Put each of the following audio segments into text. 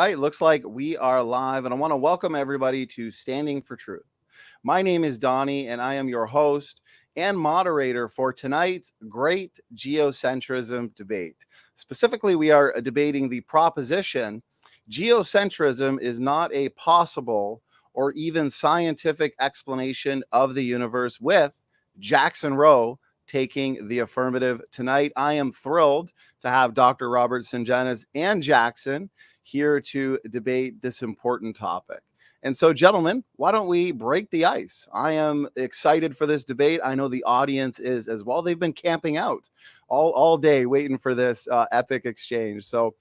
right, looks like we are live, and I want to welcome everybody to Standing For Truth. My name is Donny, and I am your host and moderator for tonight's great geocentrism debate. Specifically, we are debating the proposition geocentrism is not a possible or even scientific explanation of the universe, with Jackson Roe taking the affirmative tonight. I am thrilled to have Dr. Robert Sungenis and Jackson here to debate this important topic. And so, gentlemen, why don't we break the ice? I am excited for this debate. I know the audience is as well. They've been camping out all day waiting for this epic exchange. So,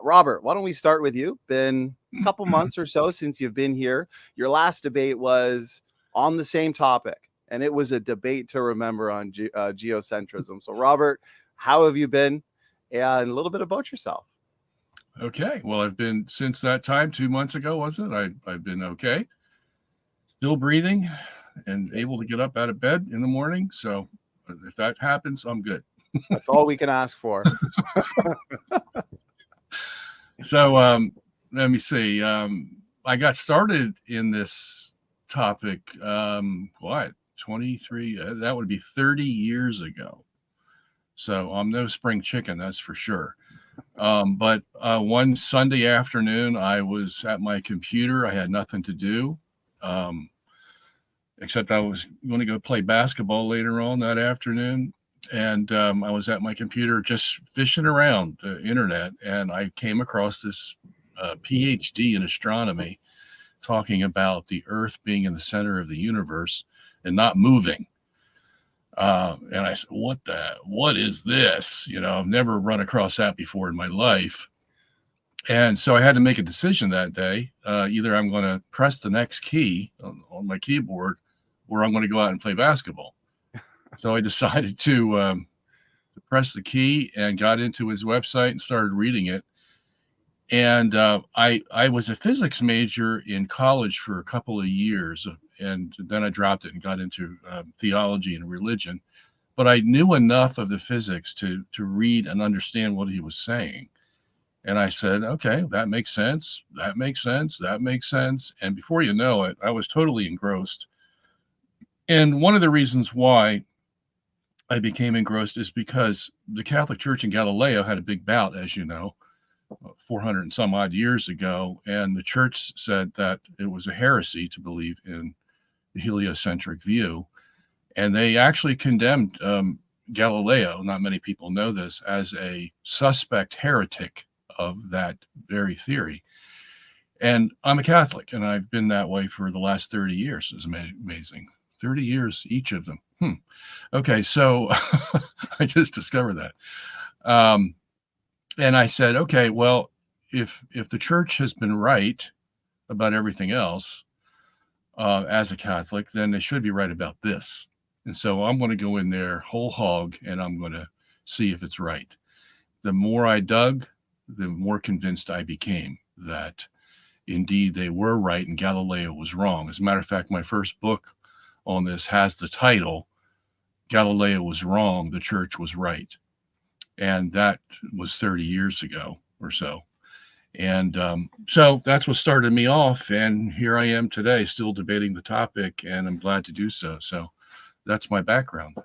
Robert, why don't we start with you? Been a couple months or so since you've been here. Your last debate was on the same topic, and it was a debate to remember on geocentrism. So, Robert, how have you been? And a little bit about yourself. Okay. Well, I've been, since that time, 2 months ago, wasn't it? I've been okay. Still breathing and able to get up out of bed in the morning. So if that happens, I'm good. That's all we can ask for. So let me see. I got started in this topic, 23, that would be 30 years ago. So I'm no spring chicken, that's for sure. But one Sunday afternoon, I was at my computer. I had nothing to do, except I was going to go play basketball later on that afternoon. And I was at my computer just fishing around the internet, and I came across this PhD in astronomy talking about the Earth being in the center of the universe and not moving. And I said, what is this? You know, I've never run across that before in my life. And so I had to make a decision that day. Either I'm going to press the next key on my keyboard, or I'm going to go out and play basketball. So I decided to press the key and got into his website and started reading it. And I was a physics major in college for a couple of years, and then I dropped it and got into theology and religion. But I knew enough of the physics to read and understand what he was saying. And I said, okay, that makes sense. That makes sense. That makes sense. And before you know it, I was totally engrossed. And one of the reasons why I became engrossed is because the Catholic Church in Galileo had a big bout, as you know, 400 and some odd years ago. And the church said that it was a heresy to believe in the heliocentric view. And they actually condemned Galileo, not many people know this, as a suspect heretic of that very theory. And I'm a Catholic, and I've been that way for the last 30 years. It's amazing. 30 years, each of them. Okay, so I just discovered that. And I said, okay, well, if the church has been right about everything else, as a Catholic, then they should be right about this. And so I'm going to go in there whole hog, and I'm going to see if it's right. The more I dug, the more convinced I became that indeed they were right and Galileo was wrong. As a matter of fact, my first book on this has the title, Galileo Was Wrong, the Church Was Right. And that was 30 years ago or so. And so that's what started me off. And here I am today, still debating the topic, and I'm glad to do so. So that's my background.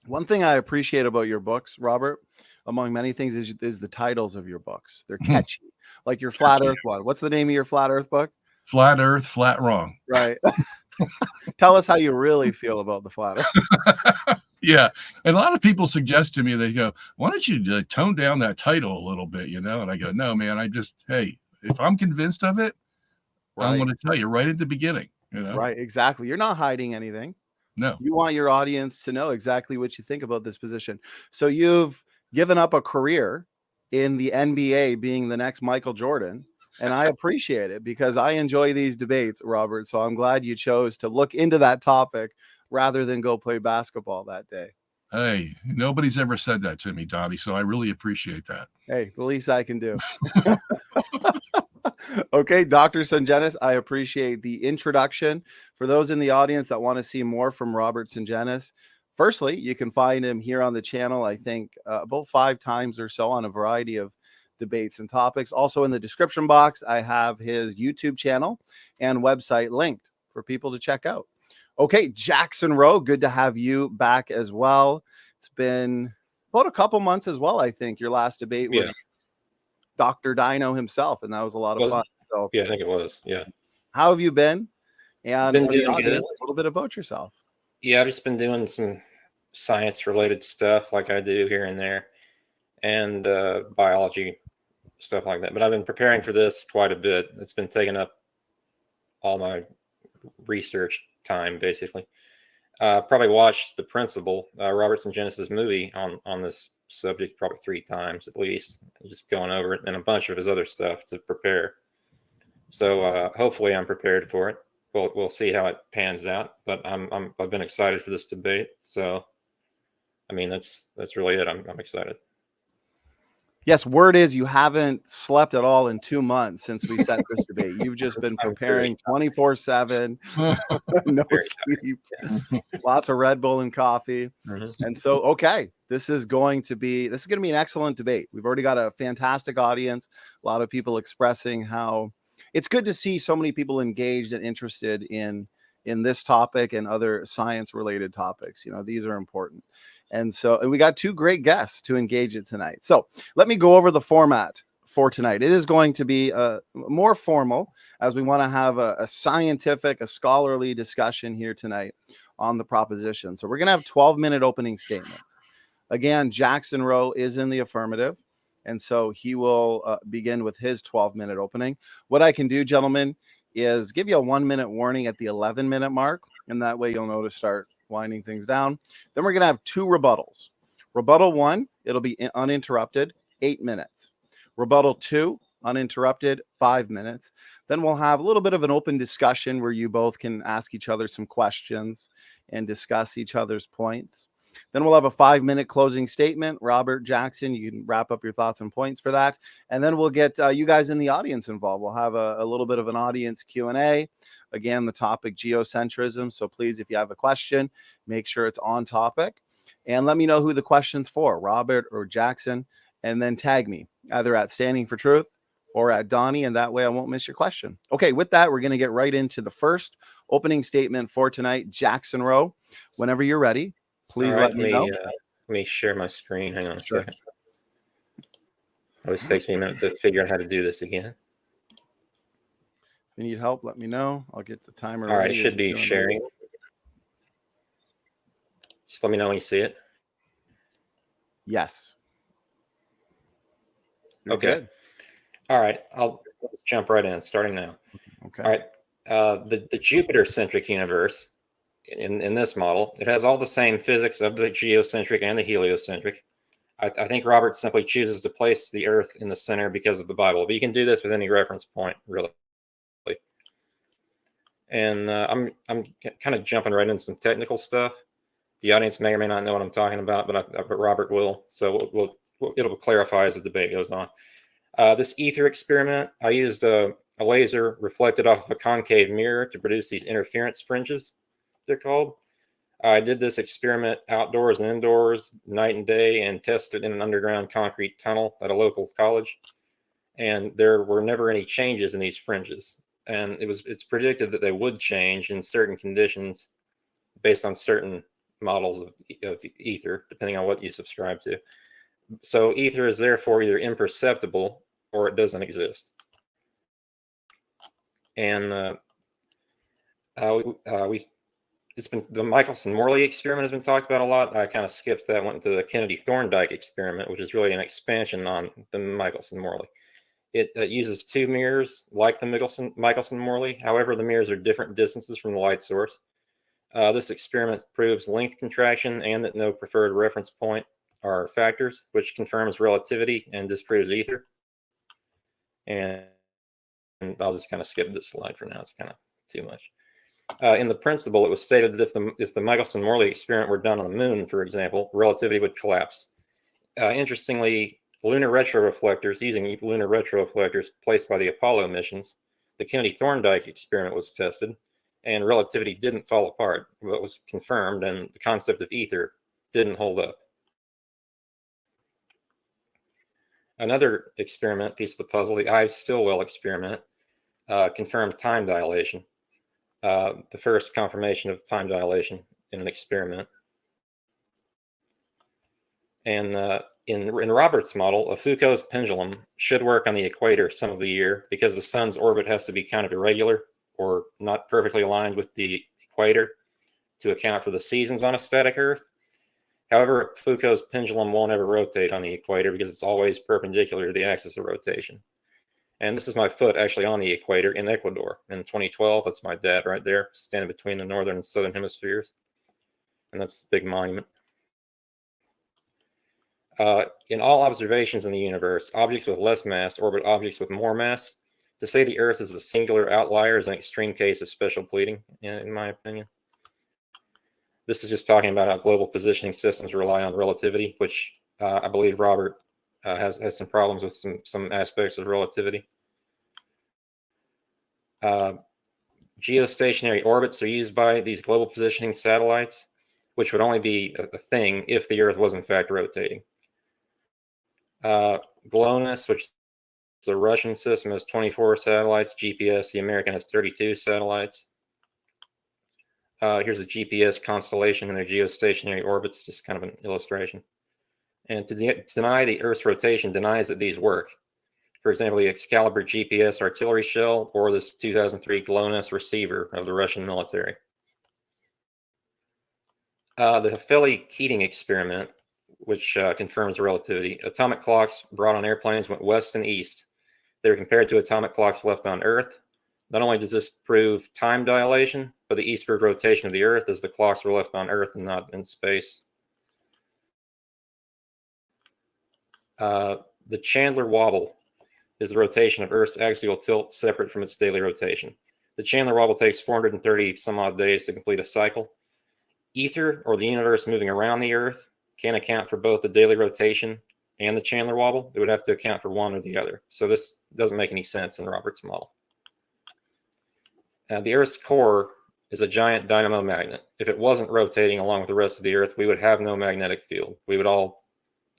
One thing I appreciate about your books, Robert, among many things, is the titles of your books. They're catchy. Like your Flat Earth one. What's the name of your Flat Earth book? Flat Earth, Flat Wrong. Right. Tell us how you really feel about the Flat Earth. Yeah. And a lot of people suggest to me, they go, why don't you tone down that title a little bit, you know? And I go, no, man, hey, if I'm convinced of it, right, I'm going to tell you right at the beginning, you know? Right, exactly. You're not hiding anything. No. You want your audience to know exactly what you think about this position. So you've given up a career in the NBA being the next Michael Jordan. And I appreciate it because I enjoy these debates, Robert. So I'm glad you chose to look into that topic rather than go play basketball that day. Hey, nobody's ever said that to me, Donny. So I really appreciate that. Hey, the least I can do. Okay, Dr. Sungenis, I appreciate the introduction. For those in the audience that want to see more from Robert Sungenis, firstly, you can find him here on the channel, I think, about 5 times or so on a variety of debates and topics. Also in the description box, I have his YouTube channel and website linked for people to check out. Okay, Jackson Roe, good to have you back as well. It's been about a couple months as well, I think. Your last debate was Dr. Dino himself, and that was a lot of fun. So yeah, I think it was. Yeah. How have you been? And Been for the doing audience, good. a little bit about yourself. Yeah, I've just been doing some science-related stuff like I do here and there, and biology stuff like that. But I've been preparing for this quite a bit. It's been taking up all my research time, basically. Probably watched The Principle, Robert Sungenis' movie on this subject probably 3 times at least, just going over it, and a bunch of his other stuff to prepare. So hopefully I'm prepared for it. We'll see how it pans out, but I've been excited for this debate. So, I mean, that's really it. I'm excited. Yes, word is you haven't slept at all in 2 months since we set this debate. You've just been preparing 24/7, no sleep, lots of Red Bull and coffee. And so, okay, this is going to be an excellent debate. We've already got a fantastic audience, a lot of people expressing how it's good to see so many people engaged and interested in this topic and other science related topics. You know, these are important. And we got 2 great guests to engage it tonight. So let me go over the format for tonight. It is going to be more formal, as we want to have a scientific, a scholarly discussion here tonight on the proposition. So we're going to have 12-minute opening statements. Again, Jackson Roe is in the affirmative, and so he will begin with his 12-minute opening. What I can do, gentlemen, is give you a 1-minute warning at the 11-minute mark, and that way you'll know to start winding things down. Then we're going to have 2 rebuttals. Rebuttal 1, it'll be uninterrupted, 8 minutes. Rebuttal 2, uninterrupted, 5 minutes. Then we'll have a little bit of an open discussion where you both can ask each other some questions and discuss each other's points. Then we'll have a 5-minute closing statement. Robert, Jackson, you can wrap up your thoughts and points for that. And then we'll get you guys in the audience involved. We'll have a little bit of an audience Q&A. Again, the topic geocentrism. So please, if you have a question, make sure it's on topic. And let me know who the question's for, Robert or Jackson. And then tag me either at Standing For Truth or at Donny, and that way I won't miss your question. Okay, with that, we're going to get right into the first opening statement for tonight. Jackson Roe, whenever you're ready, please let me know. Let me share my screen. Hang on a second. Always takes me a minute to figure out how to do this again. If you need help, let me know. I'll get the timer. All right, it should be sharing. Just let me know when you see it. Yes. Okay. Good. All right, I'll jump right in, starting now. Okay. All right, the Jupiter-centric universe, in this model, it has all the same physics of the geocentric and the heliocentric. I think Robert simply chooses to place the Earth in the center because of the Bible, but you can do this with any reference point, really. And I'm kind of jumping right into some technical stuff. The audience may or may not know what I'm talking about, but Robert will, so it'll clarify as the debate goes on. This ether experiment, I used a laser reflected off of a concave mirror to produce these interference fringes, they're called. I did this experiment outdoors and indoors, night and day, and tested in an underground concrete tunnel at a local college. And there were never any changes in these fringes. And it's predicted that they would change in certain conditions based on certain models of ether, depending on what you subscribe to. So ether is therefore either imperceptible or it doesn't exist. And it's been, the Michelson-Morley experiment has been talked about a lot. I kind of skipped that, went into the Kennedy-Thorndike experiment, which is really an expansion on the Michelson-Morley. It uses 2 mirrors like the Michelson-Morley. However, the mirrors are different distances from the light source. This experiment proves length contraction and that no preferred reference point are factors, which confirms relativity and disproves ether. And I'll just kind of skip this slide for now. It's kind of too much. In the principle, it was stated that if the Michelson-Morley experiment were done on the moon, for example, relativity would collapse. Interestingly, using lunar retroreflectors placed by the Apollo missions, the Kennedy-Thorndike experiment was tested, and relativity didn't fall apart, but was confirmed, and the concept of ether didn't hold up. Another experiment piece of the puzzle, the Ives-Stilwell experiment, confirmed time dilation. The first confirmation of time dilation in an experiment. And in Robert's model, a Foucault's pendulum should work on the equator some of the year because the sun's orbit has to be kind of irregular or not perfectly aligned with the equator to account for the seasons on a static Earth. However, Foucault's pendulum won't ever rotate on the equator because it's always perpendicular to the axis of rotation. And this is my foot actually on the equator in Ecuador in 2012. That's my dad right there, standing between the northern and southern hemispheres. And that's the big monument. In all observations in the universe, objects with less mass orbit objects with more mass. To say the Earth is a singular outlier is an extreme case of special pleading, in my opinion. This is just talking about how global positioning systems rely on relativity, which I believe Robert has some problems with some aspects of relativity. Geostationary orbits are used by these global positioning satellites, which would only be a thing if the Earth was in fact rotating. GLONASS, which is the Russian system, has 24 satellites. GPS, the American, has 32 satellites. Here's a GPS constellation and their geostationary orbits, just kind of an illustration. And to deny the Earth's rotation denies that these work. For example, the Excalibur GPS artillery shell or this 2003 GLONASS receiver of the Russian military. The Hafele-Keating experiment, which confirms relativity. Atomic clocks brought on airplanes went west and east. They were compared to atomic clocks left on Earth. Not only does this prove time dilation, but the eastward rotation of the Earth as the clocks were left on Earth and not in space. The Chandler wobble is the rotation of Earth's axial tilt separate from its daily rotation. The Chandler wobble takes 430 some odd days to complete a cycle. Ether, or the universe moving around the Earth, can't account for both the daily rotation and the Chandler wobble. It would have to account for one or the other. So this doesn't make any sense in Robert's model. The Earth's core is a giant dynamo magnet. If it wasn't rotating along with the rest of the Earth, we would have no magnetic field. We would all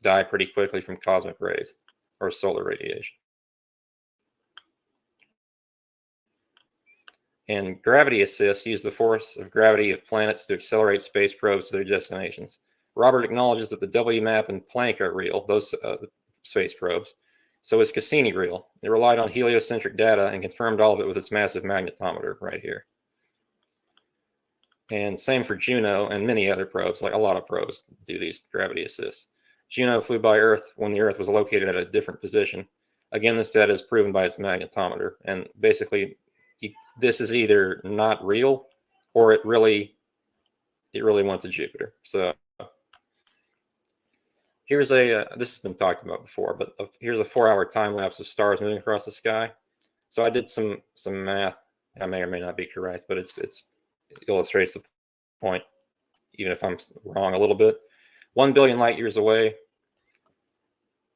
die pretty quickly from cosmic rays or solar radiation. And gravity assists use the force of gravity of planets to accelerate space probes to their destinations. Robert acknowledges that the WMAP and Planck are real, those space probes. So is Cassini real? It relied on heliocentric data and confirmed all of it with its massive magnetometer right here. And same for Juno and many other probes, like a lot of probes do these gravity assists. Juno flew by Earth when the Earth was located at a different position. Again, this data is proven by its magnetometer. And basically, this is either not real or it really went to Jupiter. So here's this has been talked about before, but here's a 4-hour time lapse of stars moving across the sky. So I did some math. I may or may not be correct, but it illustrates the point, even if I'm wrong a little bit. 1 billion light years away,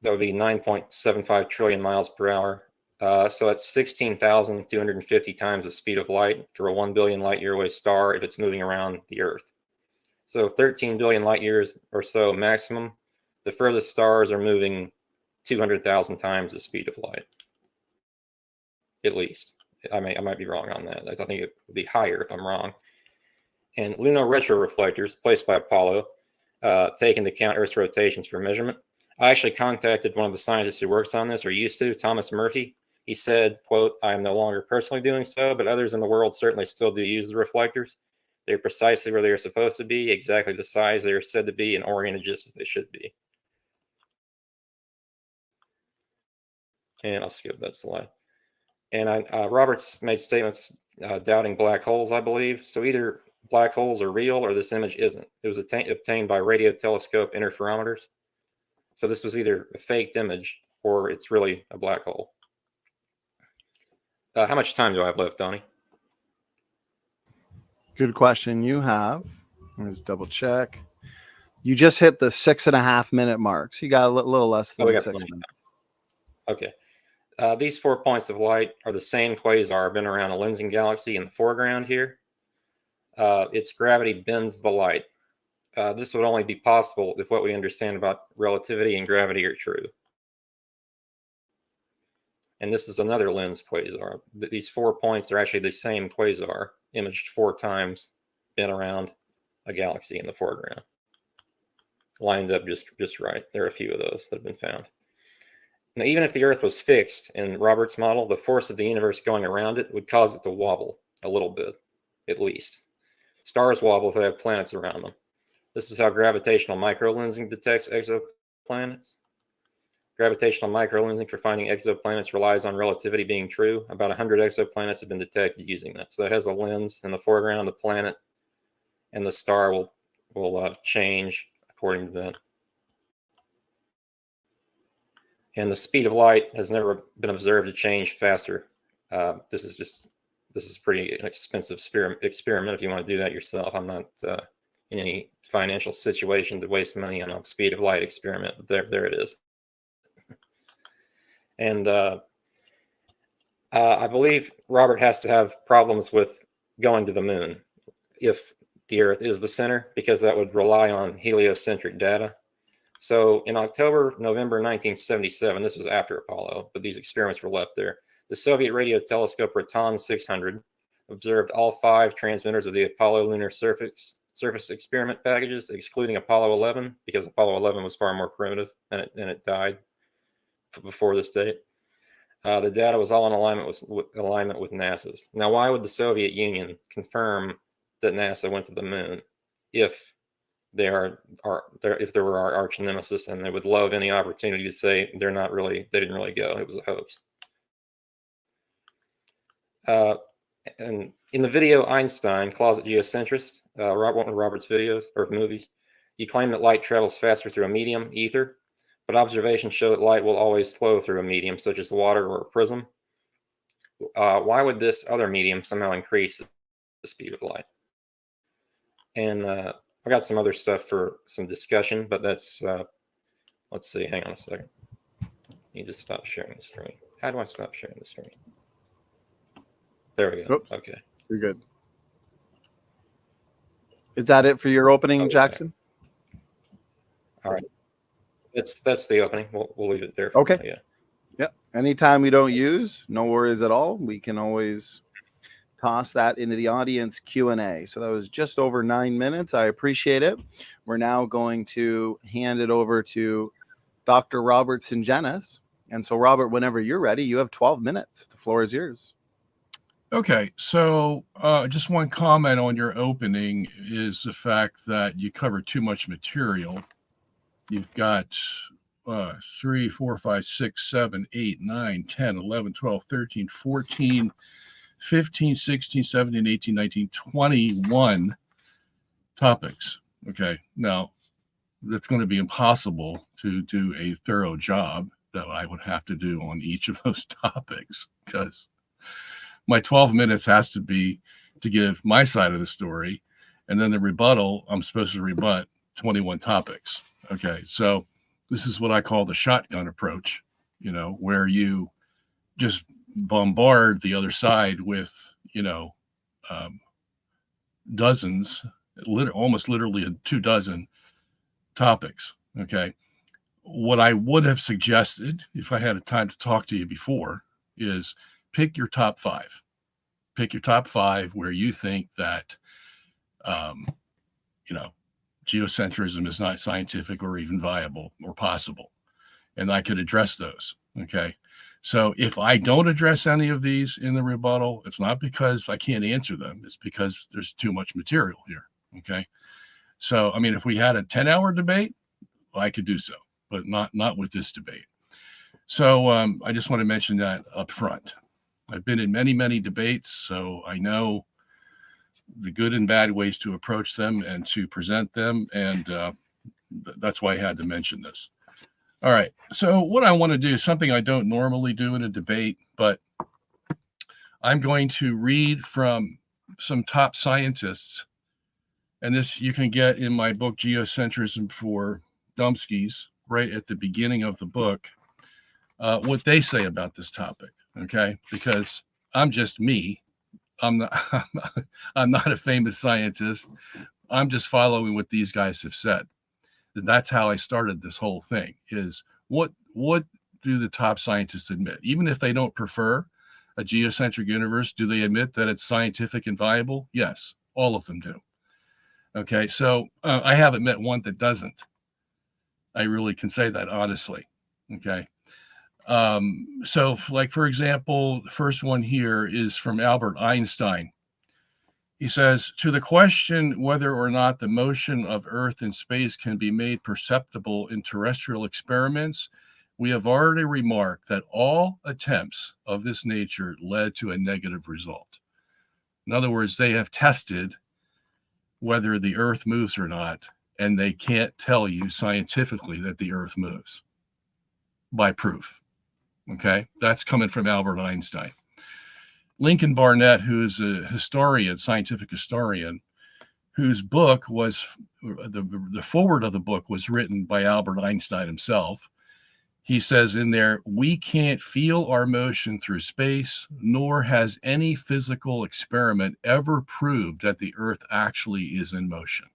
that would be 9.75 trillion miles per hour. So that's 16,250 times the speed of light for a 1 billion light year away star if it's moving around the Earth. So 13 billion light years or so maximum. The furthest stars are moving 200,000 times the speed of light, at least. I might be wrong on that. I think it would be higher if I'm wrong. And lunar retroreflectors placed by Apollo take into account Earth's rotations for measurement. I actually contacted one of the scientists who works on this, or used to, Thomas Murphy. He said, quote, "I am no longer personally doing so, but others in the world certainly still do use the reflectors. They're precisely where they are supposed to be, exactly the size they are said to be, and oriented just as they should be." And I'll skip that slide. And Roberts made statements doubting black holes, I believe. So either black holes are real or this image isn't. It was obtained by radio telescope interferometers. So this was either a faked image or it's really a black hole. How much time do I have left, Donnie? Good question. You have, let's double check. You just hit the 6.5 minute mark. So you got a little less than 6 minutes. Okay. These 4 points of light are the same quasar been around a lensing galaxy in the foreground here. Its gravity bends the light. This would only be possible if what we understand about relativity and gravity are true. And this is another lens quasar. These 4 points are actually the same quasar, imaged 4 times, been around a galaxy in the foreground. Lined up just right. There are a few of those that have been found. Now, even if the Earth was fixed in Robert's model, the force of the universe going around it would cause it to wobble a little bit, at least. Stars wobble if they have planets around them. This is how gravitational microlensing detects exoplanets. Gravitational microlensing for finding exoplanets relies on relativity being true. About 100 exoplanets have been detected using that. So it has a lens in the foreground, the planet, and the star will change according to that. And the speed of light has never been observed to change faster. This is pretty expensive experiment if you want to do that yourself. I'm not in any financial situation to waste money on a speed of light experiment, but there it is. And I believe Robert has to have problems with going to the moon if the Earth is the center, because that would rely on heliocentric data. So in October, November 1977, this was after Apollo, but these experiments were left there. The Soviet radio telescope Raton 600 observed all 5 transmitters of the Apollo lunar surface experiment packages, excluding Apollo 11, because Apollo 11 was far more primitive and it died before this date. The data was all in alignment with NASA's. Now, why would the Soviet Union confirm that NASA went to the moon if they if there were our arch nemesis, and they would love any opportunity to say they didn't really go, it was a hoax? And in the video Einstein, Closet Geocentrist, one of Robert's videos or movies, he claimed that light travels faster through a medium, ether, but observations show that light will always flow through a medium, such as water or a prism. Why would this other medium somehow increase the speed of light? And I got some other stuff for some discussion, but that's, let's see, hang on a second. I need to stop sharing the screen. How do I stop sharing the screen? There we go. Oops. Okay. You're good. Is that it for your opening, Okay. Jackson? All right. That's the opening. We'll leave it there. Okay. Now, yeah. Yep. Anytime we don't use, no worries at all. We can always toss that into the audience Q&A. So that was just over 9 minutes. I appreciate it. We're now going to hand it over to Dr. Robert Sungenis. And so, Robert, whenever you're ready, you have 12 minutes. The floor is yours. Okay, so just one comment on your opening is the fact that you cover too much material. You've got 3, 4, 5, 6, 7, 8, 9, 10, 11, 12, 13, 14, 15, 16, 17, 18, 19, 21 topics. Okay, now that's going to be impossible to do a thorough job that I would have to do on each of those topics, because my 12 minutes has to be to give my side of the story, and then the rebuttal, I'm supposed to rebut 21 topics. Okay, so this is what I call the shotgun approach, where you just bombard the other side with, dozens, almost literally 24 topics. Okay, what I would have suggested if I had a time to talk to you before is pick your top 5. Pick your top 5 where you think that, geocentrism is not scientific or even viable or possible. And I could address those. Okay. So if I don't address any of these in the rebuttal, it's not because I can't answer them. It's because there's too much material here. Okay. So, I mean, if we had a 10-hour debate, I could do so, but not with this debate. So I just want to mention that up front. I've been in many, many debates, so I know the good and bad ways to approach them and to present them, and that's why I had to mention this. All right, so what I want to do is something I don't normally do in a debate, but I'm going to read from some top scientists, and this you can get in my book, Geocentrism for Dumpskis, right at the beginning of the book, what they say about this topic, okay? Because I'm just me. I'm not a famous scientist. I'm just following what these guys have said. That's how I started this whole thing, is what do the top scientists admit? Even if they don't prefer a geocentric universe, do they admit that it's scientific and viable? Yes, all of them do. Okay, so I haven't met one that doesn't. I really can say that honestly. Okay. So like, for example, the first one here is from Albert Einstein. He says, to the question whether or not the motion of Earth in space can be made perceptible in terrestrial experiments, we have already remarked that all attempts of this nature led to a negative result. In other words, they have tested whether the Earth moves or not, and they can't tell you scientifically that the Earth moves by proof. Okay, that's coming from Albert Einstein. Lincoln Barnett, who is a historian, scientific historian, whose book was, the foreword of the book was written by Albert Einstein himself. He says in there, we can't feel our motion through space, nor has any physical experiment ever proved that the Earth actually is in motion.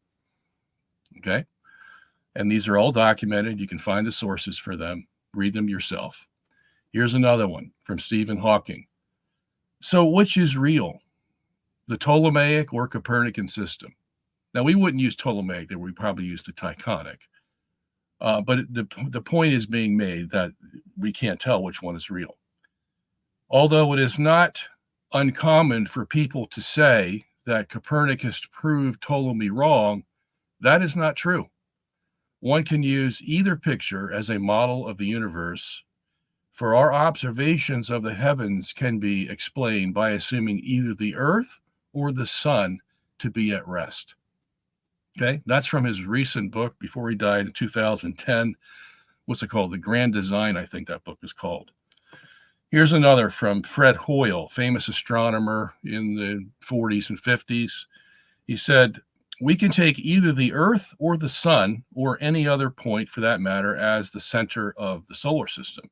Okay, and these are all documented. You can find the sources for them, read them yourself. Here's another one from Stephen Hawking. So which is real, the Ptolemaic or Copernican system? Now, we wouldn't use Ptolemaic, we'd probably use the Tychonic. But the point is being made that we can't tell which one is real. Although it is not uncommon for people to say that Copernicus proved Ptolemy wrong, that is not true. One can use either picture as a model of the universe, for our observations of the heavens can be explained by assuming either the Earth or the sun to be at rest. Okay, that's from his recent book before he died in 2010. What's it called? The Grand Design, I think that book is called. Here's another from Fred Hoyle, famous astronomer in the 40s and 50s. He said, we can take either the Earth or the sun, or any other point for that matter, as the center of the solar system.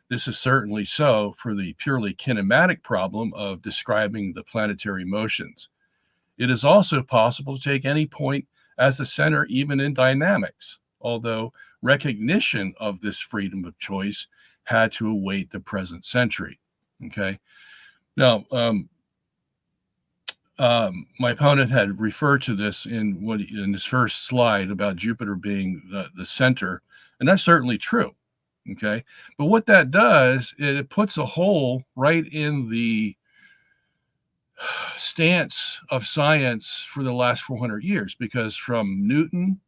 This is certainly so for the purely kinematic problem of describing the planetary motions. It is also possible to take any point as the center, even in dynamics, although recognition of this freedom of choice had to await the present century. Okay. Now, my opponent had referred to this in his first slide about Jupiter being the center, and that's certainly true. Okay, but what that does, it puts a hole right in the stance of science for the last 400 years, because from Newton,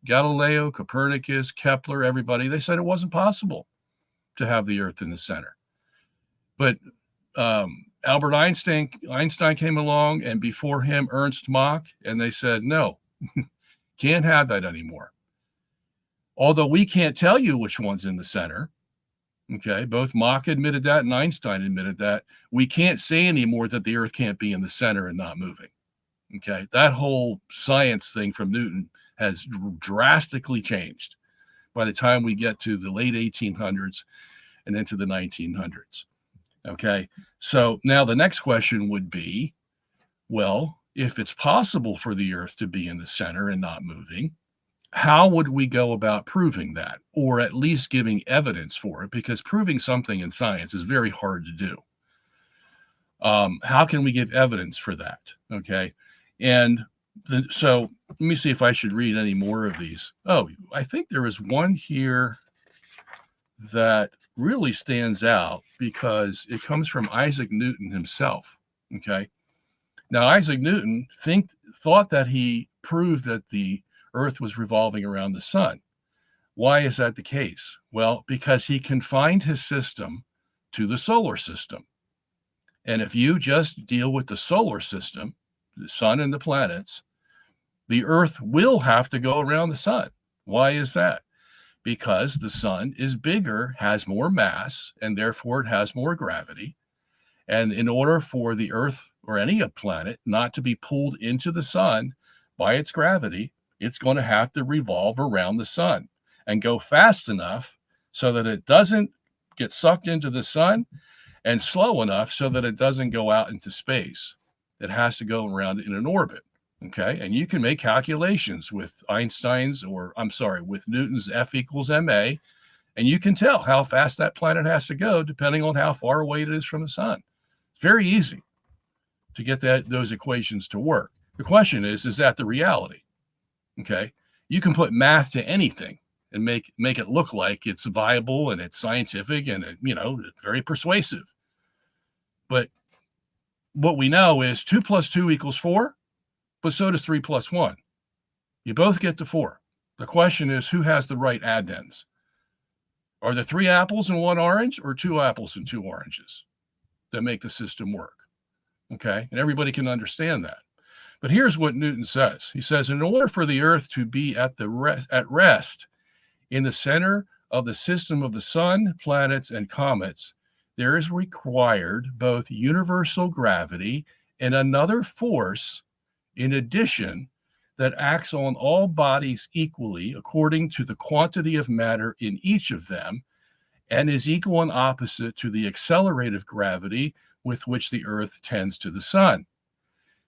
Galileo, Copernicus, Kepler, everybody, they said it wasn't possible to have the Earth in the center. But Albert Einstein came along, and before him, Ernst Mach, and they said, no, can't have that anymore. Although we can't tell you which one's in the center, okay, both Mach admitted that and Einstein admitted that, we can't say anymore that the Earth can't be in the center and not moving, okay? That whole science thing from Newton has drastically changed by the time we get to the late 1800s and into the 1900s, okay? So now the next question would be, well, if it's possible for the Earth to be in the center and not moving, how would we go about proving that, or at least giving evidence for it? Because proving something in science is very hard to do. How can we give evidence for that? Okay. And so let me see if I should read any more of these. Oh, I think there is one here that really stands out because it comes from Isaac Newton himself. Okay. Now, Isaac Newton thought that he proved that the Earth was revolving around the sun. Why is that the case? Well, because he confined his system to the solar system. And if you just deal with the solar system, the sun and the planets, the Earth will have to go around the sun. Why is that? Because the sun is bigger, has more mass, and therefore it has more gravity. And in order for the Earth or any planet not to be pulled into the sun by its gravity, it's going to have to revolve around the sun and go fast enough so that it doesn't get sucked into the sun, and slow enough so that it doesn't go out into space. It has to go around in an orbit. Okay. And you can make calculations with with Newton's F equals ma, And you can tell how fast that planet has to go depending on how far away it is from the sun. It's very easy to get those equations to work. The question is that the reality? Okay. You can put math to anything and make it look like it's viable and it's scientific and it's very persuasive. But what we know is 2 + 2 = 4, but so does 3 + 1. You both get to 4. The question is, who has the right addends? Are there 3 apples and 1 orange, or 2 apples and 2 oranges that make the system work? Okay, and everybody can understand that. But here's what Newton says. He says, in order for the Earth to be at rest in the center of the system of the sun, planets, and comets, there is required both universal gravity and another force in addition that acts on all bodies equally according to the quantity of matter in each of them and is equal and opposite to the accelerative gravity with which the Earth tends to the sun.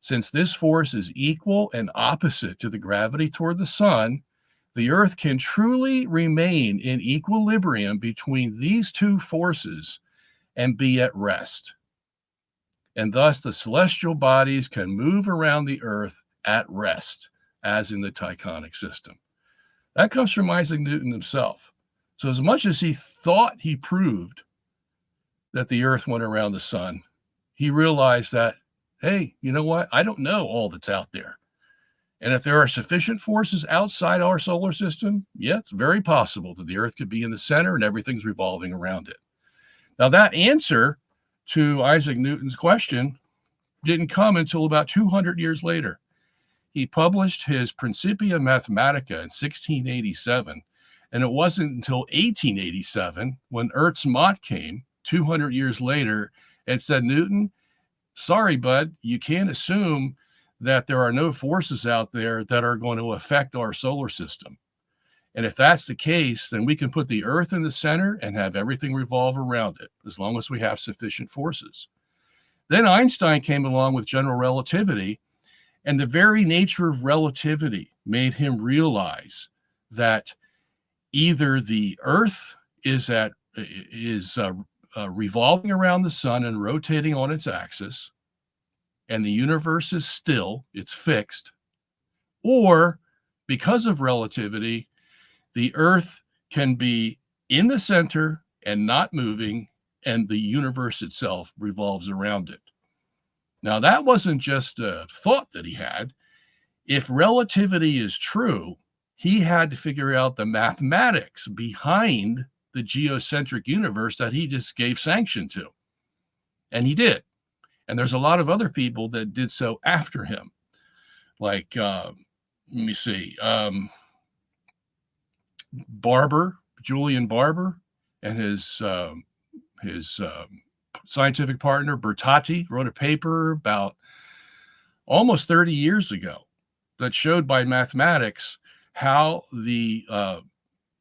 Since this force is equal and opposite to the gravity toward the sun, the Earth can truly remain in equilibrium between these two forces and be at rest. And thus the celestial bodies can move around the Earth at rest, as in the Tychonic system. That comes from Isaac Newton himself. So as much as he thought he proved that the Earth went around the sun, he realized that, hey, you know what? I don't know all that's out there. And if there are sufficient forces outside our solar system, yeah, it's very possible that the Earth could be in the center and everything's revolving around it. Now, that answer to Isaac Newton's question didn't come until about 200 years later. He published his Principia Mathematica in 1687, and it wasn't until 1887 when Ernst Mach came 200 years later and said, Newton, sorry, bud, you can't assume that there are no forces out there that are going to affect our solar system. And if that's the case, then we can put the Earth in the center and have everything revolve around it, as long as we have sufficient forces. Then Einstein came along with general relativity, and the very nature of relativity made him realize that either the Earth is revolving around the sun and rotating on its axis, and the universe is still, it's fixed, or because of relativity, the Earth can be in the center and not moving, and the universe itself revolves around it. Now, that wasn't just a thought that he had. If relativity is true, he had to figure out the mathematics behind the geocentric universe that he just gave sanction to. And he did. And there's a lot of other people that did so after him. Like, let me see, Julian Barber, and his scientific partner, Bertotti, wrote a paper about almost 30 years ago that showed by mathematics how the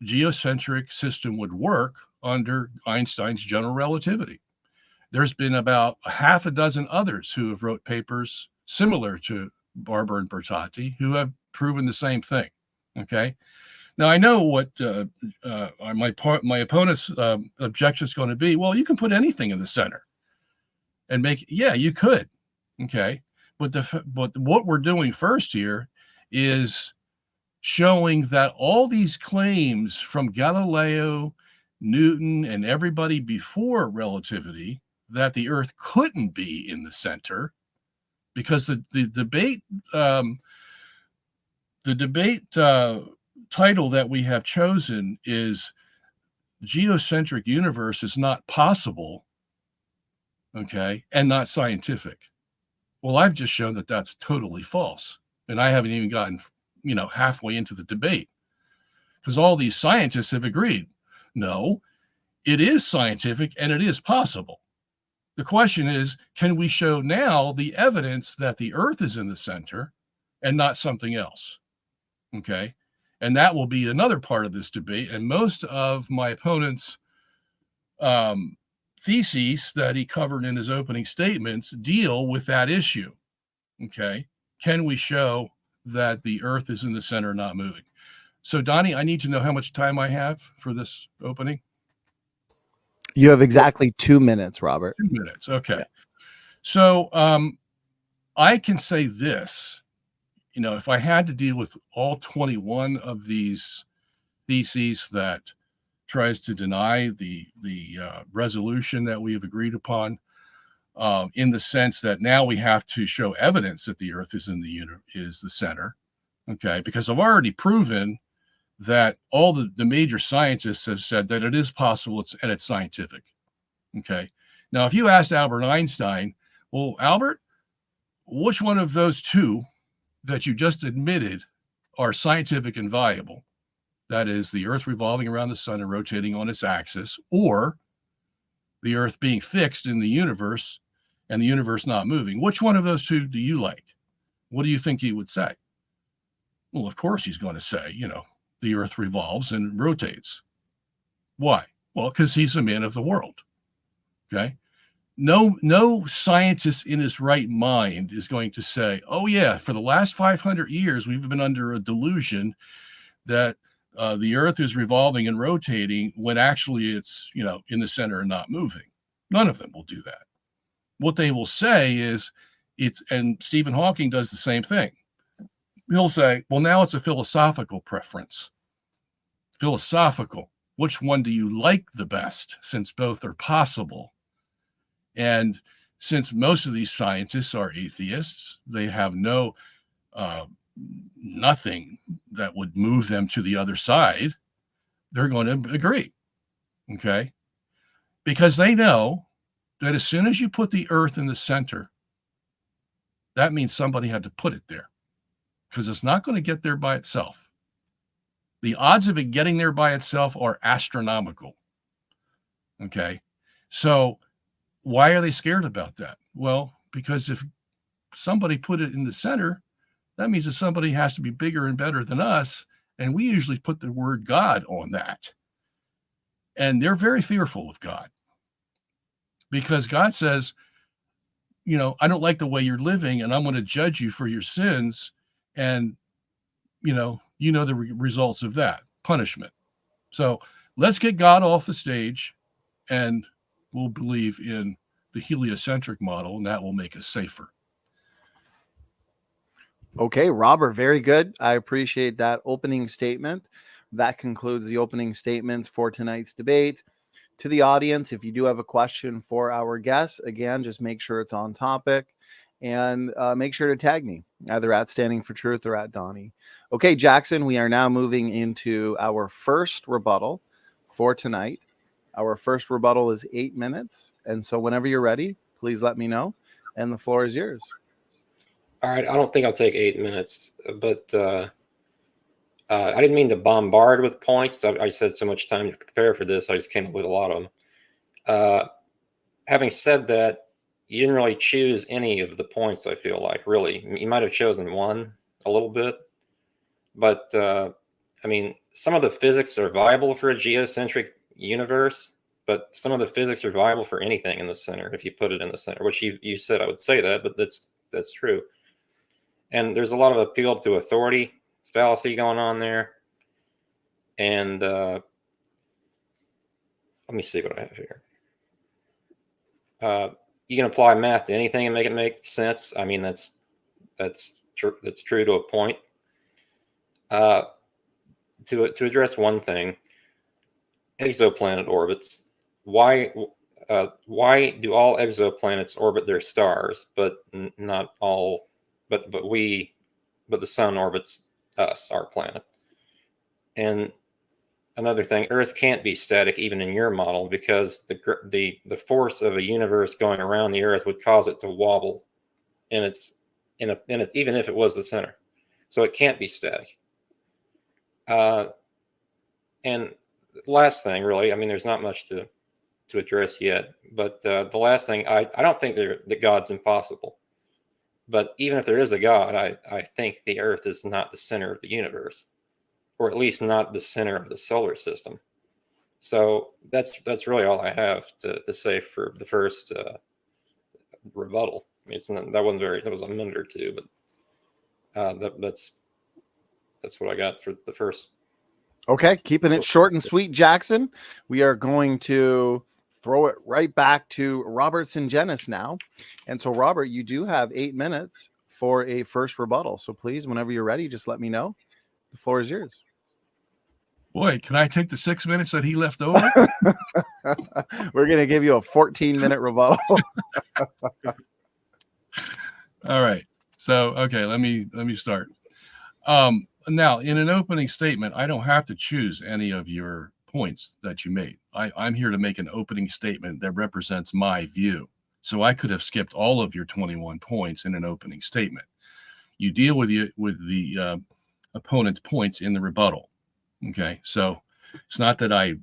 geocentric system would work under Einstein's general relativity. There's been about a half a dozen others who have wrote papers similar to Barber and Bertotti who have proven the same thing. Okay. Now, I know what my opponent's objection is going to be. Well, you can put anything in the center and yeah, you could. Okay. But what we're doing first here is showing that all these claims from Galileo, Newton, and everybody before relativity that the Earth couldn't be in the center, because the debate title that we have chosen is Geocentric Universe is not possible, okay, and not scientific. Well, I've just shown that that's totally false, and I haven't even gotten halfway into the debate, because all these scientists have agreed, no, it is scientific and it is possible. The question is, can we show now the evidence that the Earth is in the center and not something else? Okay. And that will be another part of this debate. And most of my opponent's theses that he covered in his opening statements deal with that issue. Okay. Can we show that the Earth is in the center, not moving? So, Donnie, I need to know how much time I have for this opening. You have exactly 2 minutes, Robert. 2 minutes. Okay. Yeah. So I can say this, if I had to deal with all 21 of these theses that tries to deny the resolution that we have agreed upon, in the sense that now we have to show evidence that the Earth is is the center, okay? Because I've already proven that all the major scientists have said that it is possible, and it's scientific, okay? Now, if you asked Albert Einstein, well, Albert, which one of those two that you just admitted are scientific and viable? That is, the Earth revolving around the sun and rotating on its axis, or the Earth being fixed in the universe and the universe not moving. Which one of those two do you like? What do you think he would say? Well, of course he's going to say, the Earth revolves and rotates. Why? Well, because he's a man of the world. Okay. No scientist in his right mind is going to say, oh yeah, for the last 500 years, we've been under a delusion that the Earth is revolving and rotating when actually it's, in the center and not moving. None of them will do that. What they will say is and Stephen Hawking does the same thing. He'll say, well, now it's a philosophical preference. Philosophical. Which one do you like the best, since both are possible? And since most of these scientists are atheists, they have nothing that would move them to the other side, they're going to agree, okay? Because they know that as soon as you put the Earth in the center, that means somebody had to put it there, because it's not going to get there by itself. The odds of it getting there by itself are astronomical, okay? So why are they scared about that? Well, because if somebody put it in the center, that means that somebody has to be bigger and better than us. And we usually put the word God on that. And they're very fearful of God, because God says, I don't like the way you're living, and I'm going to judge you for your sins. And, the results of that punishment. So let's get God off the stage, and we'll believe in the heliocentric model, and that will make us safer. Okay, Robert, very good. I appreciate that opening statement. That concludes the opening statements for tonight's debate. To the audience, if you do have a question for our guests, again, just make sure it's on topic, and make sure to tag me, either at Standing for Truth or at Donny. Okay, Jackson, we are now moving into our first rebuttal for tonight. Our first rebuttal is 8 minutes. And so whenever you're ready, please let me know. And the floor is yours. All right. I don't think I'll take 8 minutes, but I didn't mean to bombard with points. I said so much time to prepare for this. I just came up with a lot of them. Having said that, you didn't really choose any of the points, I feel like, really. You might have chosen one a little bit. But, some of the physics are viable for a geocentric universe, but some of the physics are viable for anything in the center if you put it in the center, which you said I would say that, but that's true. And there's a lot of appeal to authority fallacy going on there. And let me see what I have here. You can apply math to anything and make it make sense. I mean, that's true. That's true to a point. To address one thing, exoplanet orbits. Why do all exoplanets orbit their stars, but not all? But the sun orbits us, our planet. And another thing, Earth can't be static even in your model, because the force of a universe going around the Earth would cause it to wobble, and it's even if it was the center, so it can't be static. And last thing, really, there's not much to address yet, but the last thing, I don't think that God's impossible. But even if there is a God, I think the Earth is not the center of the universe, or at least not the center of the solar system. So that's really all I have to say for the first rebuttal. That was a minute or two, but that's what I got for the first Okay, keeping it short and sweet, Jackson. We are going to throw it right back to Robert Sungenis now. And so, Robert, you do have 8 minutes for a first rebuttal. So please, whenever you're ready, just let me know. The floor is yours. Boy, can I take the 6 minutes that he left over? We're going to give you a 14-minute rebuttal. All right. So, okay, let me start. Now, in an opening statement, I don't have to choose any of your points that you made. I'm here to make an opening statement that represents my view. So I could have skipped all of your 21 points in an opening statement. You deal with the opponent's points in the rebuttal. Okay, so it's not that I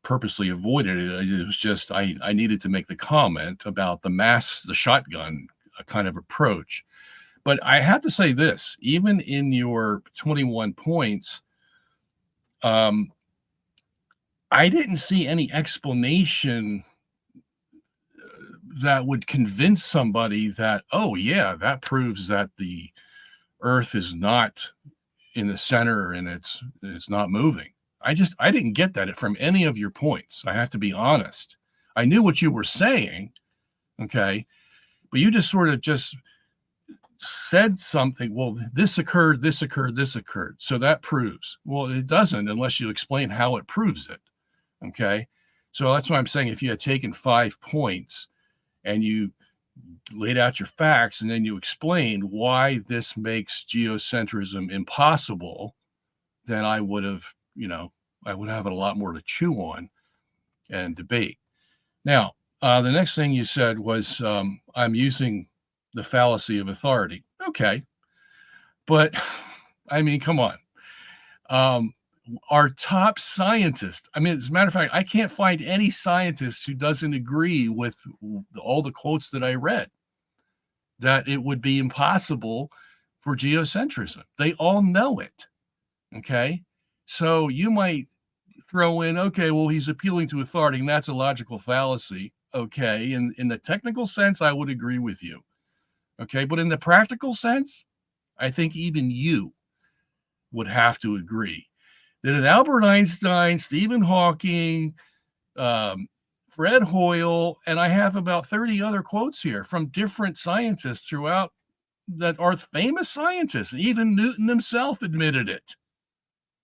purposely avoided it. It was just I needed to make the comment about the shotgun kind of approach. But I have to say this, even in your 21 points, I didn't see any explanation that would convince somebody that, oh, yeah, that proves that the Earth is not in the center and it's not moving. I didn't get that from any of your points. I have to be honest. I knew what you were saying, okay, but you just sort of said something. Well, this occurred, so that proves. Well, it doesn't unless you explain how it proves it. Okay, so that's why I'm saying if you had taken 5 points and you laid out your facts and then you explained why this makes geocentrism impossible, then I would have a lot more to chew on and debate. Now, the next thing you said was I'm using the fallacy of authority. Okay. But I mean, come on. Our top scientist, I mean, as a matter of fact, I can't find any scientist who doesn't agree with all the quotes that I read, that it would be impossible for geocentrism. They all know it. Okay. So you might throw in, okay, well, he's appealing to authority, and that's a logical fallacy. Okay. In the technical sense, I would agree with you. Okay. But in the practical sense, I think even you would have to agree that if Albert Einstein, Stephen Hawking, Fred Hoyle, and I have about 30 other quotes here from different scientists throughout that are famous scientists. Even Newton himself admitted it.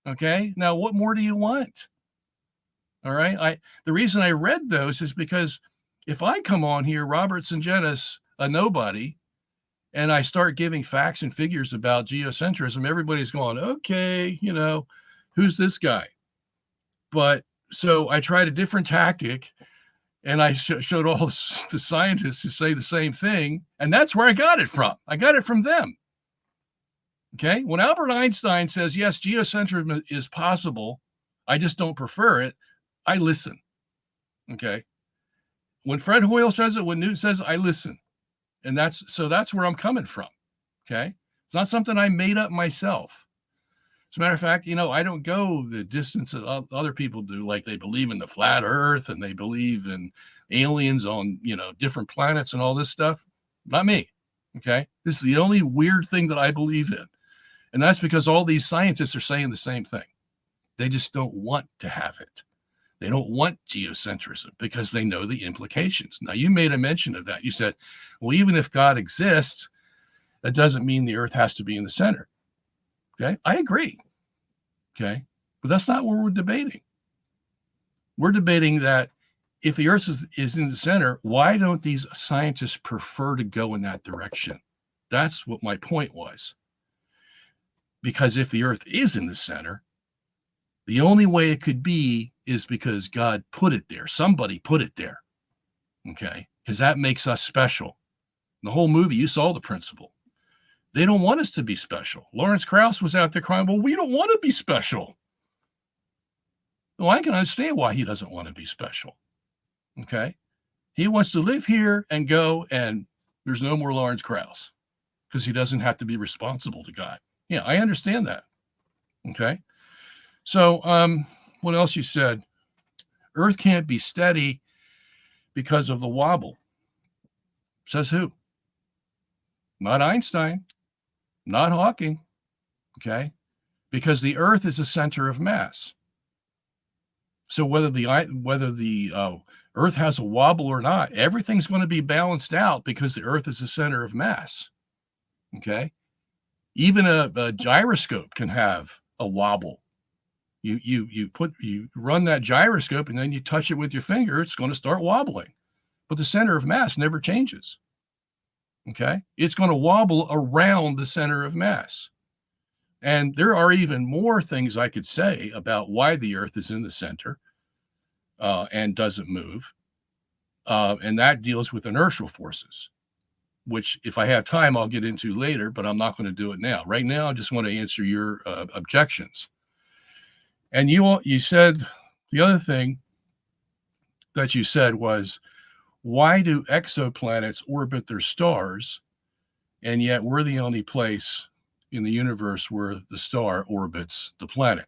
Okay. Now, what more do you want? All right. The reason I read those is because if I come on here, Robert Sungenis, a nobody, and I start giving facts and figures about geocentrism, everybody's going, okay, who's this guy? But so I tried a different tactic, and I showed all the scientists who say the same thing, and that's where I got it from. I got it from them. Okay. When Albert Einstein says, yes, geocentrism is possible, I just don't prefer it, I listen. Okay. When Fred Hoyle says it, when Newton says it, I listen. And that's where I'm coming from. Okay. It's not something I made up myself. As a matter of fact, I don't go the distance that other people do. Like they believe in the flat earth and they believe in aliens on, different planets and all this stuff. Not me. Okay. This is the only weird thing that I believe in. And that's because all these scientists are saying the same thing. They just don't want to have it. They don't want geocentrism because they know the implications. Now, you made a mention of that. You said, well, even if God exists, that doesn't mean the earth has to be in the center. Okay, I agree. Okay, but that's not what we're debating. We're debating that if the earth is in the center, why don't these scientists prefer to go in that direction? That's what my point was. Because if the earth is in the center, the only way it could be is because God put it there. Somebody put it there. Okay. Because that makes us special. The whole movie, you saw the principle. They don't want us to be special. Lawrence Krauss was out there crying, well, we don't want to be special. Well, I can understand why he doesn't want to be special. Okay. He wants to live here and go, and there's no more Lawrence Krauss because he doesn't have to be responsible to God. Yeah, I understand that. Okay. So, what else you said? Earth can't be steady because of the wobble. Says who? Not Einstein, not Hawking. Okay. Because the earth is a center of mass. So whether the Earth has a wobble or not, everything's going to be balanced out because the Earth is the center of mass. Okay, even a gyroscope can have a wobble. You run that gyroscope and then you touch it with your finger, it's going to start wobbling. But the center of mass never changes. Okay, it's going to wobble around the center of mass. And there are even more things I could say about why the Earth is in the center and doesn't move. And that deals with inertial forces, which if I have time, I'll get into later, but I'm not going to do it now. Right now, I just want to answer your objections. And you said, the other thing that you said was, why do exoplanets orbit their stars, and yet we're the only place in the universe where the star orbits the planet?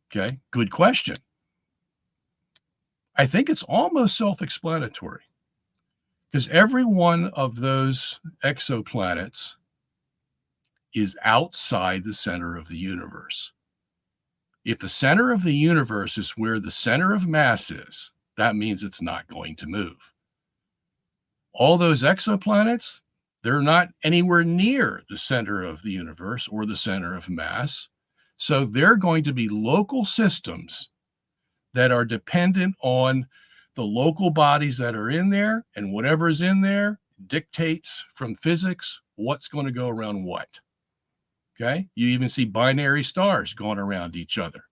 Okay, good question. I think it's almost self-explanatory, because every one of those exoplanets is outside the center of the universe. If the center of the universe is where the center of mass is, that means it's not going to move. All those exoplanets, they're not anywhere near the center of the universe or the center of mass. So they're going to be local systems that are dependent on the local bodies that are in there, and whatever is in there dictates from physics what's going to go around what. Okay, you even see binary stars going around each other.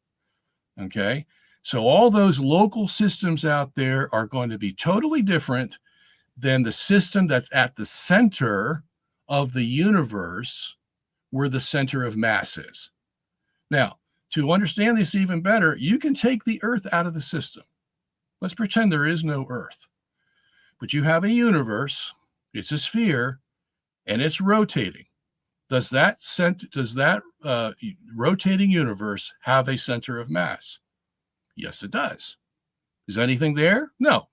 Okay, so all those local systems out there are going to be totally different than the system that's at the center of the universe, where the center of mass is. Now, to understand this even better, you can take the Earth out of the system. Let's pretend there is no Earth, but you have a universe, it's a sphere, and it's rotating. Does that rotating universe have a center of mass? Yes, it does. Is anything there? No.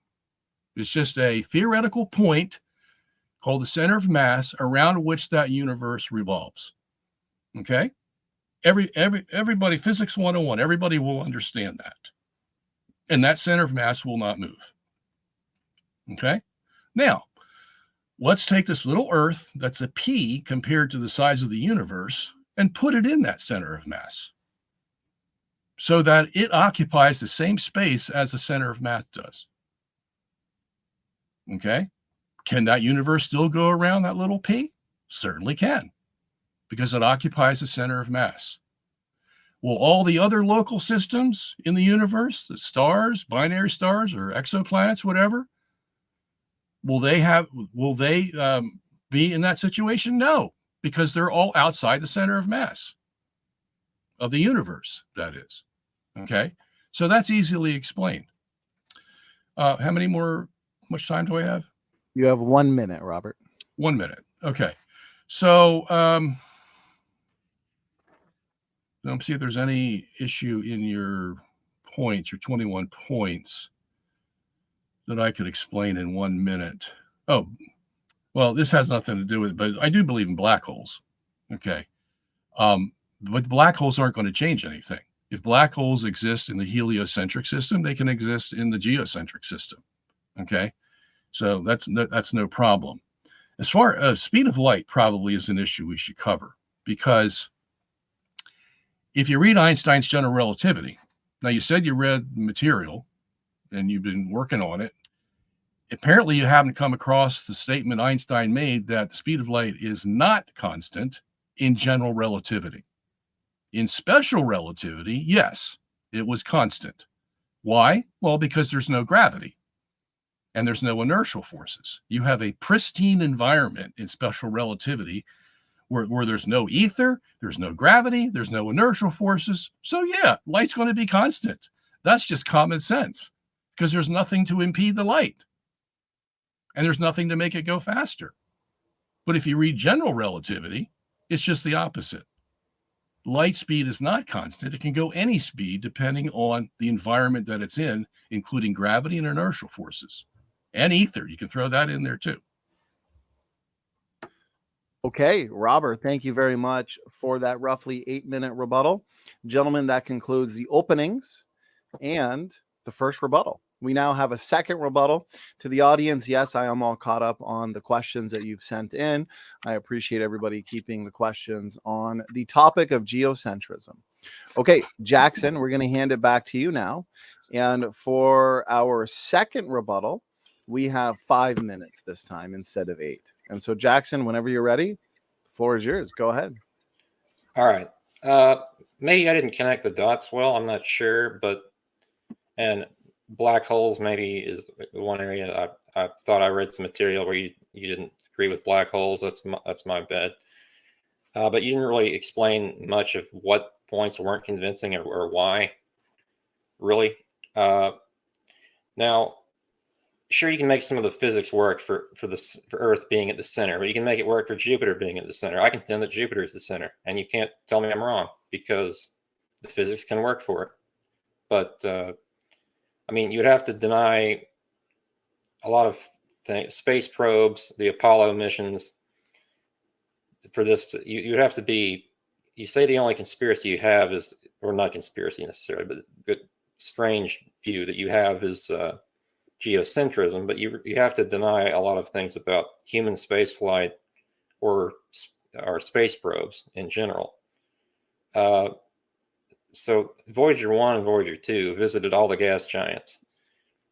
It's just a theoretical point called the center of mass around which that universe revolves. Okay? Everybody, Physics 101, everybody will understand that. And that center of mass will not move. Okay? Now, let's take this little Earth that's a pea compared to the size of the universe and put it in that center of mass so that it occupies the same space as the center of mass does. Okay? Can that universe still go around that little pea? Certainly can, because it occupies the center of mass. Will all the other local systems in the universe, the stars, binary stars, or exoplanets, whatever, will they be in that situation? No, because they're all outside the center of mass of the universe, that is. Okay, so that's easily explained. How much time do I have? You have 1 minute, Robert. 1 minute. Okay. So let me see if there's any issue in your points, your 21 points, that I could explain in 1 minute. Oh, well, this has nothing to do with it, but I do believe in black holes. Okay. But black holes aren't going to change anything. If black holes exist in the heliocentric system, they can exist in the geocentric system. Okay. So that's no problem. As far as speed of light, probably is an issue we should cover, because if you read Einstein's general relativity, now you said you read material and you've been working on it. Apparently you haven't come across the statement Einstein made that the speed of light is not constant in general relativity. In special relativity, yes, it was constant. Why? Well, because there's no gravity and there's no inertial forces. You have a pristine environment in special relativity where there's no ether, there's no gravity, there's no inertial forces. So yeah, light's going to be constant. That's just common sense, because there's nothing to impede the light and there's nothing to make it go faster. But if you read general relativity, it's just the opposite. Light speed is not constant. It can go any speed depending on the environment that it's in, including gravity and inertial forces. And ether, you can throw that in there too. Okay, Robert, thank you very much for that roughly 8-minute rebuttal. Gentlemen, that concludes the openings. and the first rebuttal. We now have a second rebuttal. To the audience, yes, I am all caught up on the questions that you've sent in. I appreciate everybody keeping the questions on the topic of geocentrism. Okay, Jackson, we're going to hand it back to you now. And for our second rebuttal, we have 5 minutes this time instead of 8. And so, Jackson, whenever you're ready, the floor is yours. Go ahead. All right. Maybe I didn't connect the dots well. I'm not sure, and black holes maybe is the one area I thought I read some material where you didn't agree with black holes. That's my bad. But you didn't really explain much of what points weren't convincing or why, really. Now, sure, you can make some of the physics work for Earth being at the center, but you can make it work for Jupiter being at the center. I contend that Jupiter is the center, and you can't tell me I'm wrong because the physics can work for it. But I mean, you'd have to deny a lot of things, space probes, the Apollo missions. For this, you'd have to be. You say the only conspiracy you have is, or not conspiracy necessarily, but good strange view that you have is geocentrism. But you have to deny a lot of things about human space flight or space probes in general. So Voyager 1 and Voyager 2 visited all the gas giants.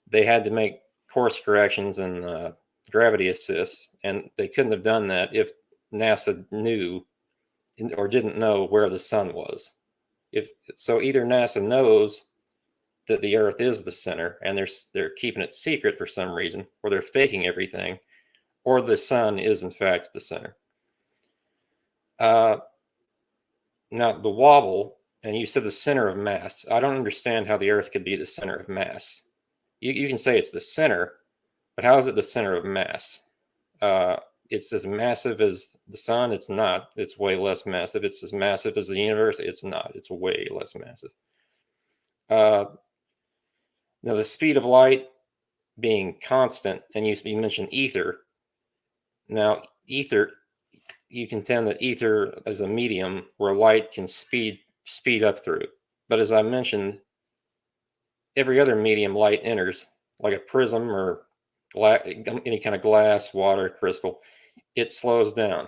They had to make course corrections and gravity assists, and they couldn't have done that if NASA knew or didn't know where the sun was. So either NASA knows that the Earth is the center and they're keeping it secret for some reason, or they're faking everything, or the sun is in fact the center. Now the wobble, and you said the center of mass. I don't understand how the Earth could be the center of mass. You can say it's the center, but how is it the center of mass? It's as massive as the sun. It's not. It's way less massive. It's as massive as the universe. It's not. It's way less massive. Now, the speed of light being constant, and you mentioned ether. Now, ether, you contend that ether is a medium where light can speed up through. But as I mentioned, every other medium light enters, like a prism or any kind of glass, water, crystal, it slows down.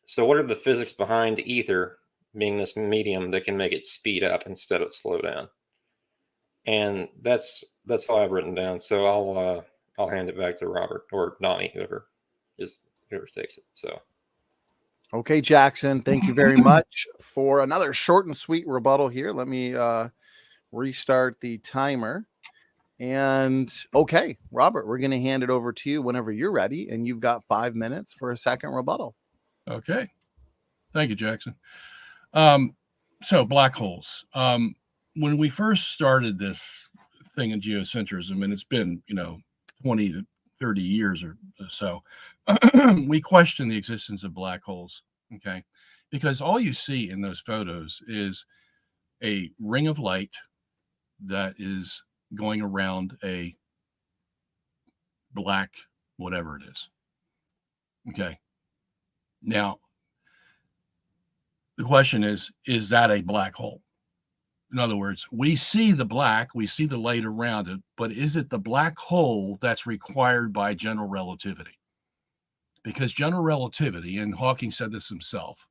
So what are the physics behind ether being this medium that can make it speed up instead of slow down? And that's all I've written down. So I'll hand it back to Robert or Donnie, whoever takes it. So. Okay, Jackson, thank you very much for another short and sweet rebuttal here. Let me restart the timer. And okay, Robert, we're going to hand it over to you whenever you're ready, and you've got 5 minutes for a second rebuttal. Okay. Thank you, Jackson. So black holes. When we first started this thing in geocentrism, and it's been, 20 to 30 years or so, we question the existence of black holes, okay? Because all you see in those photos is a ring of light that is going around a black whatever it is. Okay. Now, the question is that a black hole? In other words, we see the black, we see the light around it, but is it the black hole that's required by general relativity? Because general relativity, and Hawking said this himself,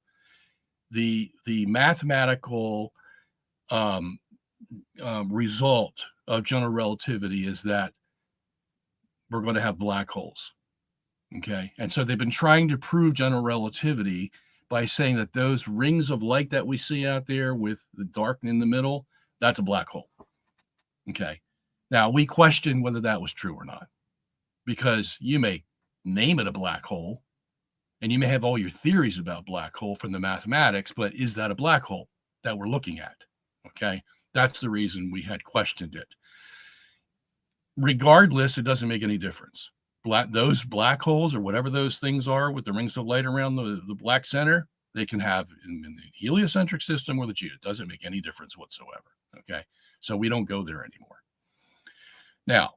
the mathematical result of general relativity is that we're going to have black holes. Okay. And so they've been trying to prove general relativity by saying that those rings of light that we see out there with the dark in the middle, that's a black hole. Okay. Now, we question whether that was true or not, because you may name it a black hole and you may have all your theories about black hole from the mathematics, but is that a black hole that we're looking at? Okay. That's the reason we had questioned it. Regardless, it doesn't make any difference. Those black holes, or whatever those things are with the rings of light around the black center, they can have in the heliocentric system or the geo. It doesn't make any difference whatsoever. Okay, so we don't go there anymore. Now,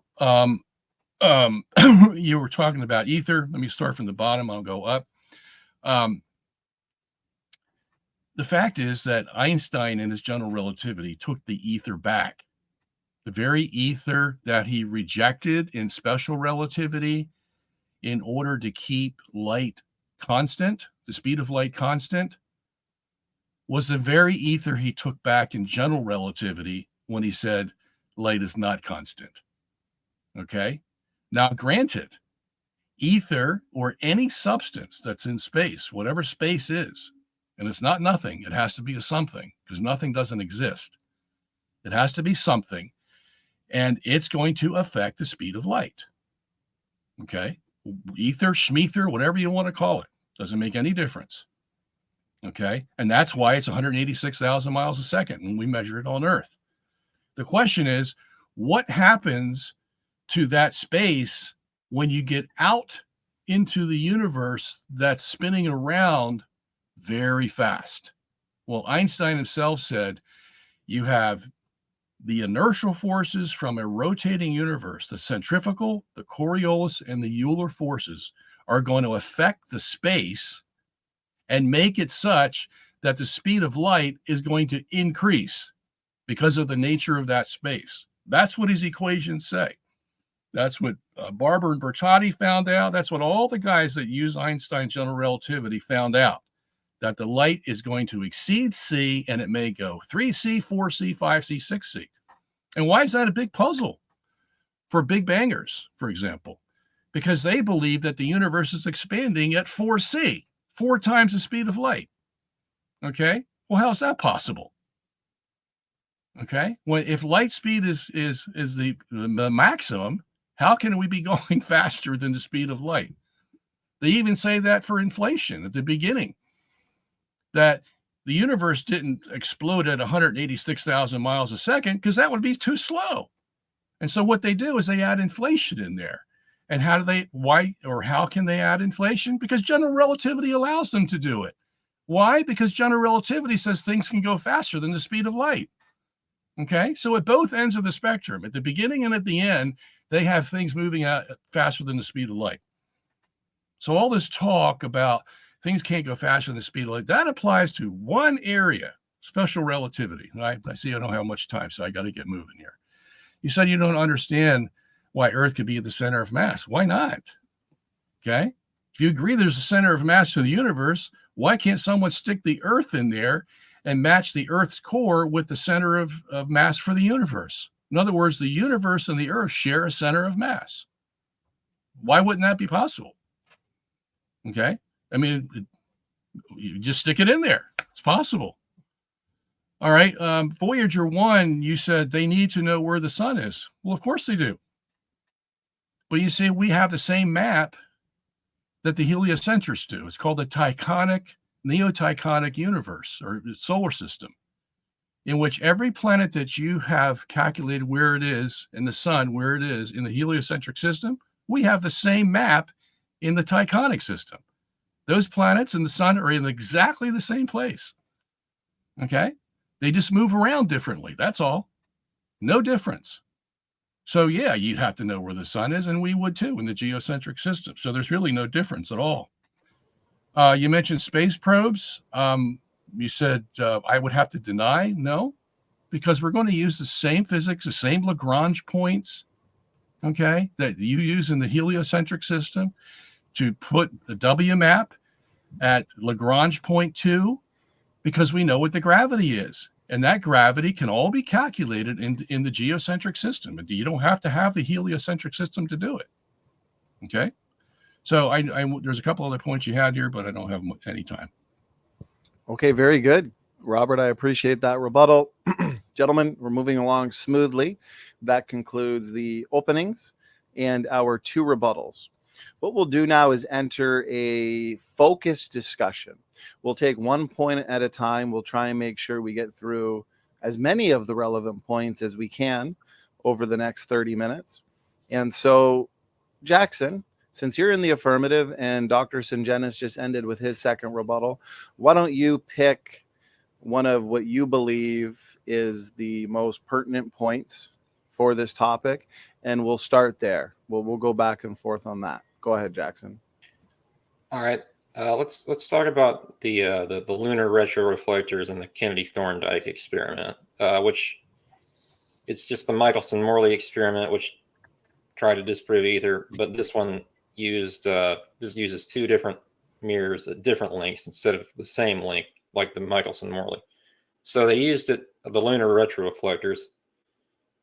you were talking about ether. Let me start from the bottom. I'll go up. The fact is that Einstein, in his general relativity, took the ether back the very ether that he rejected in special relativity in order to keep light constant, the speed of light constant, was the very ether he took back in general relativity when he said light is not constant. Okay? Now, granted, ether or any substance that's in space, whatever space is, and it's not nothing, it has to be a something, because nothing doesn't exist. It has to be something, and it's going to affect the speed of light. Okay? Ether, schmether, whatever you want to call it, doesn't make any difference. Okay? And that's why it's 186,000 miles a second when we measure it on Earth. The question is, what happens to that space when you get out into the universe that's spinning around very fast? Well, Einstein himself said you have the inertial forces from a rotating universe, the centrifugal, the Coriolis, and the Euler forces are going to affect the space and make it such that the speed of light is going to increase because of the nature of that space. That's what his equations say. That's what Barber and Bertotti found out. That's what all the guys that use Einstein's general relativity found out, that the light is going to exceed c, and it may go 3c, 4c, 5c, 6c. And why is that a big puzzle for big bangers, for example? Because they believe that the universe is expanding at 4c, 4 times the speed of light. Okay? Well, how is that possible? Okay? Well, if light speed is the maximum, how can we be going faster than the speed of light? They even say that for inflation at the beginning, that the universe didn't explode at 186,000 miles a second because that would be too slow. And so what they do is they add inflation in there. And how can they add inflation? Because general relativity allows them to do it. Why? Because general relativity says things can go faster than the speed of light. Okay? So at both ends of the spectrum, at the beginning and at the end, they have things moving out faster than the speed of light. So all this talk about things can't go faster than the speed of light, that applies to one area, special relativity. I see I don't have much time, so I got to get moving here. You said you don't understand why Earth could be at the center of mass. Why not? Okay? If you agree there's a center of mass to the universe, why can't someone stick the Earth in there and match the Earth's core with the center of mass for the universe? In other words, the universe and the Earth share a center of mass. Why wouldn't that be possible? Okay? I mean, you just stick it in there. It's possible. All right. Voyager 1, you said they need to know where the sun is. Well, of course they do. But you see, we have the same map that the heliocentrists do. It's called the neotychonic universe or solar system, in which every planet that you have calculated where it is in the sun, where it is in the heliocentric system, we have the same map in the tychonic system. Those planets and the sun are in exactly the same place. Okay? They just move around differently. That's all. No difference. So yeah, you'd have to know where the sun is, and we would too in the geocentric system. So there's really no difference at all. You mentioned space probes. You said I would have to deny. No, because we're going to use the same physics, the same Lagrange points, okay, that you use in the heliocentric system to put the W map at Lagrange point 2, because we know what the gravity is. And that gravity can all be calculated in the geocentric system. You don't have to have the heliocentric system to do it. Okay? So there's a couple other points you had here, but I don't have any time. Okay, very good. Robert, I appreciate that rebuttal. Gentlemen, we're moving along smoothly. That concludes the openings and our 2 rebuttals. What we'll do now is enter a focused discussion. We'll take one point at a time. We'll try and make sure we get through as many of the relevant points as we can over the next 30 minutes. And so, Jackson, since you're in the affirmative and Dr. Sungenis just ended with his second rebuttal, why don't you pick one of what you believe is the most pertinent points for this topic, and we'll start there. We'll go back and forth on that. Go ahead, Jackson. All right. Let's talk about the lunar retroreflectors and the Kennedy Thorndike experiment, which It's just the Michelson-Morley experiment, which tried to disprove ether, but this one uses two different mirrors at different lengths instead of the same length, like the Michelson-Morley. So they used the lunar retroreflectors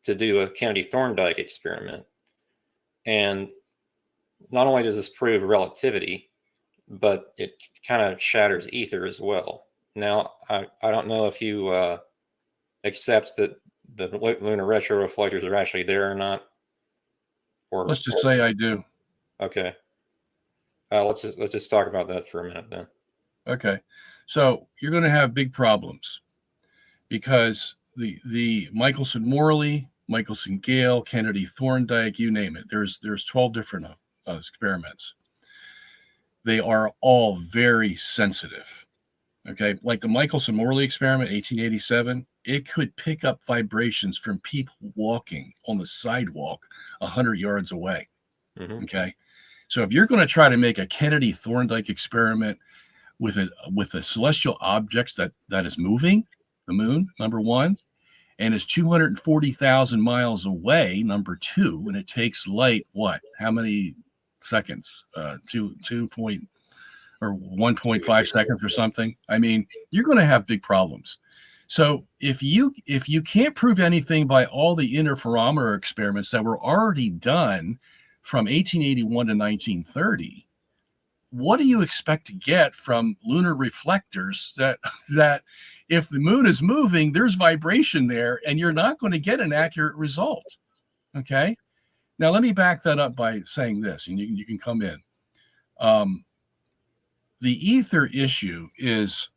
to do a Kennedy-Thorndike experiment. And not only does this prove relativity, but it kind of shatters ether as well. Now, I don't know if you accept that the lunar retroreflectors are actually there or not. Or Let's just say I do. Okay. Let's just talk about that for a minute then. Okay. So you're going to have big problems because the Michelson-Morley, Michelson-Gale, Kennedy-Thorndike, you name it. There's 12 different experiments. They are all very sensitive. Okay. Like the Michelson-Morley experiment, 1887, it could pick up vibrations from people walking on the sidewalk 100 yards away. Mm-hmm. Okay. So if you're going to try to make a Kennedy-Thorndike experiment with a celestial object that is moving, the moon, number one, and is 240,000 miles away, number two, and it takes light, what? How many seconds? 1.5 seconds or something. I mean, you're going to have big problems. So if you can't prove anything by all the interferometer experiments that were already done from 1881 to 1930, what do you expect to get from lunar reflectors that if the moon is moving, there's vibration there, and you're not going to get an accurate result? Okay. Now let me back that up by saying this, and you can come in. The ether issue is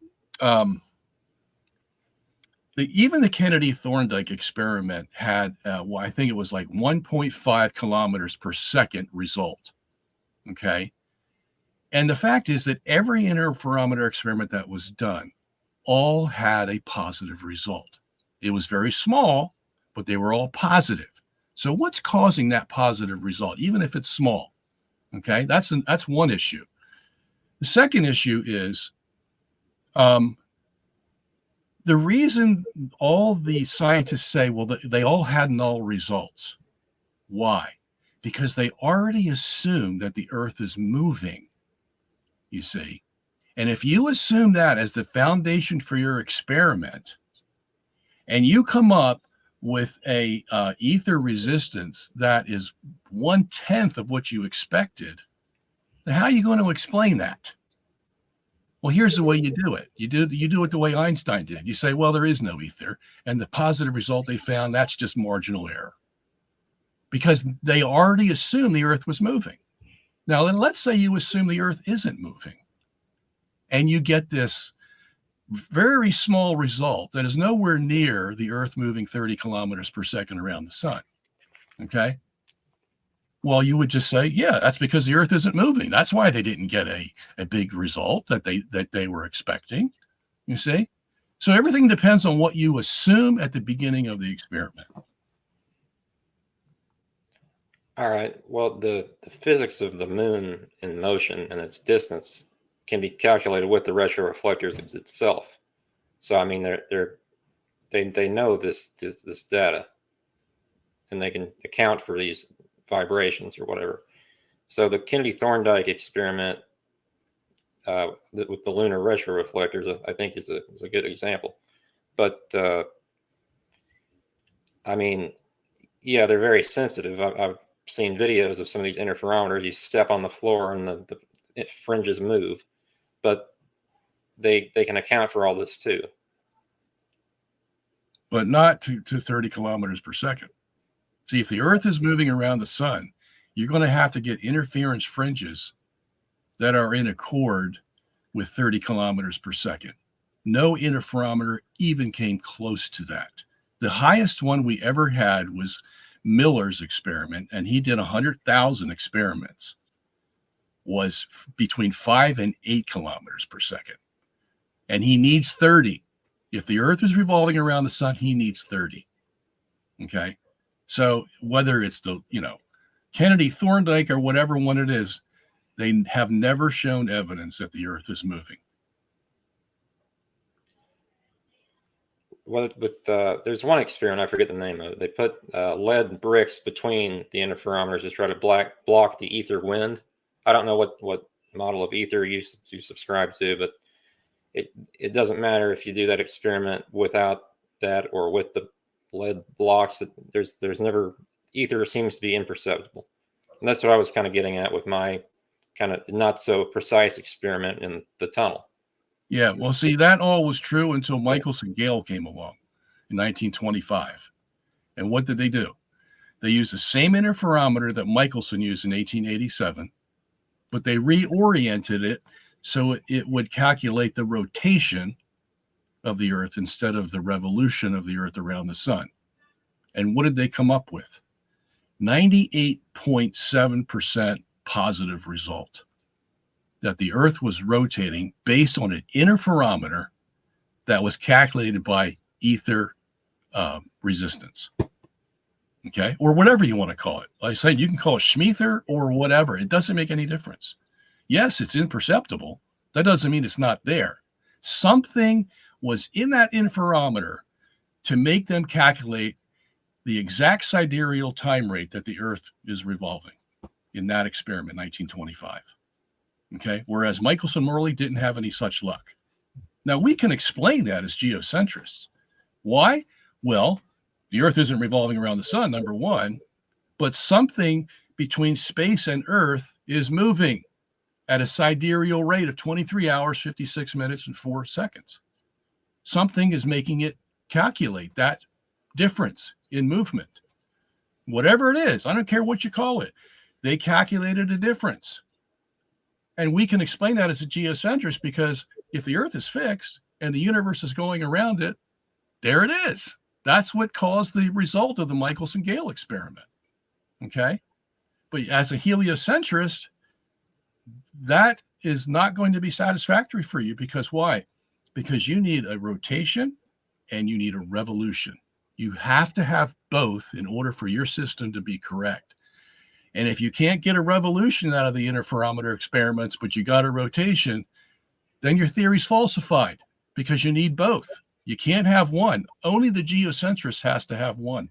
even the Kennedy-Thorndike experiment had, I think it was like 1.5 kilometers per second result. Okay. And the fact is that every interferometer experiment that was done all had a positive result. It was very small, but they were all positive. So what's causing that positive result, even if it's small? Okay. That's one issue. The second issue is the reason all the scientists say, well, they all had null results. Why? Because they already assume that the Earth is moving, you see. And if you assume that as the foundation for your experiment, and you come up with a ether resistance that is 1/10 of what you expected, then how are you going to explain that? Well, here's the way you do it. You do it the way Einstein did. You say, well, there is no ether, and the positive result they found, that's just marginal error. Because they already assumed the Earth was moving. Now, then let's say you assume the Earth isn't moving, and you get this very small result that is nowhere near the Earth moving 30 kilometers per second around the sun. Okay? Well, you would just say, yeah, that's because the Earth isn't moving. That's why they didn't get a big result that they were expecting, you see? So everything depends on what you assume at the beginning of the experiment. All right. Well, the physics of the moon in motion and its distance can be calculated with the retroreflectors itself. So I mean, they know this data, and they can account for these vibrations or whatever. So the Kennedy-Thorndike experiment with the lunar retroreflectors, I think, is a good example. But I mean, yeah, they're very sensitive. I've seen videos of some of these interferometers. You step on the floor and the fringes move, but they can account for all this too. But not to 30 kilometers per second. See, if the Earth is moving around the sun, you're going to have to get interference fringes that are in accord with 30 kilometers per second. No interferometer even came close to that. The highest one we ever had was Miller's experiment, and he did 100,000 experiments, was between 5 and 8 kilometers per second. And he needs 30. If the Earth is revolving around the sun, he needs 30. Okay? So whether it's the, Kennedy-Thorndike or whatever one it is, they have never shown evidence that the Earth is moving. there's one experiment, I forget the name of it. They put lead bricks between the interferometers to try to block the ether wind. I don't know what model of ether you subscribe to, but it doesn't matter if you do that experiment without that or with the lead blocks. There's never, ether seems to be imperceptible, and that's what I was kind of getting at with my kind of not so precise experiment in the tunnel. Yeah, well, see, that all was true until Michelson Gale came along in 1925. And what did they do? They used the same interferometer that Michelson used in 1887, but they reoriented it so it would calculate the rotation of the Earth instead of the revolution of the Earth around the sun. And what did they come up with? 98.7% positive result. That the Earth was rotating based on an interferometer that was calculated by ether resistance. Okay, or whatever you want to call it. Like I said, you can call it Schmeether or whatever. It doesn't make any difference. Yes, it's imperceptible. That doesn't mean it's not there. Something was in that interferometer to make them calculate the exact sidereal time rate that the Earth is revolving in that experiment, 1925. Okay, whereas Michelson Morley didn't have any such luck. Now, we can explain that as geocentrists. Why? Well, the Earth isn't revolving around the sun, number one, but something between space and Earth is moving at a sidereal rate of 23 hours, 56 minutes, and 4 seconds. Something is making it calculate that difference in movement. Whatever it is, I don't care what you call it, they calculated a difference. And we can explain that as a geocentrist because if the Earth is fixed and the universe is going around it, there it is. That's what caused the result of the Michelson-Gale experiment. Okay? But as a heliocentrist, that is not going to be satisfactory for you because why? Because you need a rotation and you need a revolution. You have to have both in order for your system to be correct. And if you can't get a revolution out of the interferometer experiments, but you got a rotation, then your theory's falsified because you need both. You can't have one. Only the geocentrist has to have one.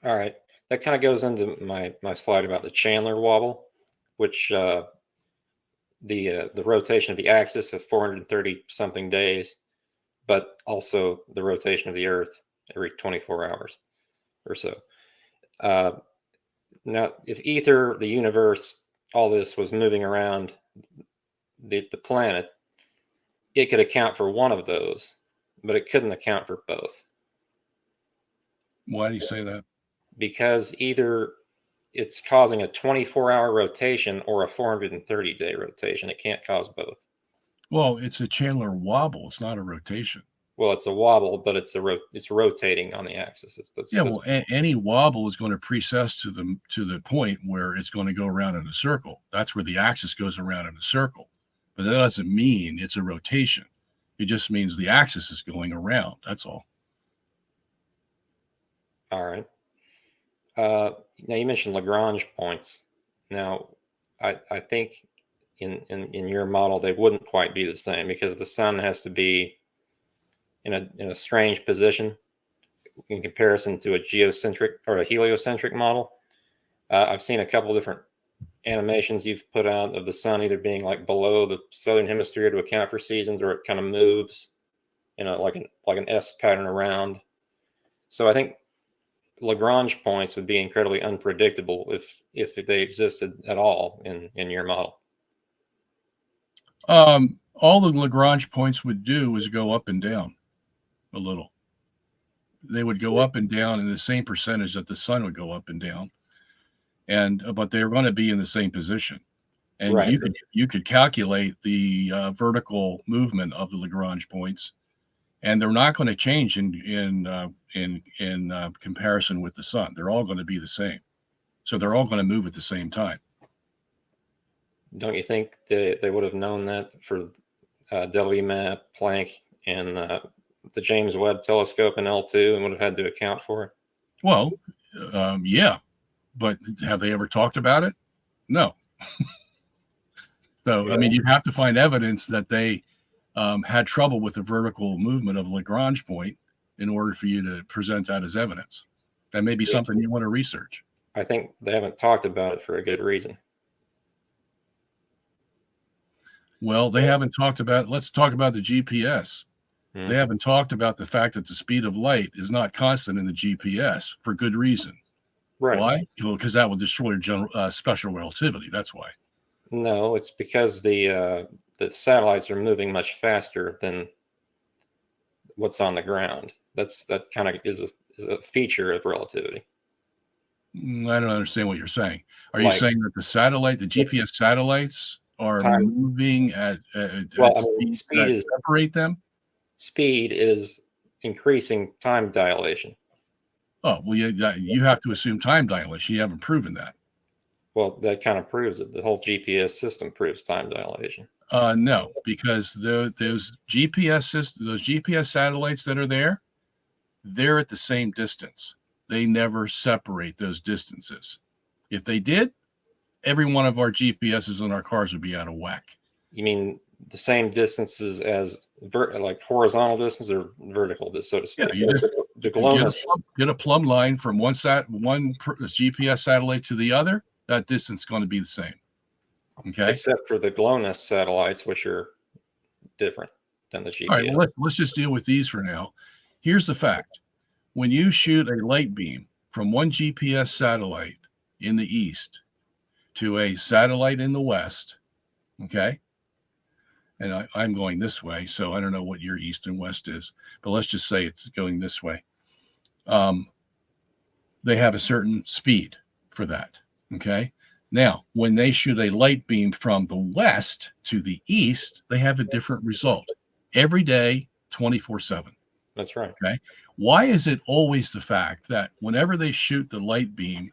All right. That kind of goes into my slide about the Chandler wobble, which the rotation of the axis of 430 something days, but also the rotation of the Earth every 24 hours or so. Now, if ether, the universe, all this was moving around the planet, it could account for one of those, but it couldn't account for both. Why do you say that? Because either it's causing a 24-hour rotation or a 430-day rotation. It can't cause both. Well, it's a Chandler wobble. It's not a rotation. Well, it's a wobble, but it's rotating on the axis. Any wobble is going to precess to the point where it's going to go around in a circle. That's where the axis goes around in a circle. But that doesn't mean it's a rotation. It just means the axis is going around. That's all. All right. Now you mentioned Lagrange points. Now, I think in your model they wouldn't quite be the same because the sun has to be in a strange position in comparison to a geocentric or a heliocentric model. I've seen a couple different animations you've put out of the sun either being like below the southern hemisphere to account for seasons, or it kind of moves, like an S pattern around. So I think Lagrange points would be incredibly unpredictable if they existed at all in your model. All the Lagrange points would do is go up and down a little. They would go up and down in the same percentage that the sun would go up and down, but they're going to be in the same position. And right. you could calculate the vertical movement of the Lagrange points, and they're not going to change in comparison with the sun. They're all going to be the same. So they're all going to move at the same time. Don't you think they would have known that for WMAP, Planck, and the James Webb Telescope in L2, and would have had to account for it? Well, yeah, but have they ever talked about it? No. So, yeah. I mean, you have to find evidence that they had trouble with the vertical movement of Lagrange point in order for you to present that as evidence. That may be something you want to research. I think they haven't talked about it for a good reason. Well, they haven't talked about, let's talk about the GPS. Hmm. They haven't talked about the fact that the speed of light is not constant in the GPS for good reason. Right. Why? Well, because that will destroy special relativity. That's why. No, it's because the satellites are moving much faster than what's on the ground. That kind of is a feature of relativity. I don't understand what you're saying. Are you Like, saying that the GPS satellites are time. moving at Well, I mean, speeds that separate them? Speed is increasing time dilation. Oh, well, you have to assume time dilation. You haven't proven that. Well, that kind of proves it. The whole GPS system proves time dilation. No, because those GPS satellites that are there, they're at the same distance. They never separate those distances. If they did, every one of our GPSs on our cars would be out of whack. You mean the same distances as like horizontal distance or vertical, so to speak? Yeah, you just the GLONASS. Get a plumb line from one GPS satellite to the other. That distance is going to be the same. Okay. Except for the GLONASS satellites, which are different than the GPS. All right, well, let's just deal with these for now. Here's the fact. When you shoot a light beam from one GPS satellite in the east to a satellite in the west, okay, and I'm going this way, so I don't know what your east and west is, but let's just say it's going this way. They have a certain speed for that, okay? Now, when they shoot a light beam from the west to the east, they have a different result every day, 24/7. That's right. Okay. Why is it always the fact that whenever they shoot the light beam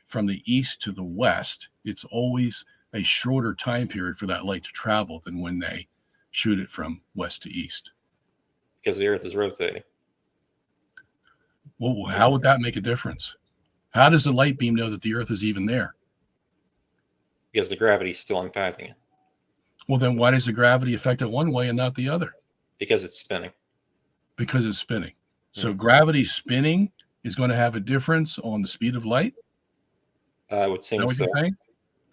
from the east to the west, it's always a shorter time period for that light to travel than when they shoot it from west to east? Because the Earth is rotating. Well, how would that make a difference? How does the light beam know that the Earth is even there? Because the gravity is still impacting it. Well, then why does the gravity affect it one way and not the other? Because it's spinning. Because it's spinning. So gravity spinning is going to have a difference on the speed of light? I would seem so.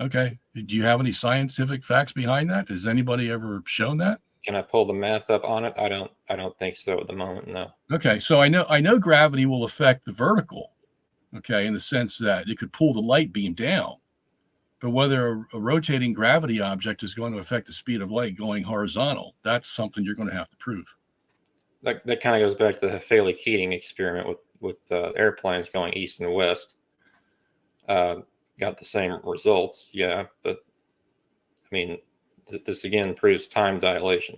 Okay. Do you have any scientific facts behind that? Has anybody ever shown that? Can I pull the math up on it? I don't think so at the moment, no. Okay, so I know gravity will affect the vertical, okay, in the sense that it could pull the light beam down. But whether a rotating gravity object is going to affect the speed of light going horizontal, that's something you're going to have to prove. That kind of goes back to the Haley-Keating experiment with airplanes going east and west. Got the same results, yeah, but I mean, this again proves time dilation.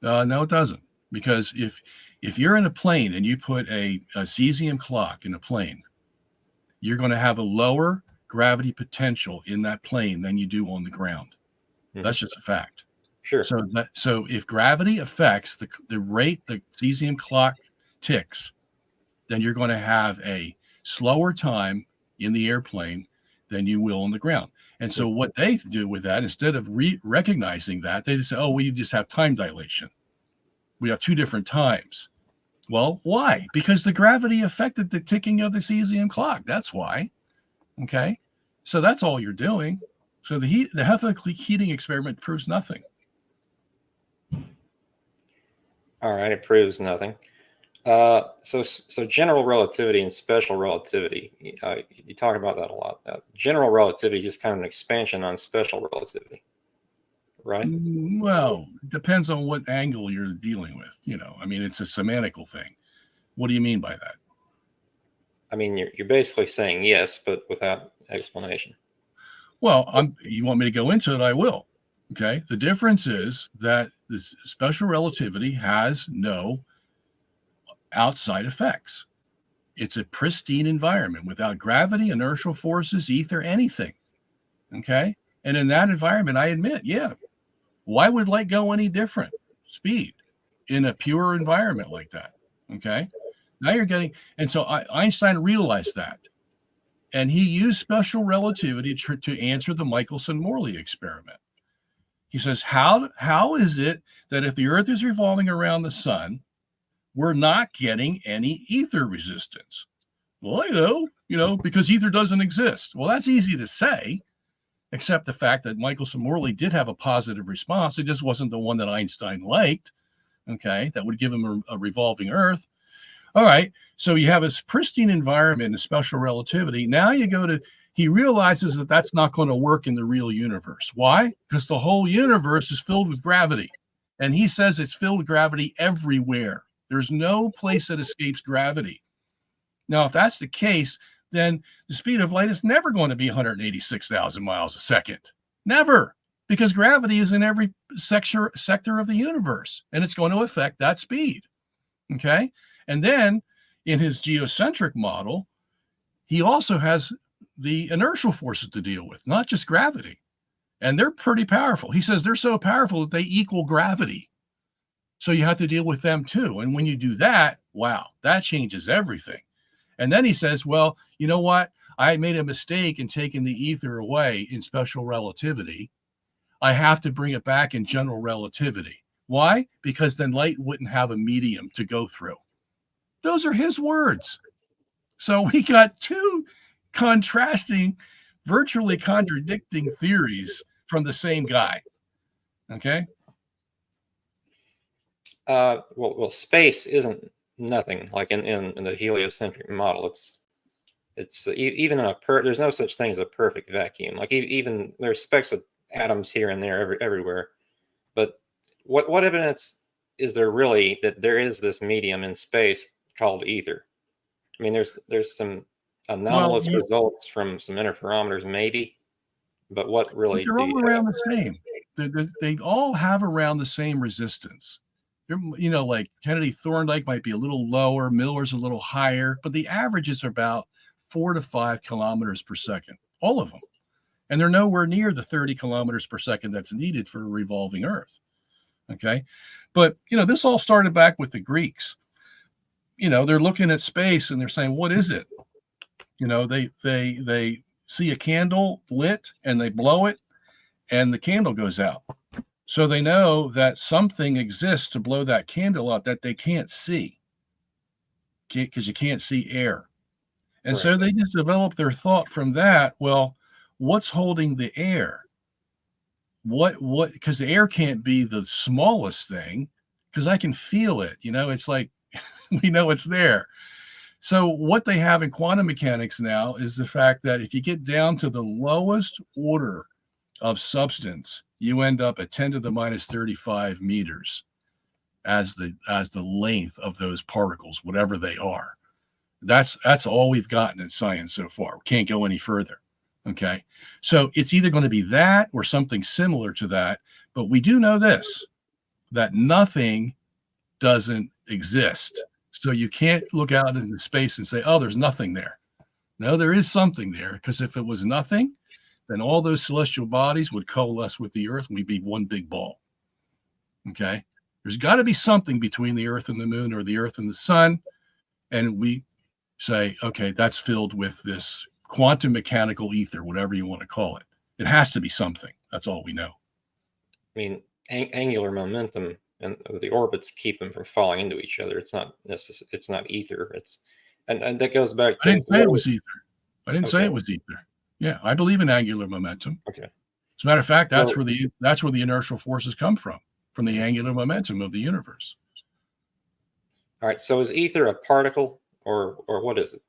No, it doesn't, because if you're in a plane and you put a cesium clock in a plane, you're going to have a lower gravity potential in that plane than you do on the ground. Mm-hmm. That's just a fact. Sure. So if gravity affects the rate the cesium clock ticks, then you're going to have a slower time in the airplane than you will on the ground. And so what they do with that, instead of recognizing that, they just say, oh, we just have time dilation. We have two different times. Well, why? Because the gravity affected the ticking of the cesium clock. That's why. Okay. So that's all you're doing. So the Haley-Keating experiment proves nothing. All right, it proves nothing. So general relativity and special relativity, you talk about that a lot. General relativity is just kind of an expansion on special relativity, right? Well, it depends on what angle you're dealing with. I mean, it's a semantical thing. What do you mean by that? I mean, you're basically saying yes, but without explanation. Well, you want me to go into it? I will. Okay. The difference is that the special relativity has no outside effects. It's a pristine environment without gravity, inertial forces, ether, anything. Okay. And in that environment, I admit, yeah, why would light go any different speed in a pure environment like that? Okay. Now you're getting, and so Einstein realized that. And he used special relativity to answer the Michelson-Morley experiment. He says, how is it that if the Earth is revolving around the sun, we're not getting any ether resistance? Well, because ether doesn't exist. Well, that's easy to say, except the fact that Michelson Morley did have a positive response. It just wasn't the one that Einstein liked. Okay, that would give him a revolving Earth. All right, so you have this pristine environment in special relativity. Now he realizes that that's not going to work in the real universe. Why? Because the whole universe is filled with gravity. And he says it's filled with gravity everywhere. There's no place that escapes gravity. Now, if that's the case, then the speed of light is never going to be 186,000 miles a second. Never. Because gravity is in every sector of the universe, and it's going to affect that speed. Okay? And then in his geocentric model, he also has the inertial forces to deal with, not just gravity. And they're pretty powerful. He says they're so powerful that they equal gravity. So you have to deal with them too. And when you do that, wow, that changes everything. And then he says, well, you know what? I made a mistake in taking the ether away in special relativity. I have to bring it back in general relativity. Why? Because then light wouldn't have a medium to go through. Those are his words. So we got two contrasting, virtually contradicting theories from the same guy. Okay? Well, space isn't nothing like in the heliocentric model. It's even in there's no such thing as a perfect vacuum. Like even there's specks of atoms here and there everywhere. But what evidence is there really that there is this medium in space called ether? I mean, there's some anomalous results from some interferometers, maybe, but what really? They're all around the same. They all have around the same resistance. Like Kennedy Thorndike might be a little lower, Miller's a little higher, but the averages are about 4 to 5 kilometers per second, all of them. And they're nowhere near the 30 kilometers per second that's needed for a revolving Earth. Okay. But, this all started back with the Greeks. They're looking at space and they're saying, what is it? They see a candle lit and they blow it and the candle goes out. So they know that something exists to blow that candle out that they can't see because you can't see air. And so they just develop their thought from that. Well, what's holding the air? Because the air can't be the smallest thing because I can feel it. It's like we know it's there. So what they have in quantum mechanics now is the fact that if you get down to the lowest order of substance, you end up at 10 to the minus 35 meters as the length of those particles, whatever they are. That's all we've gotten in science so far. We can't go any further. Okay. So it's either going to be that or something similar to that. But we do know this, that nothing doesn't exist. So you can't look out into space and say, oh, there's nothing there. No, there is something there, because if it was nothing, then all those celestial bodies would coalesce with the Earth and we'd be one big ball. Okay. There's got to be something between the Earth and the moon or the Earth and the sun. And we say, okay, that's filled with this quantum mechanical ether, whatever you want to call it. It has to be something. That's all we know. I mean, angular momentum and the orbits keep them from falling into each other. It's not ether. And that goes back to. I didn't say it was ether. I didn't say it was ether. Yeah, I believe in angular momentum. Okay. As a matter of fact, that's where the inertial forces come from the angular momentum of the universe. All right. So is ether a particle or what is it?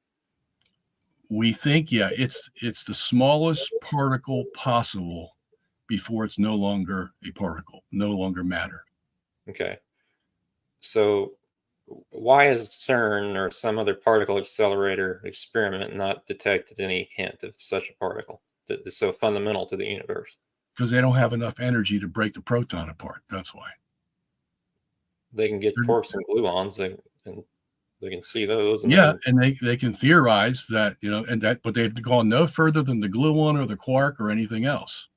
We think, it's the smallest particle possible before it's no longer a particle, no longer matter. Okay. So why has CERN or some other particle accelerator experiment not detected any hint of such a particle that is so fundamental to the universe? Because they don't have enough energy to break the proton apart. That's why. They can get quarks and gluons, and they can see those. And they can theorize that, but they've gone no further than the gluon or the quark or anything else.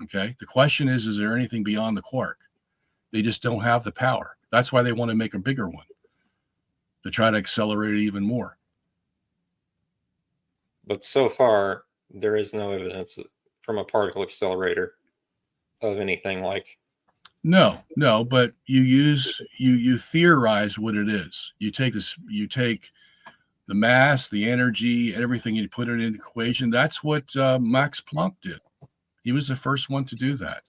Okay. The question is there anything beyond the quark? They just don't have the power. That's why they want to make a bigger one, to try to accelerate it even more. But so far, there is no evidence from a particle accelerator of anything like. No, but you theorize what it is. You take the mass, the energy, everything, you put it in an equation. That's what Max Planck did. He was the first one to do that.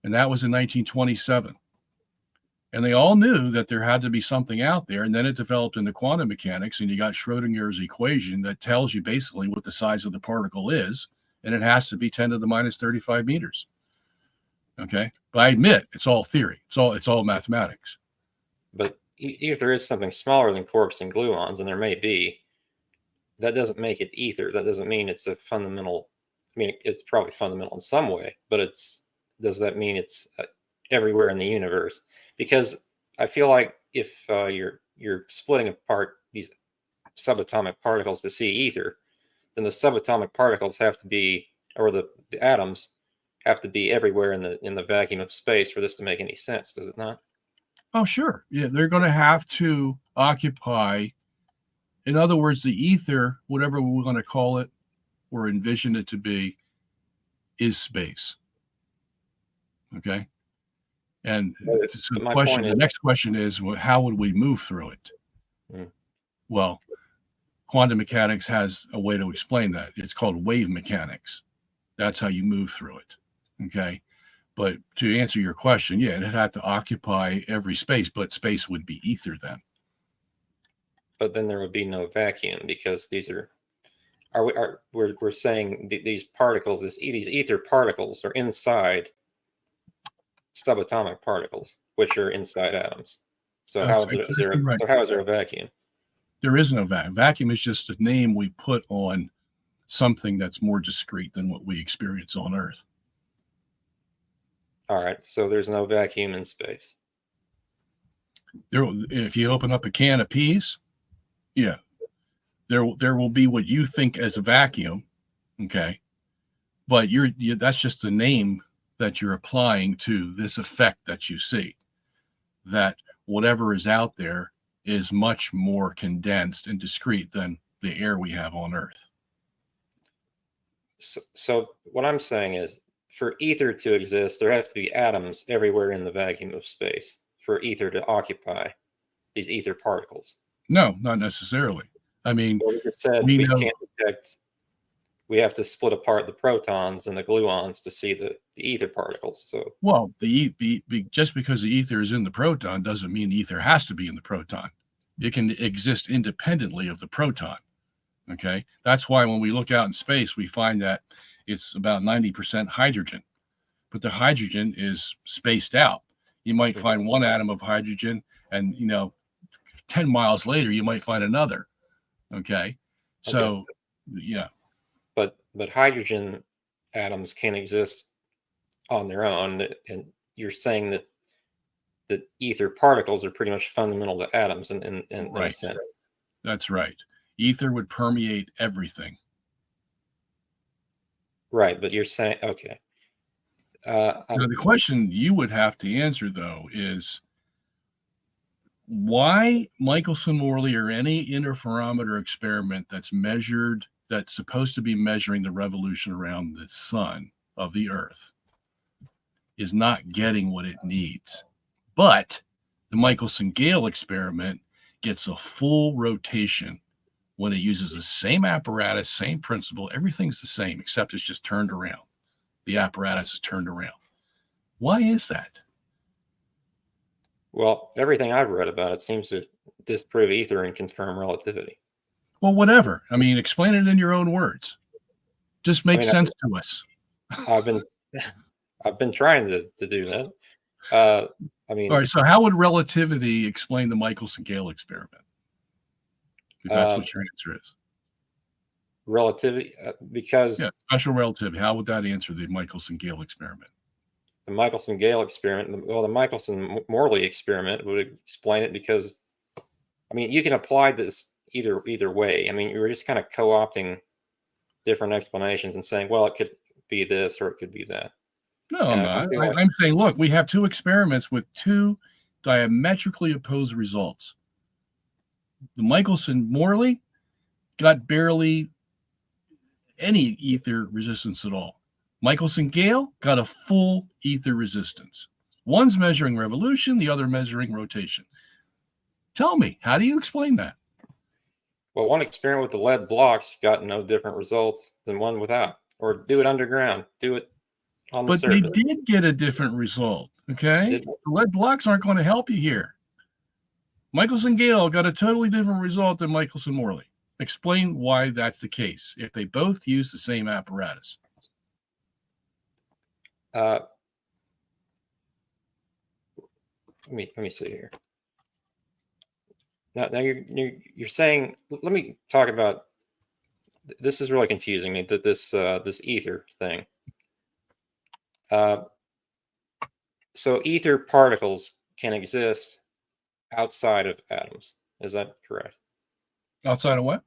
And that was in 1927. And they all knew that there had to be something out there. And then it developed into quantum mechanics, and you got Schrodinger's equation that tells you basically what the size of the particle is. And it has to be 10 to the minus 35 meters. Okay. But I admit it's all theory. It's all mathematics. But if there is something smaller than quarks and gluons, and there may be, that doesn't make it ether. That doesn't mean it's a fundamental. I mean, it's probably fundamental in some way, but does that mean it's everywhere in the universe? Because I feel like if you're splitting apart these subatomic particles to see ether, then the subatomic particles have to be, or the atoms have to be everywhere in the vacuum of space for this to make any sense, does it not? Oh, sure. Yeah, they're going to have to occupy, in other words, the ether, whatever we're going to call it or envision it to be, is space. Okay. And so the next question is, well, how would we move through it? Well, quantum mechanics has a way to explain that. It's called wave mechanics. That's how you move through it. Okay. But to answer your question, yeah, it'd have to occupy every space, but space would be ether then. But then there would be no vacuum, because we're saying these particles, these ether particles, are inside subatomic particles, which are inside atoms. So how is there a vacuum? There is no vacuum. Vacuum is just a name we put on something that's more discrete than what we experience on Earth. All right, so there's no vacuum in space. If you open up a can of peas, yeah, there will be what you think as a vacuum, okay, but that's just a name that you're applying to this effect that you see, that whatever is out there is much more condensed and discrete than the air we have on Earth. So what I'm saying is, for ether to exist, there have to be atoms everywhere in the vacuum of space for ether to occupy these ether particles. No, not necessarily. I mean, well, you said we can't detect. We have to split apart the protons and the gluons to see the ether particles. So, well, just because the ether is in the proton doesn't mean the ether has to be in the proton. It can exist independently of the proton. Okay, that's why when we look out in space, we find that it's about 90% hydrogen, but the hydrogen is spaced out. You might find one atom of hydrogen, and 10 miles later you might find another. Okay, so yeah. But hydrogen atoms can exist on their own, and you're saying that the ether particles are pretty much fundamental to atoms in a sense. That's right. Ether would permeate everything. Right, but you're saying, okay. Now, the question you would have to answer, though, is why Michelson-Morley or any interferometer experiment that's supposed to be measuring the revolution around the sun of the Earth is not getting what it needs. But the Michelson-Gale experiment gets a full rotation when it uses the same apparatus, same principle. Everything's the same, except it's just turned around. The apparatus is turned around. Why is that? Well, everything I've read about it seems to disprove ether and confirm relativity. Well, whatever. I mean, explain it in your own words. Just make sense to us. I've been trying to do that. I mean, all right. So, how would relativity explain the Michelson-Gale experiment? If that's what your answer is. Relativity, because special relativity. How would that answer the Michelson-Gale experiment? The Michelson-Gale experiment, well, the Michelson-Morley experiment would explain it, because, I mean, you can apply this either way. I mean, you're just kind of co-opting different explanations and saying, well, it could be this or it could be that. No, I'm saying, look, we have two experiments with two diametrically opposed results. The Michelson-Morley got barely any ether resistance at all. Michelson-Gale got a full ether resistance. One's measuring revolution, the other measuring rotation. Tell me, how do you explain that? Well, one experiment with the lead blocks got no different results than one without. Or do it underground. Do it on the But they surface. did get a different result, okay? Did The lead blocks aren't going to help you here. Michelson-Gale got a totally different result than Michelson-Morley. Explain why that's the case, if they both use the same apparatus. Let me see here. Now you're saying. Let me talk about. This is really confusing me. That this ether thing. So ether particles can exist outside of atoms. Is that correct? Outside of what?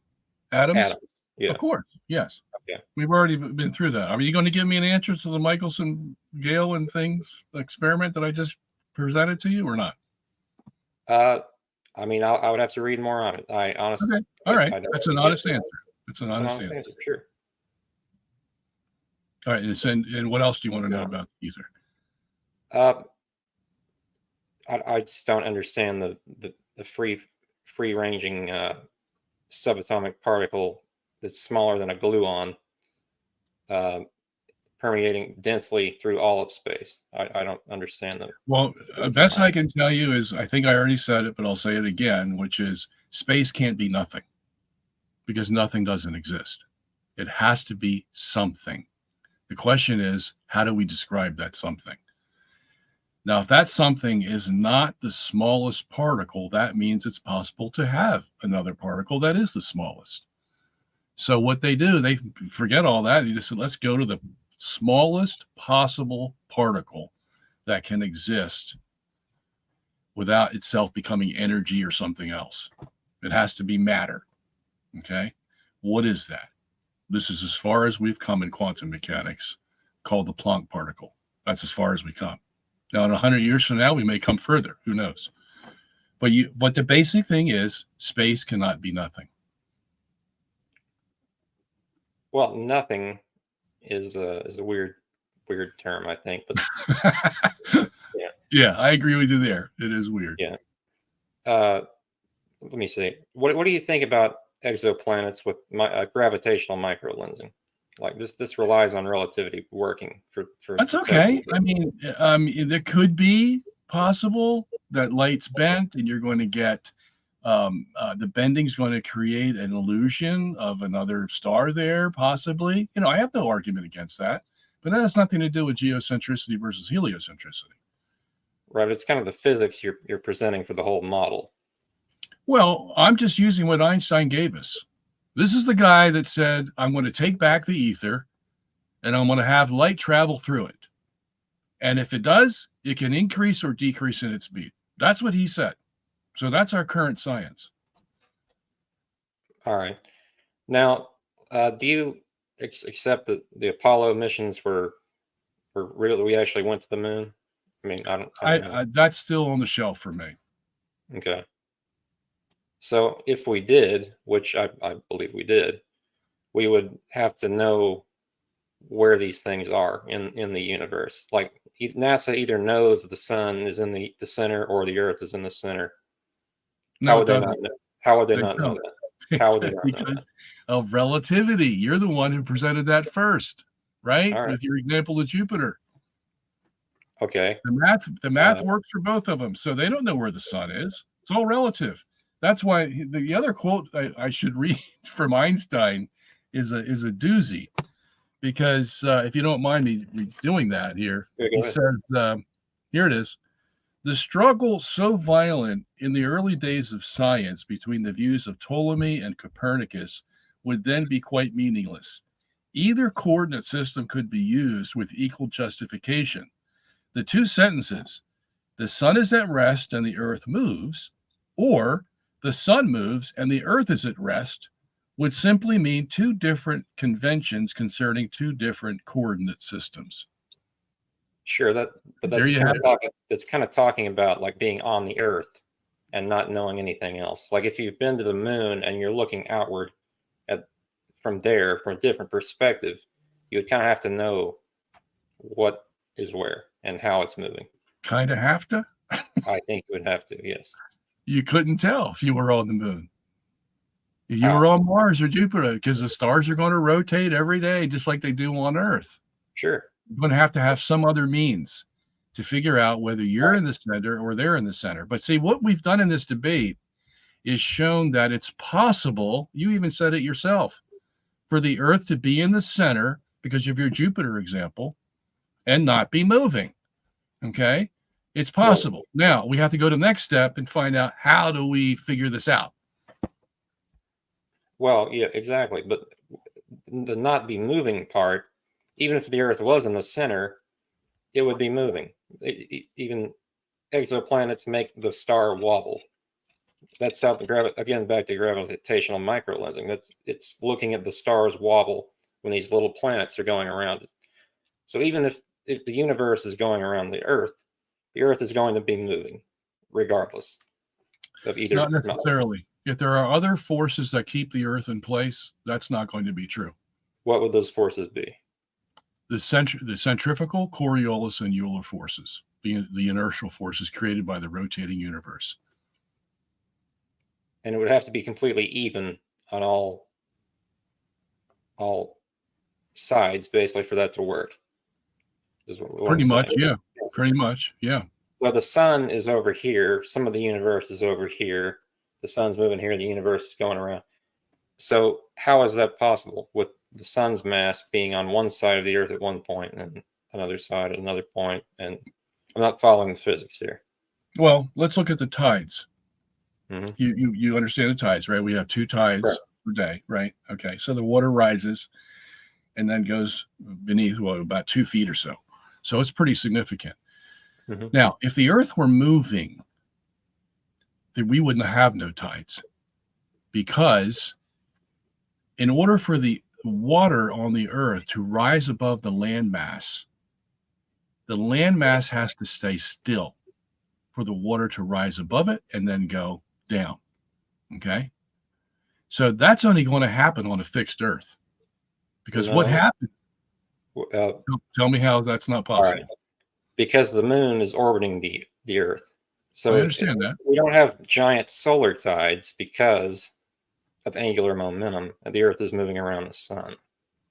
Atoms? Atoms. Yeah. Of course, yes. Okay. We've already been through that. Are you going to give me an answer to the Michelson-Gale and things experiment that I just presented to you or not? I mean, I would have to read more on it. I honestly. Okay. All right. That's an honest answer. It's an honest answer. Sure. All right. And what else do you want to know about ether? I just don't understand the free ranging subatomic particle that's smaller than a gluon permeating densely through all of space. I don't understand that. Well, best I can tell you is, I think I already said it, but I'll say it again, which is space can't be nothing, because nothing doesn't exist. It has to be something. The question is, how do we describe that something? Now, if that something is not the smallest particle, that means it's possible to have another particle that is the smallest. So what they do, they forget all that. You just said, let's go to the smallest possible particle that can exist without itself becoming energy or something else. It has to be matter. Okay? What is that? This is as far as we've come in quantum mechanics, called the Planck particle. That's as far as we come. Now, in 100 years from now, we may come further. Who knows? But the basic thing is, space cannot be nothing. Well, nothing is a weird term, I think. But yeah, I agree with you there. It is weird. Yeah. Let me see. What do you think about exoplanets with gravitational microlensing? Like this relies on relativity working for That's okay. I mean, there could be possible that light's bent and you're going to get the bending's going to create an illusion of another star there, possibly. I have no argument against that, but that has nothing to do with geocentricity versus heliocentricity. Right. It's kind of the physics you're presenting for the whole model. Well, I'm just using what Einstein gave us. This is the guy that said, I'm going to take back the ether and I'm going to have light travel through it. And if it does, it can increase or decrease in its speed. That's what he said. So that's our current science. All right. Now, do you accept that the Apollo missions were real? We actually went to the moon? I mean, I don't know. That's still on the shelf for me. Okay. So if we did, which I believe we did, we would have to know where these things are in the universe. Like NASA either knows the sun is in the center or the Earth is in the center. No, How would they not know? How would they not know that? How would they not know that? Because of relativity. You're the one who presented that first, right? All right. With your example of Jupiter. Okay. The math works for both of them. So they don't know where the sun is. It's all relative. That's why the other quote I should read from Einstein is a doozy, because if you don't mind me doing that here, he says, here it is. The struggle so violent in the early days of science between the views of Ptolemy and Copernicus would then be quite meaningless. Either coordinate system could be used with equal justification. The two sentences, the sun is at rest and the earth moves, or the sun moves and the earth is at rest, would simply mean two different conventions concerning two different coordinate systems. Sure, that's kind of talking about like being on the earth and not knowing anything else. Like if you've been to the moon and you're looking outward from a different perspective, you would kind of have to know what is where and how it's moving. Kind of have to. I think you would have to, yes. You couldn't tell if you were on the moon. If you How? were on Mars or Jupiter, because the stars are going to rotate every day, just like they do on Earth. Sure. You're going to have some other means to figure out whether you're in the center or they're in the center. But see, what we've done in this debate is shown that it's possible, you even said it yourself, for the Earth to be in the center, because of your Jupiter example, and not be moving. Okay? It's possible. Now, we have to go to the next step and find out, how do we figure this out? Well, yeah, exactly. But the not be moving part, even if the Earth was in the center, it would be moving. Even exoplanets make the star wobble. That's how again, back to gravitational microlensing. It's looking at the stars wobble when these little planets are going around it. So even if the universe is going around the Earth is going to be moving, regardless of either. Not necessarily. If there are other forces that keep the Earth in place, that's not going to be true. What would those forces be? The centrifugal, Coriolis, and Euler forces, the inertial forces created by the rotating universe. And it would have to be completely even on all sides, basically, for that to work. Pretty much, yeah. Pretty much, yeah. So the sun is over here. Some of the universe is over here. The sun's moving here. The universe is going around. So how is that possible with the sun's mass being on one side of the Earth at one point and another side at another point? And I'm not following the physics here. Well, let's look at the tides. Mm-hmm. You understand the tides, right? We have 2 tides per day, right? Okay, so the water rises and then goes beneath, about 2 feet or so. So it's pretty significant. Mm-hmm. Now, if the Earth were moving, then we wouldn't have no tides, because in order for the water on the Earth to rise above the landmass has to stay still for the water to rise above it and then go down. Okay? So that's only going to happen on a fixed Earth. Because what happened? Tell me how that's not possible. All right. Because the moon is orbiting the Earth. So I understand that. We don't have giant solar tides because of angular momentum. The Earth is moving around the sun.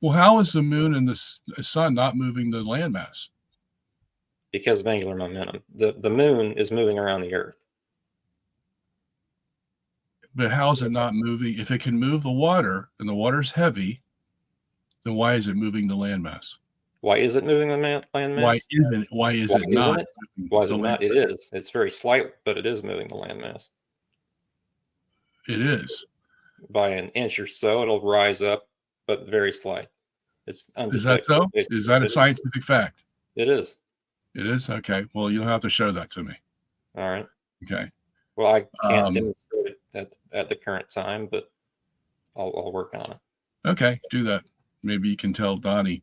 Well, how is the moon and the sun not moving the landmass? Because of angular momentum. The moon is moving around the Earth. But how is it not moving? If it can move the water and the water's heavy, then why is it moving the landmass? Why is it moving the landmass? Why is it not? Why is it not? It is. It's very slight, but it is moving the landmass. It is. By an inch or so, it'll rise up, but very slight. It's Is that so? Is that a scientific fact? It is. It is? Okay. Well, you'll have to show that to me. All right. Okay. Well, I can't demonstrate it at the current time, but I'll work on it. Okay, do that. Maybe you can tell Donnie.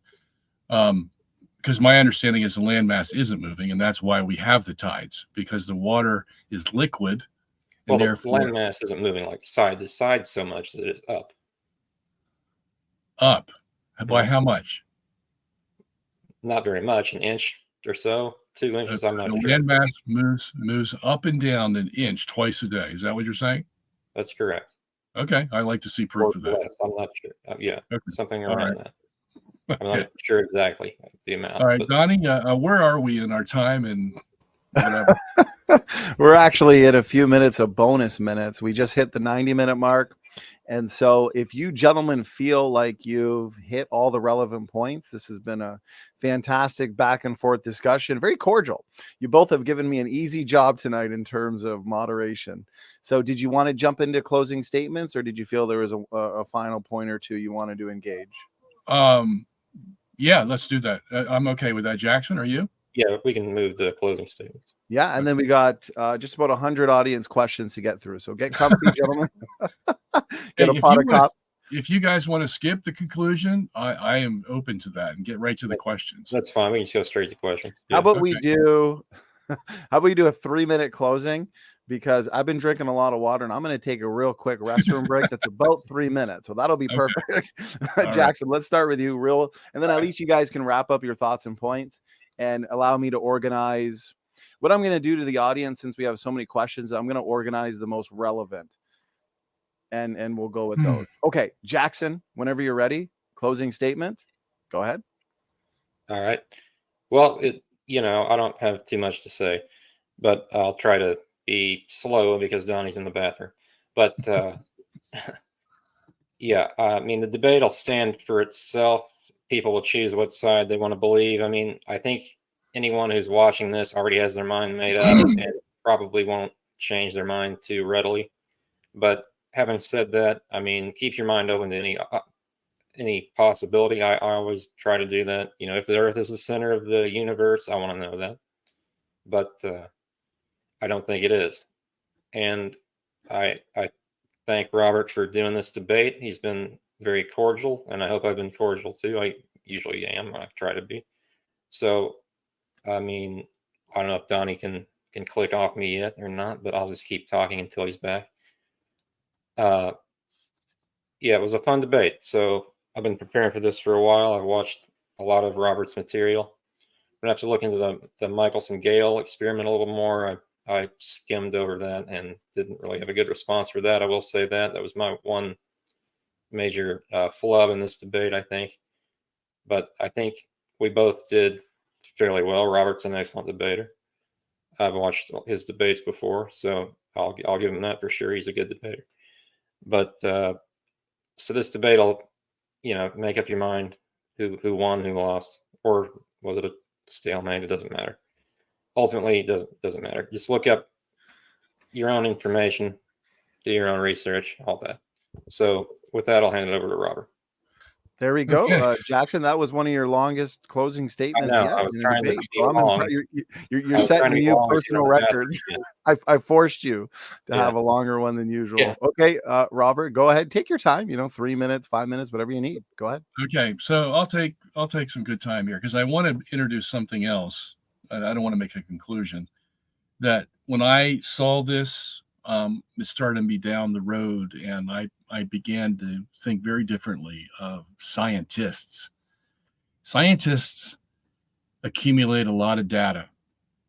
Because my understanding is the landmass isn't moving, and that's why we have the tides, because the water is liquid. Well, and the landmass isn't moving like side to side so much that it's up. Up? By how much? Not very much, an inch or so, 2 inches. I'm not sure. The landmass moves up and down an inch twice a day. Is that what you're saying? That's correct. Okay, I'd like to see proof of that. Less, I'm not sure. Yeah, okay. Something around that. I'm Okay. not sure exactly the amount. All right, but Donnie, where are we in our time and whatever? We're actually at a few minutes of bonus minutes. We just hit the 90-minute mark. And so if you gentlemen feel like you've hit all the relevant points, this has been a fantastic back and forth discussion, very cordial. You both have given me an easy job tonight in terms of moderation. So did you want to jump into closing statements, or did you feel there was a final point or two you wanted to engage? Yeah, let's do that. I'm okay with that. Jackson, are you? Yeah, we can move the closing statements. Yeah, and then we got just about 100 audience questions to get through. So get comfy, gentlemen. Get a pot of coffee. If you guys want to skip the conclusion, I am open to that and get right to the questions. That's fine. We can just go straight to questions. Yeah. How about we do a 3-minute closing? because I've been drinking a lot of water and I'm going to take a real quick restroom break. That's about 3 minutes. So that'll be perfect. Jackson, let's start with you and then at least you guys can wrap up your thoughts and points and allow me to organize what I'm going to do to the audience. Since we have so many questions, I'm going to organize the most relevant and we'll go with those. Okay. Jackson, whenever you're ready, closing statement. Go ahead. All right. Well, I don't have too much to say, but I'll try to be slow because Donnie's in the bathroom. But yeah, I mean, the debate will stand for itself. People will choose what side they want to believe. I mean, I think anyone who's watching this already has their mind made up and probably won't change their mind too readily. But having said that, I mean, keep your mind open to any possibility. I always try to do that. If the Earth is the center of the universe, I want to know that. But I don't think it is. And I thank Robert for doing this debate. He's been very cordial, and I hope I've been cordial too. I usually am. I try to be. So, I mean, I don't know if Donnie can click off me yet or not, but I'll just keep talking until he's back. Yeah, it was a fun debate. So I've been preparing for this for a while. I've watched a lot of Robert's material. I'm gonna have to look into the Michelson-Gale experiment a little more. I skimmed over that and didn't really have a good response for that. I will say that was my one major flub in this debate, I think. But I think we both did fairly well. Robert's an excellent debater. I've watched his debates before, so I'll give him that for sure. He's a good debater. But so this debate will, make up your mind who won, who lost, or was it a stalemate? It doesn't matter. Ultimately, it doesn't matter. Just look up your own information, do your own research, all that. So with that, I'll hand it over to Robert. There we go. Okay. Jackson, that was one of your longest closing statements yet. I was trying to be long. You're setting new personal records. I forced you to have a longer one than usual. Yeah. Okay, Robert, go ahead. Take your time. 3 minutes, 5 minutes, whatever you need. Go ahead. Okay, so I'll take some good time here because I want to introduce something else. I don't want to make a conclusion that when I saw this, it started me down the road, and I began to think very differently of scientists. Scientists accumulate a lot of data,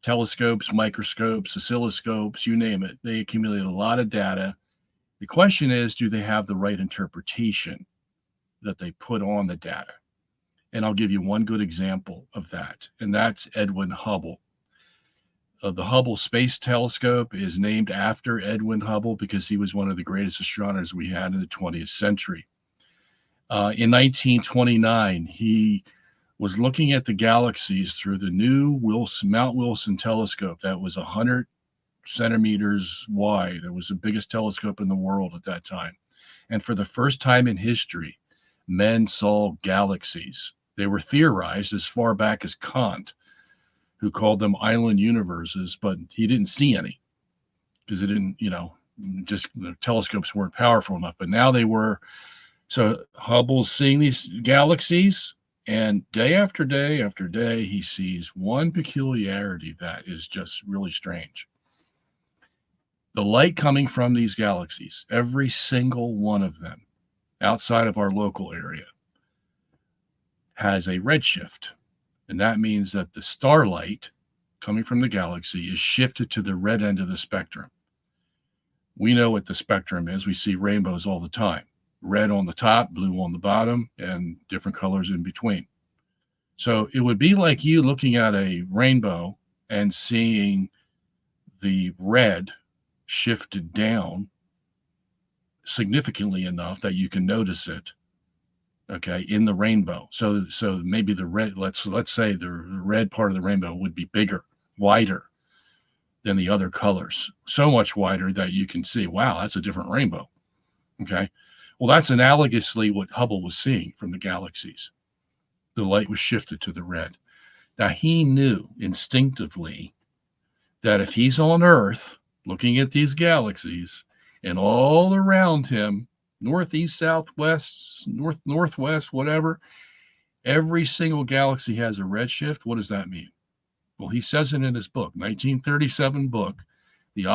telescopes, microscopes, oscilloscopes, you name it. They accumulate a lot of data. The question is, do they have the right interpretation that they put on the data? And I'll give you one good example of that, and that's Edwin Hubble. The Hubble Space Telescope is named after Edwin Hubble because he was one of the greatest astronomers we had in the 20th century. In 1929, he was looking at the galaxies through the new Mount Wilson telescope that was 100 centimeters wide. It was the biggest telescope in the world at that time. And for the first time in history, men saw galaxies. They were theorized as far back as Kant, who called them island universes, but he didn't see any because it didn't, just the telescopes weren't powerful enough, but now they were. So Hubble's seeing these galaxies, and day after day after day, he sees one peculiarity that is just really strange. The light coming from these galaxies, every single one of them outside of our local area, has a redshift. And that means that the starlight coming from the galaxy is shifted to the red end of the spectrum. We know what the spectrum is. We see rainbows all the time. Red on the top, blue on the bottom, and different colors in between. So it would be like you looking at a rainbow and seeing the red shifted down significantly enough that you can notice it. Okay, in the rainbow. So maybe the red, let's say the red part of the rainbow would be bigger, wider than the other colors. So much wider that you can see, wow, that's a different rainbow. Okay. Well, that's analogously what Hubble was seeing from the galaxies. The light was shifted to the red. Now, he knew instinctively that if he's on Earth looking at these galaxies and all around him, northeast, southwest, northwest, whatever, every single galaxy has a redshift. What does that mean? Well, he says it in his book, 1937 book, the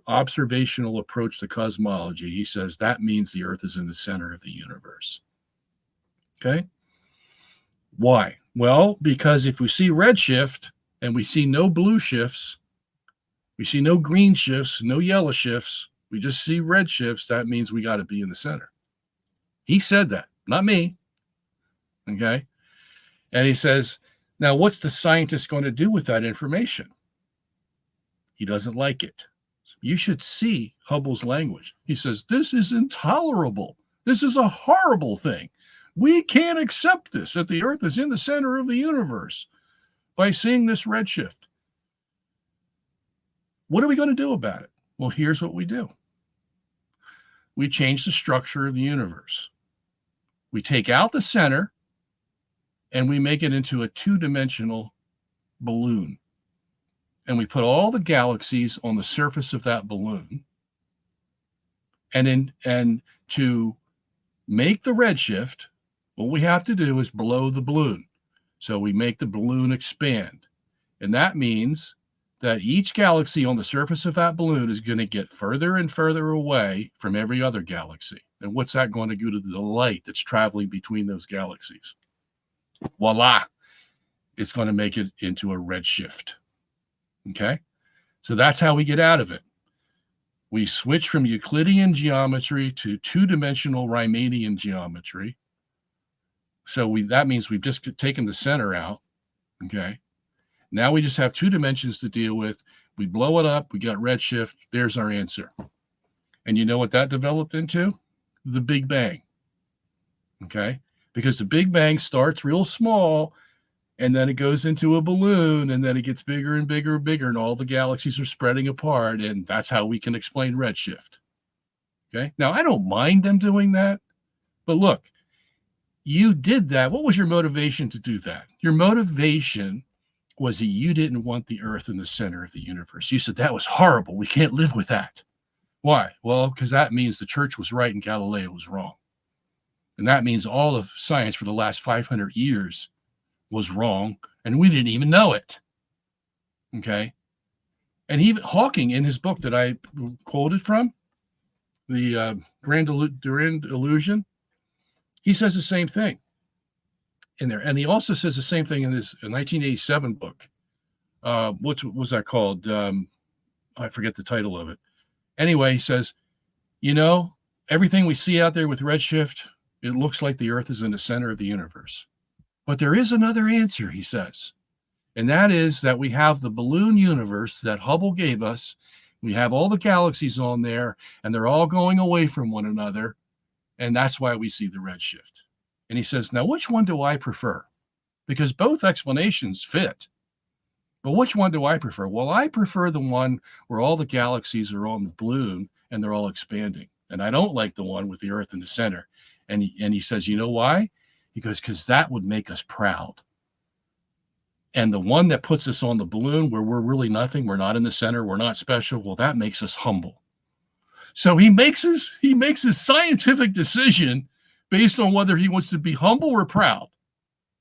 observational approach to cosmology, he says that means the Earth is in the center of the universe. Okay? Why? Well, because if we see redshift and we see no blue shifts, we see no green shifts, no yellow shifts, we just see red shifts, that means we got to be in the center. He said that, not me. Okay? And he says, now what's the scientist going to do with that information? He doesn't like it. You should see Hubble's language. He says, this is intolerable. This is a horrible thing. We can't accept this, that the Earth is in the center of the universe by seeing this redshift. What are we going to do about it? Well, here's what we do. We change the structure of the universe. We take out the center and we make it into a two-dimensional balloon. And we put all the galaxies on the surface of that balloon. And to make the redshift, what we have to do is blow the balloon. So we make the balloon expand. And that means that each galaxy on the surface of that balloon is going to get further and further away from every other galaxy. And what's that going to do to the light that's traveling between those galaxies? Voila! It's going to make it into a redshift. Okay? So that's how we get out of it. We switch from Euclidean geometry to two-dimensional Riemannian geometry. So that means we've just taken the center out. Okay? Now we just have two dimensions to deal with. We blow it up. We got redshift. There's our answer. And you know what that developed into? The Big Bang. Okay? Because the Big Bang starts real small, and then it goes into a balloon, and then it gets bigger and bigger and bigger, and all the galaxies are spreading apart, and that's how we can explain redshift. Okay? Now, I don't mind them doing that, but look, you did that. What was your motivation to do that? Your motivation was that you didn't want the Earth in the center of the universe. You said that was horrible. We can't live with that. Why? Well, because that means the church was right and Galileo was wrong. And that means all of science for the last 500 years was wrong, and we didn't even know it. Okay? And even Hawking, in his book that I quoted from, the Grand Illusion, he says the same thing in there. And he also says the same thing in his 1987 book. What was that called? I forget the title of it. Anyway, he says, you know, everything we see out there with redshift, it looks like the Earth is in the center of the universe. But there is another answer, he says. And that is that we have the balloon universe that Hubble gave us. We have all the galaxies on there, and they're all going away from one another. And that's why we see the redshift. And he says, now, which one do I prefer? Because both explanations fit. But which one do I prefer? Well, I prefer the one where all the galaxies are on the balloon and they're all expanding. And I don't like the one with the Earth in the center. And he says, you know why? He goes, because that would make us proud. And the one that puts us on the balloon where we're really nothing, we're not in the center, we're not special, well, that makes us humble. So he makes his scientific decision based on whether he wants to be humble or proud,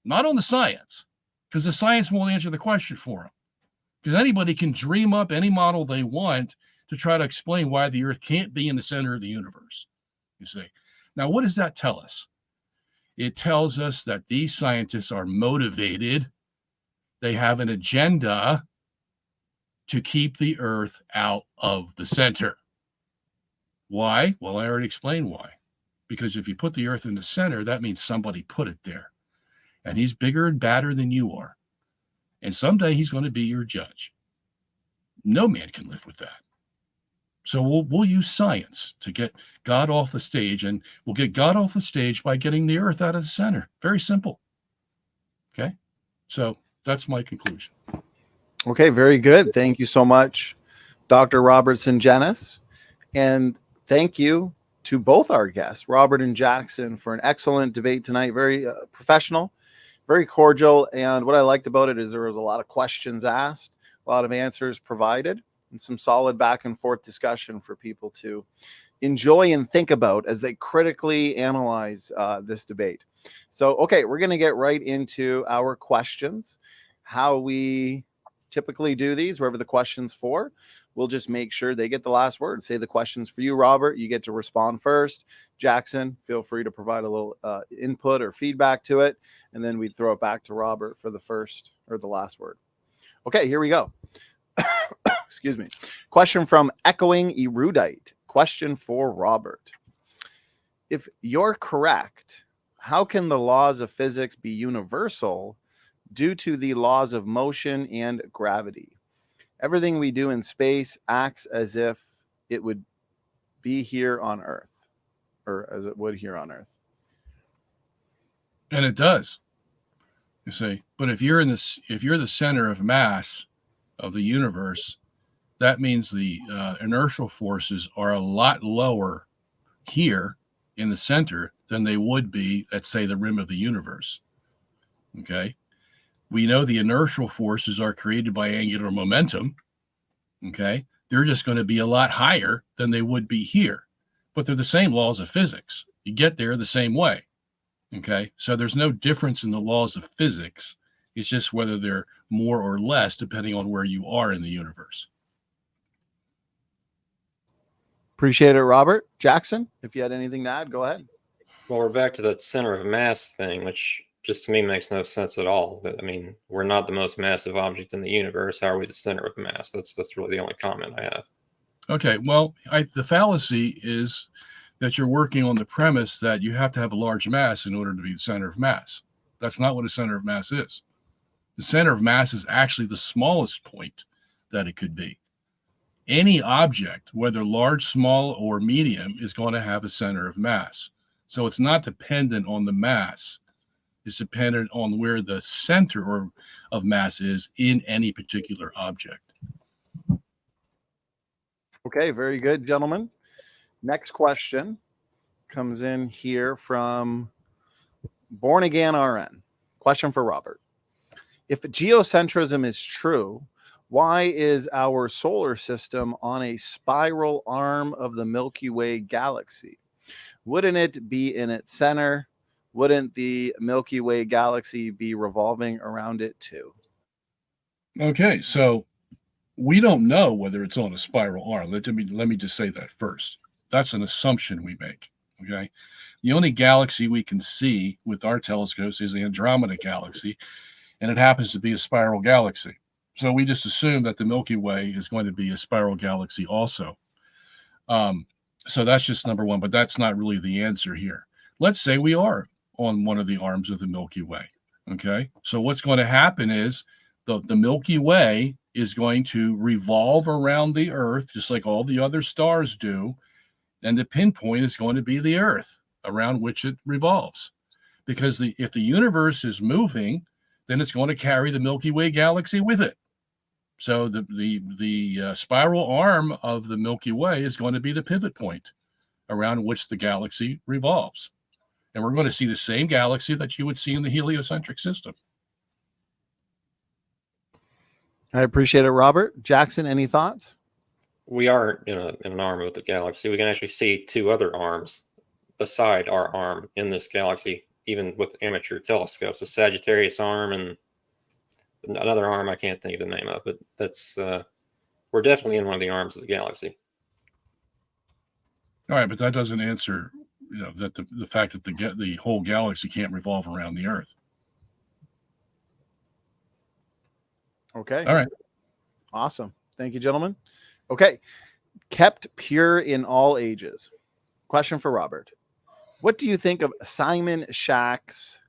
not on the science, because the science won't answer the question for him. Because anybody can dream up any model they want to try to explain why the Earth can't be in the center of the universe, you see. Now, what does that tell us? It tells us that these scientists are motivated. They have an agenda to keep the Earth out of the center. Why? Well, I already explained why. Because if you put the Earth in the center, that means somebody put it there. And he's bigger and badder than you are. And someday he's going to be your judge. No man can live with that. So we'll use science to get God off the stage, and we'll get God off the stage by getting the Earth out of the center. Very simple. Okay? So that's my conclusion. Okay, very good. Thank you so much, Dr. Robert Sungenis. And thank you to both our guests, Robert and Jackson, for an excellent debate tonight. Very professional, very cordial. And what I liked about it is there was a lot of questions asked, a lot of answers provided, and some solid back and forth discussion for people to enjoy and think about as they critically analyze this debate. So, okay, we're going to get right into our questions. How we typically do these, wherever the question's for. we'll just make sure they get the last word. Say the questions for you, Robert. You get to respond first. Jackson, feel free to provide a little input or feedback to it. And then we throw it back to Robert for the first or the last word. Okay, here we go. Excuse me. Question from Echoing Erudite. Question for Robert. If you're correct, how can the laws of physics be universal due to the laws of motion and gravity? Everything we do in space acts as if it would be here on Earth, or as it would here on Earth. And it does, you see. But if you're the center of mass of the universe, that means the inertial forces are a lot lower here in the center than they would be at, say, the rim of the universe. Okay. We know the inertial forces are created by angular momentum. Okay. They're just going to be a lot higher than they would be here, but they're the same laws of physics. You get there the same way. Okay. So there's no difference in the laws of physics. It's just whether they're more or less depending on where you are in the universe. Appreciate it, Robert. Jackson, if you had anything to add, go ahead. Well, we're back to that center of mass thing, which just to me makes no sense at all. I mean, we're not the most massive object in the universe. How are we the center of mass? That's really the only comment I have. Okay, well, the fallacy is that you're working on the premise that you have to have a large mass in order to be the center of mass. That's not what a center of mass is. The center of mass is actually the smallest point that it could be. Any object, whether large, small, or medium, is going to have a center of mass. So it's not dependent on the mass. It's dependent on where the center of mass is in any particular object. Okay, very good, gentlemen. Next question comes in here from Born Again RN. Question for Robert. If geocentrism is true, why is our solar system on a spiral arm of the Milky Way galaxy? Wouldn't it be in its center? Wouldn't the Milky Way galaxy be revolving around it too? Okay, so we don't know whether it's on a spiral arm. Let me just say that first. That's an assumption we make. Okay, the only galaxy we can see with our telescopes is the Andromeda galaxy, and it happens to be a spiral galaxy. So we just assume that the Milky Way is going to be a spiral galaxy also. So that's just number one, but that's not really the answer here. Let's say we are on one of the arms of the Milky Way. Okay, so what's going to happen is the Milky Way is going to revolve around the Earth just like all the other stars do, and the pinpoint is going to be the Earth around which it revolves. Because if the universe is moving, then it's going to carry the Milky Way galaxy with it. So the spiral arm of the Milky Way is going to be the pivot point around which the galaxy revolves. And we're going to see the same galaxy that you would see in the heliocentric system. I appreciate it, Robert. Jackson, any thoughts? We are in an arm of the galaxy. We can actually see two other arms beside our arm in this galaxy, even with amateur telescopes, a Sagittarius arm and another arm I can't think of the name of, but that's we're definitely in one of the arms of the galaxy. All right, but that doesn't answer, that the fact that the whole galaxy can't revolve around the Earth. Okay. All right. Awesome. Thank you, gentlemen. Okay. Kept pure in all ages. Question for Robert. What do you think of Simon Schack's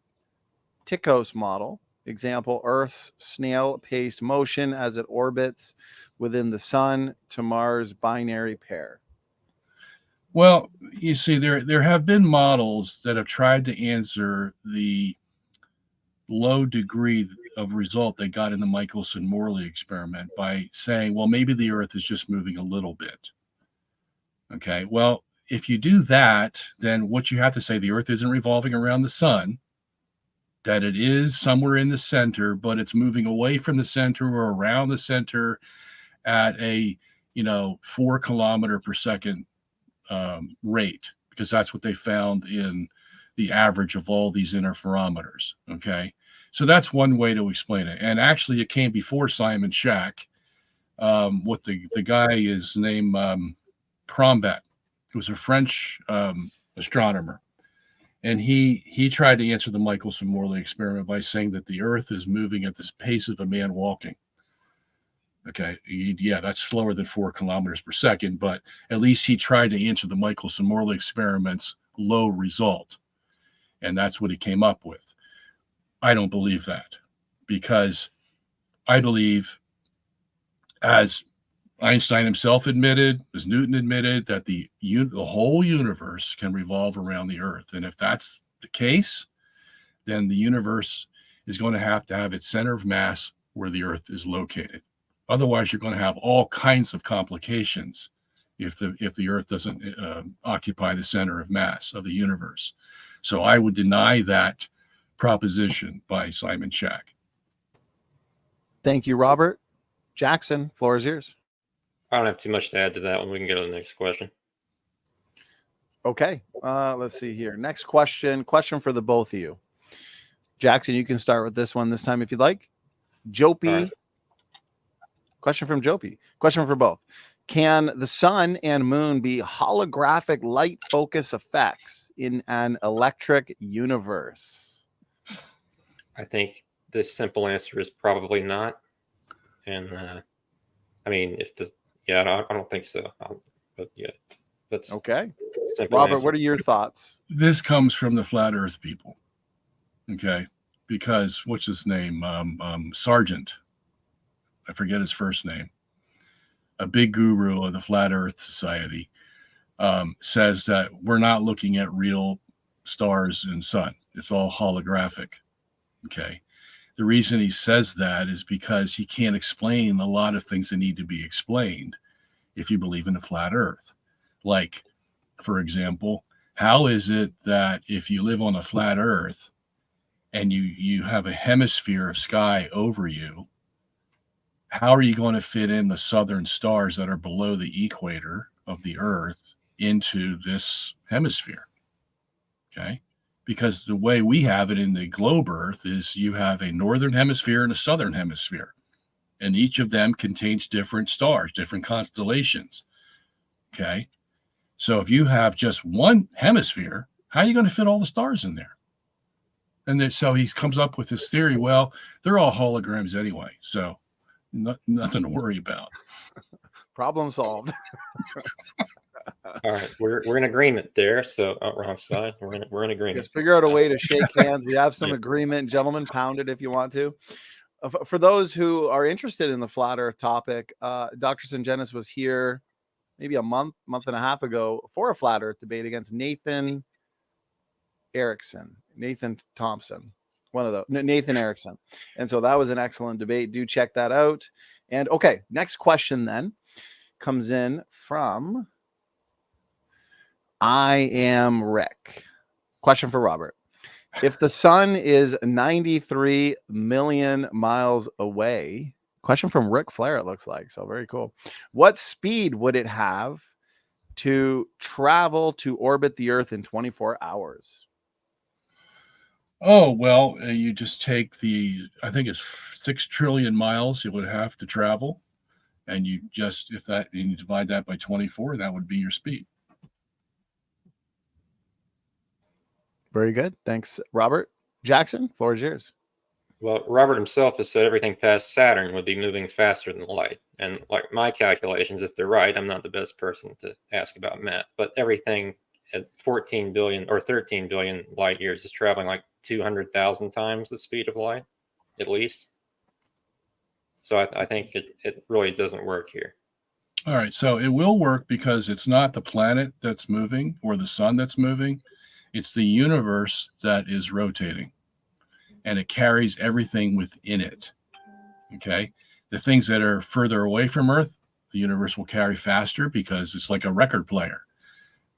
Tychos model? Example, Earth's snail-paced motion as it orbits within the sun to Mars binary pair. Well, you see, there have been models that have tried to answer the low degree of result they got in the Michelson-Morley experiment by saying, well, maybe the Earth is just moving a little bit. Okay, well, if you do that, then what you have to say, the Earth isn't revolving around the sun, that it is somewhere in the center, but it's moving away from the center or around the center at a 4 kilometer per second rate, because that's what they found in the average of all these interferometers. Okay, so that's one way to explain it. And actually, it came before Simon Schack. what the guy is named Crombet, who was a French astronomer. And he tried to answer the Michelson-Morley experiment by saying that the Earth is moving at the pace of a man walking. Okay, yeah, that's slower than 4 kilometers per second, but at least he tried to answer the Michelson-Morley experiment's low result. And that's what he came up with. I don't believe that, because I believe, as Einstein himself admitted, as Newton admitted, that the whole universe can revolve around the Earth. And if that's the case, then the universe is going to have its center of mass where the Earth is located. Otherwise, you're going to have all kinds of complications if the Earth doesn't occupy the center of mass of the universe. So I would deny that proposition by Simon Schach. Thank you, Robert. Jackson, floor is yours. I don't have too much to add to that one. We can go to the next question. Okay, let's see here. Next question for the both of you. Jackson, you can start with this one this time if you'd like. Jopie. Right. Question from Jopie. Question for both. Can the sun and moon be holographic light focus effects in an electric universe? I think the simple answer is probably not. And I mean, I don't think so. But yeah, that's okay. Simple Robert, answer. what are your thoughts? This comes from the flat Earth people. Okay, because what's his name? Sargent. I forget his first name. A big guru of the Flat Earth Society says that we're not looking at real stars and sun. It's all holographic. Okay. The reason he says that is because he can't explain a lot of things that need to be explained if you believe in a flat Earth. Like, for example, how is it that if you live on a flat Earth and you have a hemisphere of sky over you, how are you going to fit in the southern stars that are below the equator of the Earth into this hemisphere? Okay. Because the way we have it in the globe Earth is you have a northern hemisphere and a southern hemisphere, and each of them contains different stars, different constellations. Okay. So if you have just one hemisphere, how are you going to fit all the stars in there? And then, so he comes up with this theory. Well, they're all holograms anyway, so nothing to worry about. Problem solved. All right, we're in agreement there. So wrong side. We're in agreement. Just figure out a way to shake hands. We have some agreement. Gentlemen, pound it if you want to. For those who are interested in the flat Earth topic, Dr. Sungenis was here maybe a month and a half ago for a flat Earth debate against Nathan Thompson, one of those, Nathan Erickson. And so that was an excellent debate. Do check that out. And okay, next question then comes in from I Am Rick. Question for Robert. If the sun is 93 million miles away, question from Rick Flair, it looks like. So very cool. What speed would it have to travel to orbit the Earth in 24 hours? Oh, well, you just take I think it's 6 trillion miles it would have to travel. And you divide that by 24, that would be your speed. Very good. Thanks, Robert. Jackson, floor is yours. Well, Robert himself has said everything past Saturn would be moving faster than light. And like my calculations, if they're right, I'm not the best person to ask about math, but everything at 14 billion or 13 billion light years is traveling like 200,000 times the speed of light, at least. So I think it really doesn't work here. All right. So it will work because it's not the planet that's moving or the sun that's moving. It's the universe that is rotating, and it carries everything within it. Okay. The things that are further away from Earth, the universe will carry faster because it's like a record player.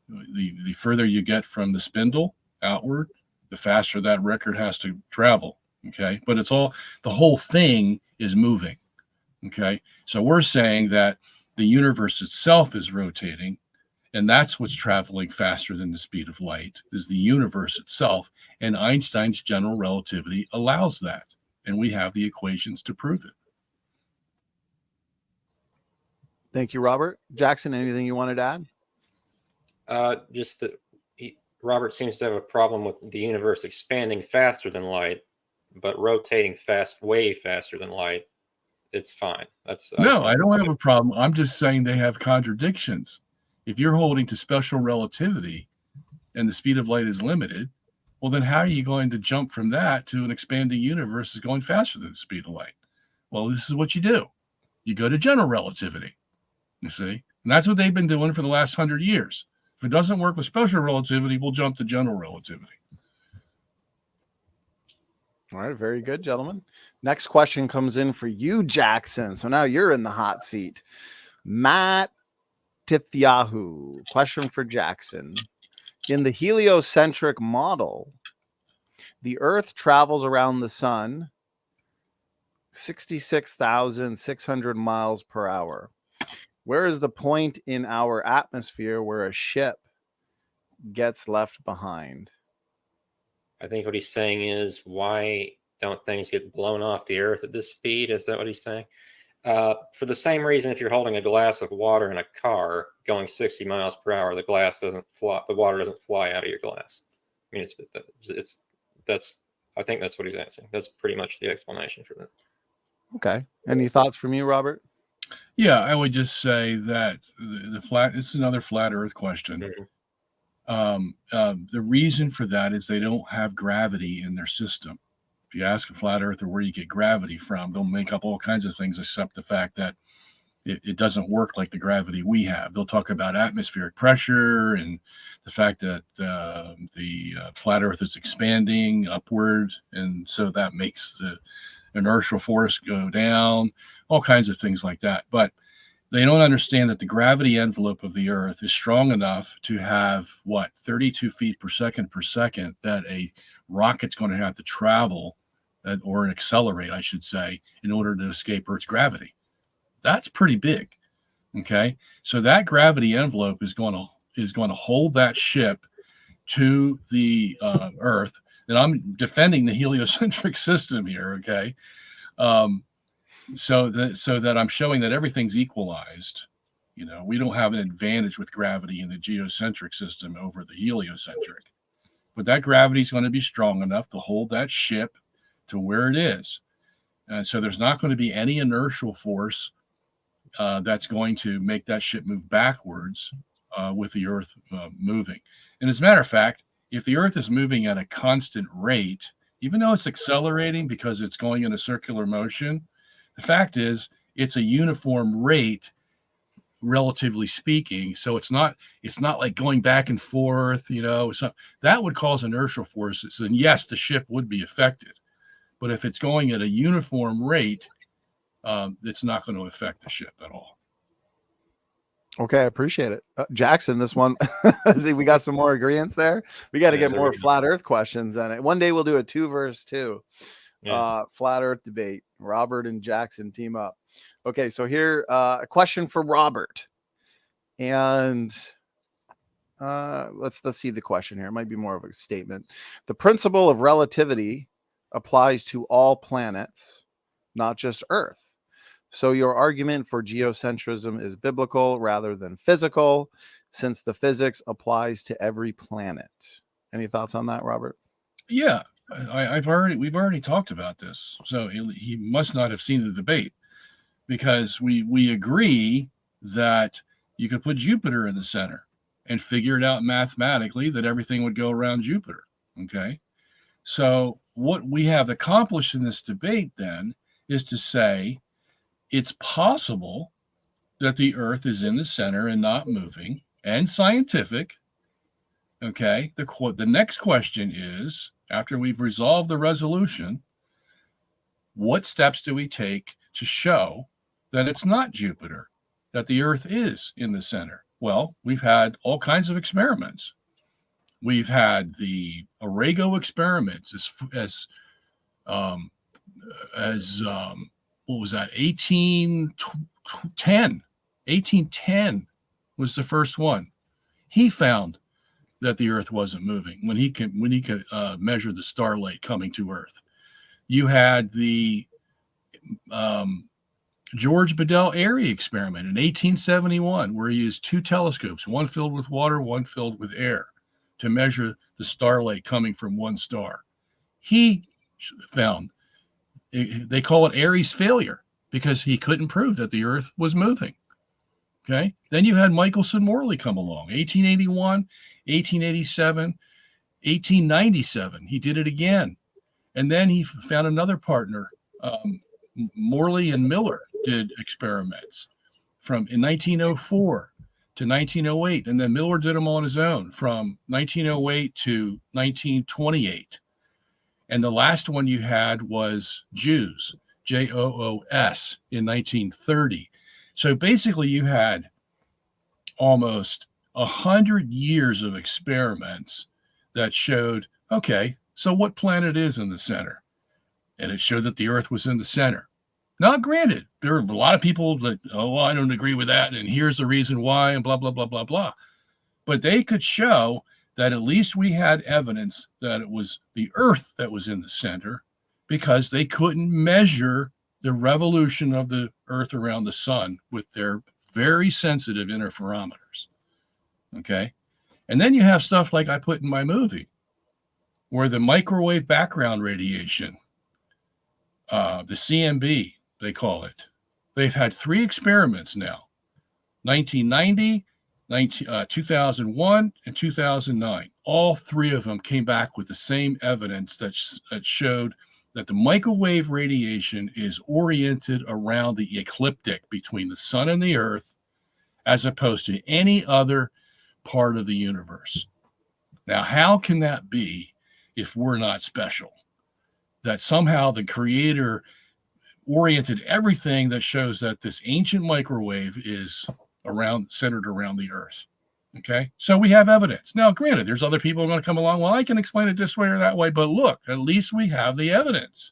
The further you get from the spindle outward, the faster that record has to travel. Okay. But the whole thing is moving. Okay. So we're saying that the universe itself is rotating, and that's what's traveling faster than the speed of light, is the universe itself. And Einstein's general relativity allows that. And we have the equations to prove it. Thank you, Robert. Jackson, anything you wanted to add? Just that Robert seems to have a problem with the universe expanding faster than light, but rotating way faster than light. It's fine. No, I don't have a problem. I'm just saying they have contradictions. If you're holding to special relativity and the speed of light is limited, well, then how are you going to jump from that to an expanding universe is going faster than the speed of light? Well, this is what you do. You go to general relativity, you see? And that's what they've been doing for the last 100 years. If it doesn't work with special relativity, we'll jump to general relativity. All right, very good, gentlemen. Next question comes in for you, Jackson. So now you're in the hot seat. Matt Tithyahu, question for Jackson. In the heliocentric model, the Earth travels around the sun 66,600 miles per hour. Where is the point in our atmosphere where a ship gets left behind? I think what he's saying is, why don't things get blown off the Earth at this speed? Is that what he's saying? For the same reason, if you're holding a glass of water in a car going 60 miles per hour, the water doesn't fly out of your glass. I mean, I think that's what he's asking. That's pretty much the explanation for that. Okay. Any thoughts from you, Robert? Yeah, I would just say that it's another flat Earth question. Mm-hmm. The reason for that is they don't have gravity in their system. If you ask a flat earther where you get gravity from, they'll make up all kinds of things except the fact that it doesn't work like the gravity we have. They'll talk about atmospheric pressure and the fact that the flat earth is expanding upward, and so that makes the inertial force go down, all kinds of things like that. But they don't understand that the gravity envelope of the Earth is strong enough to have, 32 feet per second that a rocket's going to have to travel, or accelerate, I should say, in order to escape Earth's gravity. That's pretty big. Okay, so that gravity envelope is going to hold that ship to the Earth. And I'm defending the heliocentric system here. Okay. So that I'm showing that everything's equalized. You know, we don't have an advantage with gravity in the geocentric system over the heliocentric, but that gravity is going to be strong enough to hold that ship to where it is. And so there's not going to be any inertial force that's going to make that ship move backwards with the Earth moving. And as a matter of fact, if the Earth is moving at a constant rate, even though it's accelerating because it's going in a circular motion, the fact is, it's a uniform rate, relatively speaking. So it's not like going back and forth. You know, so that would cause inertial forces, and yes, the ship would be affected. But if it's going at a uniform rate, it's not going to affect the ship at all. Okay, I appreciate it, Jackson. This one, see, we got some more agreements there. We got to get more flat Earth questions on it. One day we'll do a 2 versus 2. Flat Earth debate. Robert and Jackson team up. Okay, so here a question for Robert, and let's see the question here. It might be more of a statement. The principle of relativity applies to all planets, not just Earth. So your argument for geocentrism is biblical rather than physical, since the physics applies to every planet. Any thoughts on that, Robert? Yeah. We've already talked about this, so he must not have seen the debate, because we agree that you could put Jupiter in the center and figure it out mathematically that everything would go around Jupiter. Okay, so what we have accomplished in this debate then is to say it's possible that the Earth is in the center and not moving, and scientific. Okay, the next question is, after we've resolved the resolution, what steps do we take to show that it's not Jupiter, that the Earth is in the center? Well, we've had all kinds of experiments. We've had the Arago experiments as what was that? 1810. 1810 was the first one. He found that the Earth wasn't moving when he could measure the starlight coming to Earth. You had the George Bedell Airy experiment in 1871, where he used 2 telescopes, one filled with water, one filled with air, to measure the starlight coming from one star. He found, they call it Airy's failure, because he couldn't prove that the Earth was moving. Okay. Then you had Michelson Morley come along, 1881, 1887, 1897. He did it again. And then he found another partner. Morley and Miller did experiments in 1904 to 1908. And then Miller did them on his own from 1908 to 1928. And the last one you had was Jews, Joos, in 1930. So basically you had almost 100 years of experiments that showed, okay, so what planet is in the center? And it showed that the Earth was in the center. Now, granted, there are a lot of people that, oh, well, I don't agree with that, and here's the reason why, and blah, blah, blah, blah, blah. But they could show that at least we had evidence that it was the Earth that was in the center, because they couldn't measure the revolution of the Earth around the sun with their very sensitive interferometers. Okay. And then you have stuff like I put in my movie, where the microwave background radiation, the CMB, they call it. They've had 3 experiments now, 1990, 2001, and 2009. All 3 of them came back with the same evidence that showed that the microwave radiation is oriented around the ecliptic between the sun and the Earth, as opposed to any other part of the universe. Now, how can that be if we're not special? That somehow the Creator oriented everything that shows that this ancient microwave is centered around the Earth. Okay, so we have evidence. Now, granted, there's other people going to come along. Well, I can explain it this way or that way, but look, at least we have the evidence.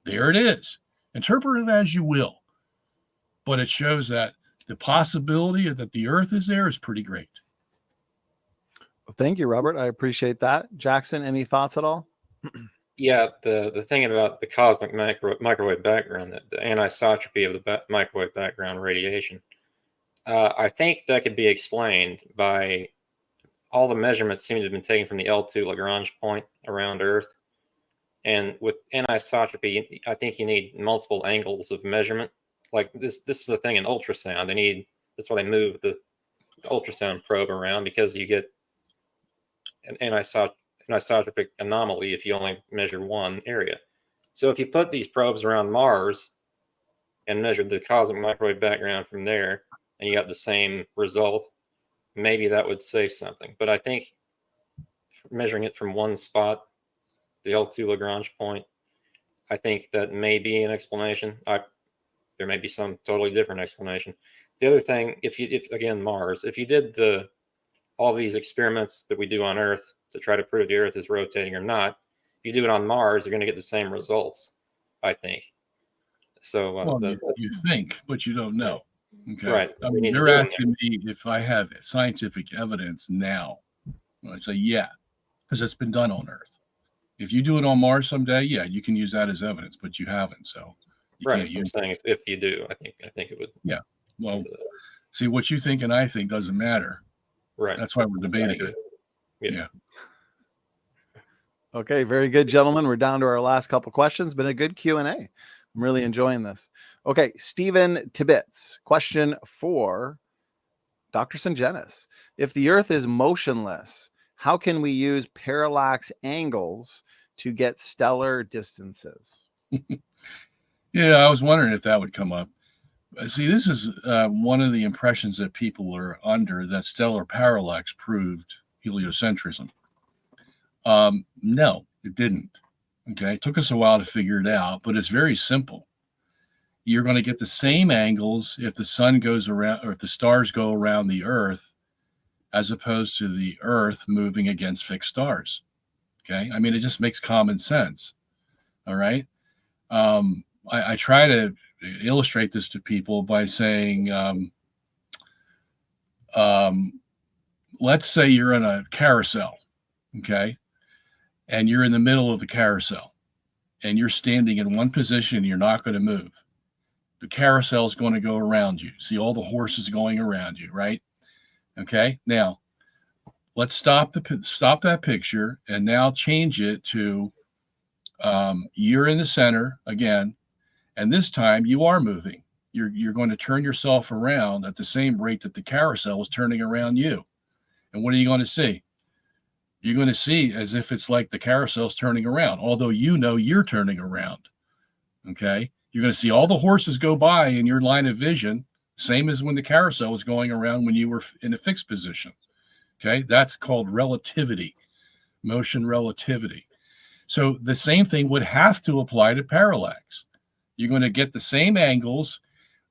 There it is. Interpret it as you will, but it shows that the possibility that the Earth is there is pretty great. Thank you, Robert. I appreciate that. Jackson, any thoughts at all? Yeah, the thing about the cosmic microwave background, the anisotropy of the microwave background radiation, I think that could be explained by all the measurements seem to have been taken from the L2 Lagrange point around Earth. And with anisotropy, I think you need multiple angles of measurement. Like this is the thing in ultrasound. That's why they move the ultrasound probe around, because you get an anisotropic anomaly if you only measure one area. So if you put these probes around Mars and measure the cosmic microwave background from there, and you got the same result, maybe that would say something. But I think measuring it from one spot, the L2 Lagrange point, I think that may be an explanation. There may be some totally different explanation. The other thing, if again, Mars, if you did all these experiments that we do on Earth to try to prove the Earth is rotating or not, if you do it on Mars, you're going to get the same results, I think. So you think, but you don't know. Okay. Right. I mean, you're asking me if I have scientific evidence now. I say, yeah, because it's been done on Earth. If you do it on Mars someday, yeah, you can use that as evidence, but you haven't. So you can't use I'm saying if you do, I think it would. Yeah. Well, see, what you think and I think doesn't matter. Right. That's why we're debating it. Yeah. Okay, very good, gentlemen. We're down to our last couple questions. Been a good Q&A. I'm really enjoying this. Okay, Stephen Tibbetts, question for Dr. Sungenis. If the Earth is motionless, how can we use parallax angles to get stellar distances? Yeah, I was wondering if that would come up. See, this is one of the impressions that people are under, that stellar parallax proved heliocentrism. No, it didn't. Okay, it took us a while to figure it out, but it's very simple. You're going to get the same angles if the sun goes around, or if the stars go around the Earth, as opposed to the Earth moving against fixed stars. Okay, I mean, it just makes common sense. All right. I try to illustrate this to people by saying, let's say you're in a carousel, okay, and you're in the middle of the carousel, and you're standing in one position, you're not going to move. the carousel is going to go around you. See all the horses going around you, right? Okay. Now, let's stop that picture and now change it to you're in the center again, and this time you are moving. You're going to turn yourself around at the same rate that the carousel is turning around you. And what are you going to see? You're going to see as if it's like the carousel's turning around, although you know you're turning around. Okay? You're going to see all the horses go by in your line of vision, same as when the carousel was going around when you were in a fixed position. Okay? That's called relativity, motion relativity. So the same thing would have to apply to parallax. You're going to get the same angles,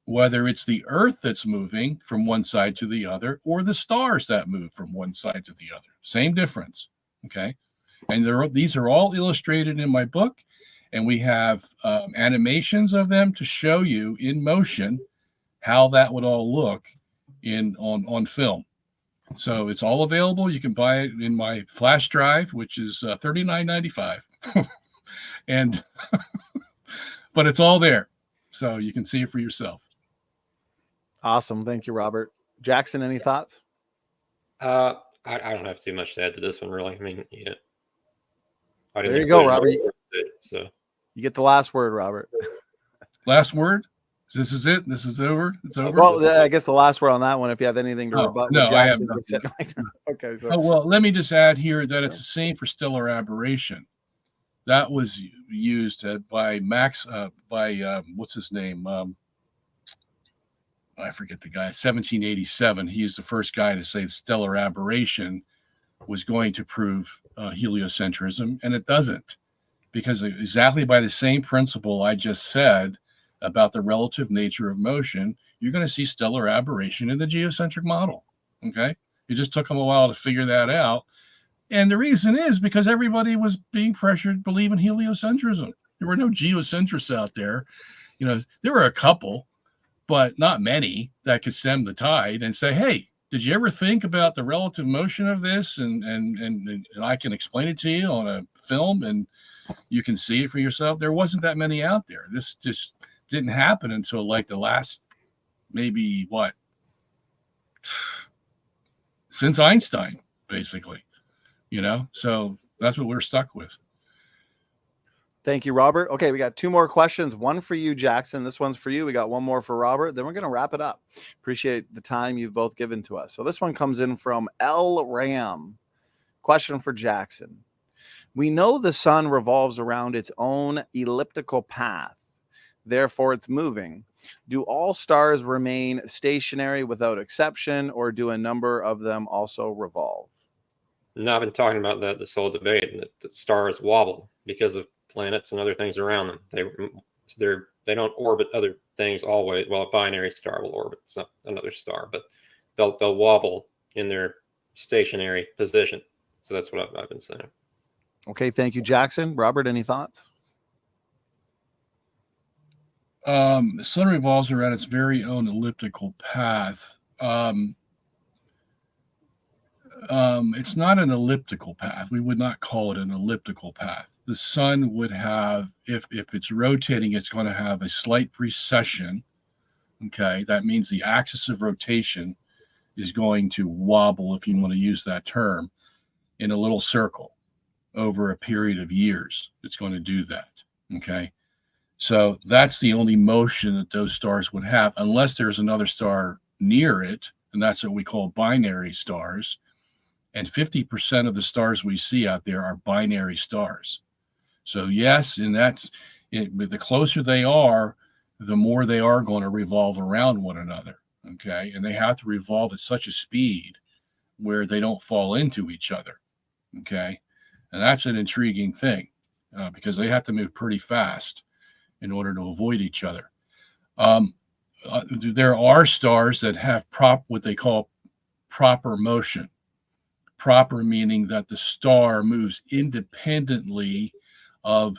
whether it's the Earth that's moving from one side to the other or the stars that move from one side to the other. Same difference, okay? And these are all illustrated in my book, and we have animations of them to show you in motion how that would all look on film. So it's all available. You can buy it in my flash drive, which is $39.95. And but it's all there, so you can see it for yourself. Awesome. Thank you, Robert. Jackson, any thoughts? I don't have too much to add to this one, really. I mean, yeah. There you go, Robert. So you get the last word, Robert. Last word? This is it? This is over? It's over? Well, I guess the last word on that one, if you have anything to rebut. No, I have nothing. Okay. So. Oh, well, let me just add here that it's the same for stellar aberration. That was used by what's his name? I forget the guy, 1787. He is the first guy to say stellar aberration was going to prove heliocentrism, and it doesn't, because exactly by the same principle I just said about the relative nature of motion, you're going to see stellar aberration in the geocentric model. Okay, it just took them a while to figure that out, and the reason is because everybody was being pressured to believe in heliocentrism. There were no geocentrists out there. You know, there were a couple, but not many that could stem the tide and say, hey, did you ever think about the relative motion of this? And I can explain it to you on a film and you can see it for yourself. There wasn't that many out there. This just didn't happen until like the last, maybe what? Since Einstein, basically, you know? So that's what we're stuck with. Thank you, Robert. Okay, we got two more questions. One for you, Jackson. This one's for you. We got one more for Robert. Then we're going to wrap it up. Appreciate the time you've both given to us. So this one comes in from L. Ram. Question for Jackson. We know the sun revolves around its own elliptical path. Therefore, it's moving. Do all stars remain stationary without exception, or do a number of them also revolve? No, I've been talking about that this whole debate, that stars wobble because of planets and other things around them. They don't orbit other things always. Well, a binary star will orbit another star, but they'll wobble in their stationary position. So that's what I've been saying. Okay, thank you, Jackson. Robert, any thoughts? The sun revolves around its very own elliptical path. It's not an elliptical path. We would not call it an elliptical path. The sun would have, if it's rotating, it's going to have a slight precession. Okay, that means the axis of rotation is going to wobble, if you want to use that term, in a little circle over a period of years. It's going to do that. Okay, so that's the only motion that those stars would have, unless there's another star near it, and that's what we call binary stars. And 50% of the stars we see out there are binary stars. So yes, and that's it. But the closer they are, the more they are going to revolve around one another. Okay, and they have to revolve at such a speed where they don't fall into each other. Okay, and that's an intriguing thing because they have to move pretty fast in order to avoid each other. There are stars that have what they call proper motion. Proper meaning that the star moves independently of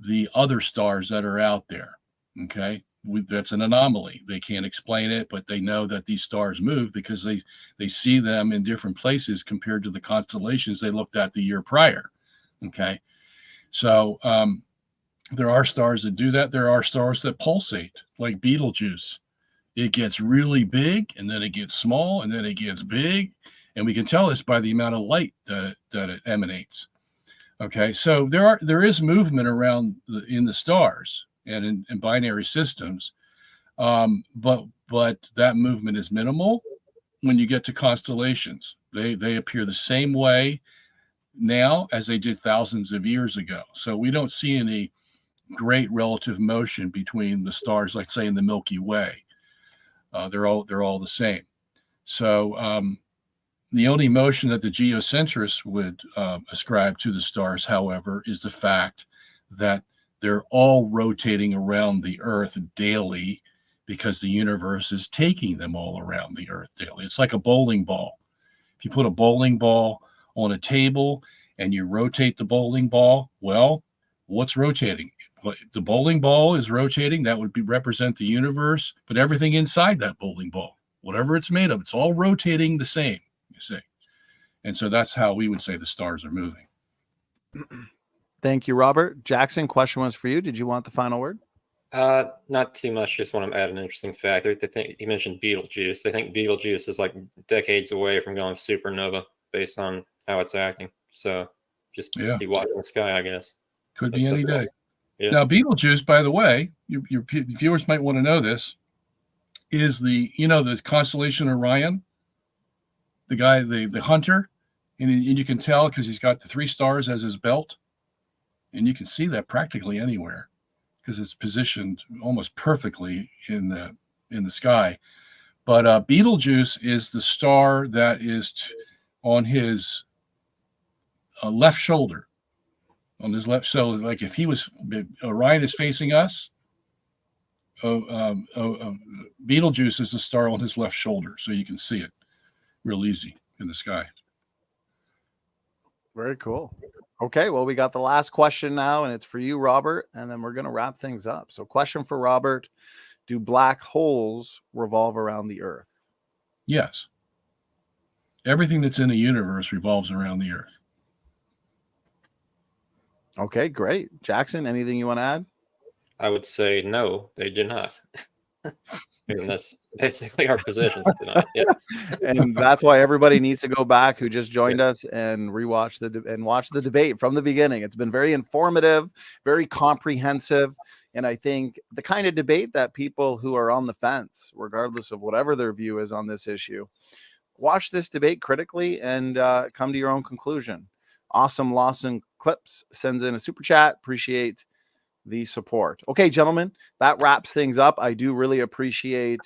the other stars that are out there. Okay, that's an anomaly. They can't explain it, but they know that these stars move because they see them in different places compared to the constellations they looked at the year prior. Okay, so There are stars that do that. There are stars that pulsate, like Betelgeuse. It gets really big, and then it gets small, and then it gets big. And we can tell this by the amount of light that it emanates. Okay, so there is movement around in the stars and in binary systems, but that movement is minimal. When you get to constellations, they appear the same way now as they did thousands of years ago. So we don't see any great relative motion between the stars, like say in the Milky Way. They're all the same. So the only motion that the geocentrists would ascribe to the stars, however, is the fact that they're all rotating around the Earth daily because the universe is taking them all around the Earth daily. It's like a bowling ball. If you put a bowling ball on a table and you rotate the bowling ball, well, what's rotating? The bowling ball is rotating. That would represent the universe, but everything inside that bowling ball, whatever it's made of, it's all rotating the same, you see. And so that's how we would say the stars are moving. Thank you, Robert. Jackson, question was for you. Did you want the final word? Not too much. Just want to add an interesting fact. They think you mentioned Betelgeuse. They think Betelgeuse is like decades away from going supernova based on how it's acting. So just be watching the sky, I guess. Could be any day. Yeah. Now, Betelgeuse, by the way, your viewers might want to know this, is the constellation Orion, the guy, the hunter, and you can tell because he's got the 3 stars as his belt, and you can see that practically anywhere because it's positioned almost perfectly in the sky. But Betelgeuse is the star that is on his left shoulder. On his left, so like if Orion is facing us, Betelgeuse is the star on his left shoulder, so you can see it real easy in the sky. Very cool. Okay, well, we got the last question now, and it's for you, Robert, and then we're going to wrap things up. So question for Robert: do black holes revolve around the Earth? Yes. Everything that's in the universe revolves around the Earth. Okay, great. Jackson, anything you want to add? I would say no, they do not. And that's basically our positions tonight. Yeah. And that's why everybody needs to go back who just joined us and rewatch watch the debate from the beginning. It's been very informative, very comprehensive, and I think the kind of debate that people who are on the fence, regardless of whatever their view is on this issue, watch this debate critically and come to your own conclusion. Awesome Lawson Clips sends in a super chat. Appreciate the support. Okay, gentlemen, that wraps things up. I do really appreciate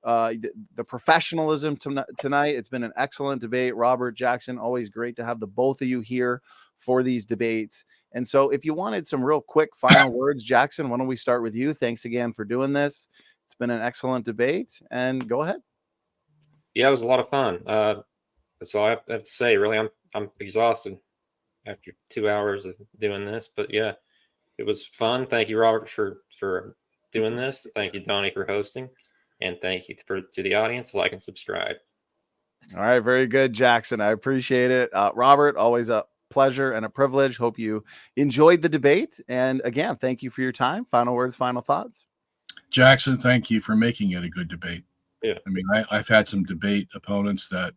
the professionalism tonight. It's been an excellent debate. Robert, Jackson, always great to have the both of you here for these debates. And so if you wanted some real quick final words, Jackson, why don't we start with you? Thanks again for doing this. It's been an excellent debate, and go ahead. Yeah, it was a lot of fun. So I have to say, really, I'm exhausted after 2 hours of doing this, but yeah, it was fun. Thank you, Robert, for doing this. Thank you, Donny, for hosting, and thank you to the audience. Like and subscribe. All right, very good, Jackson. I appreciate it. Robert, always a pleasure and a privilege. Hope you enjoyed the debate. And again, thank you for your time. Final words, final thoughts. Jackson, thank you for making it a good debate. Yeah. I mean, I've had some debate opponents that,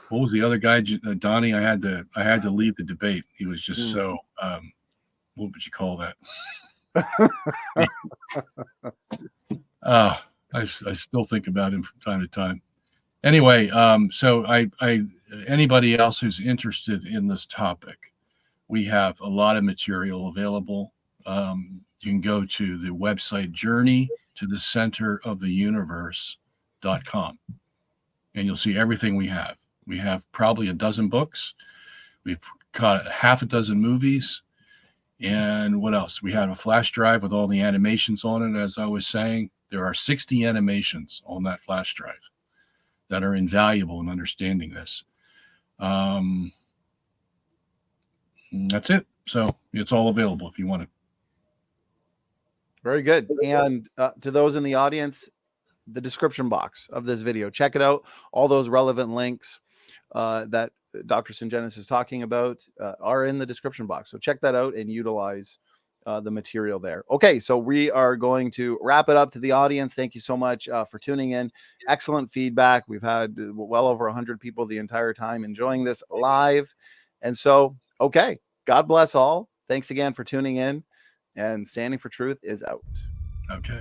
what was the other guy, Donny? I had to lead the debate. He was just so, what would you call that? I still think about him from time to time. Anyway, so anybody else who's interested in this topic, we have a lot of material available. You can go to the website journeytothecenteroftheuniverse.com, and you'll see everything we have. We have probably a dozen books. We've got half a dozen movies. And what else? We have a flash drive with all the animations on it. As I was saying, there are 60 animations on that flash drive that are invaluable in understanding this. That's it. So it's all available if you want it. Very good. And to those in the audience, the description box of this video, check it out. All those relevant links that Dr. Sungenis is talking about are in the description box. So check that out and utilize the material there. Okay, so we are going to wrap it up. To the audience, thank you so much for tuning in. Excellent feedback. We've had well over 100 people the entire time enjoying this live. And so, okay, God bless all. Thanks again for tuning in. And Standing for Truth is out. Okay.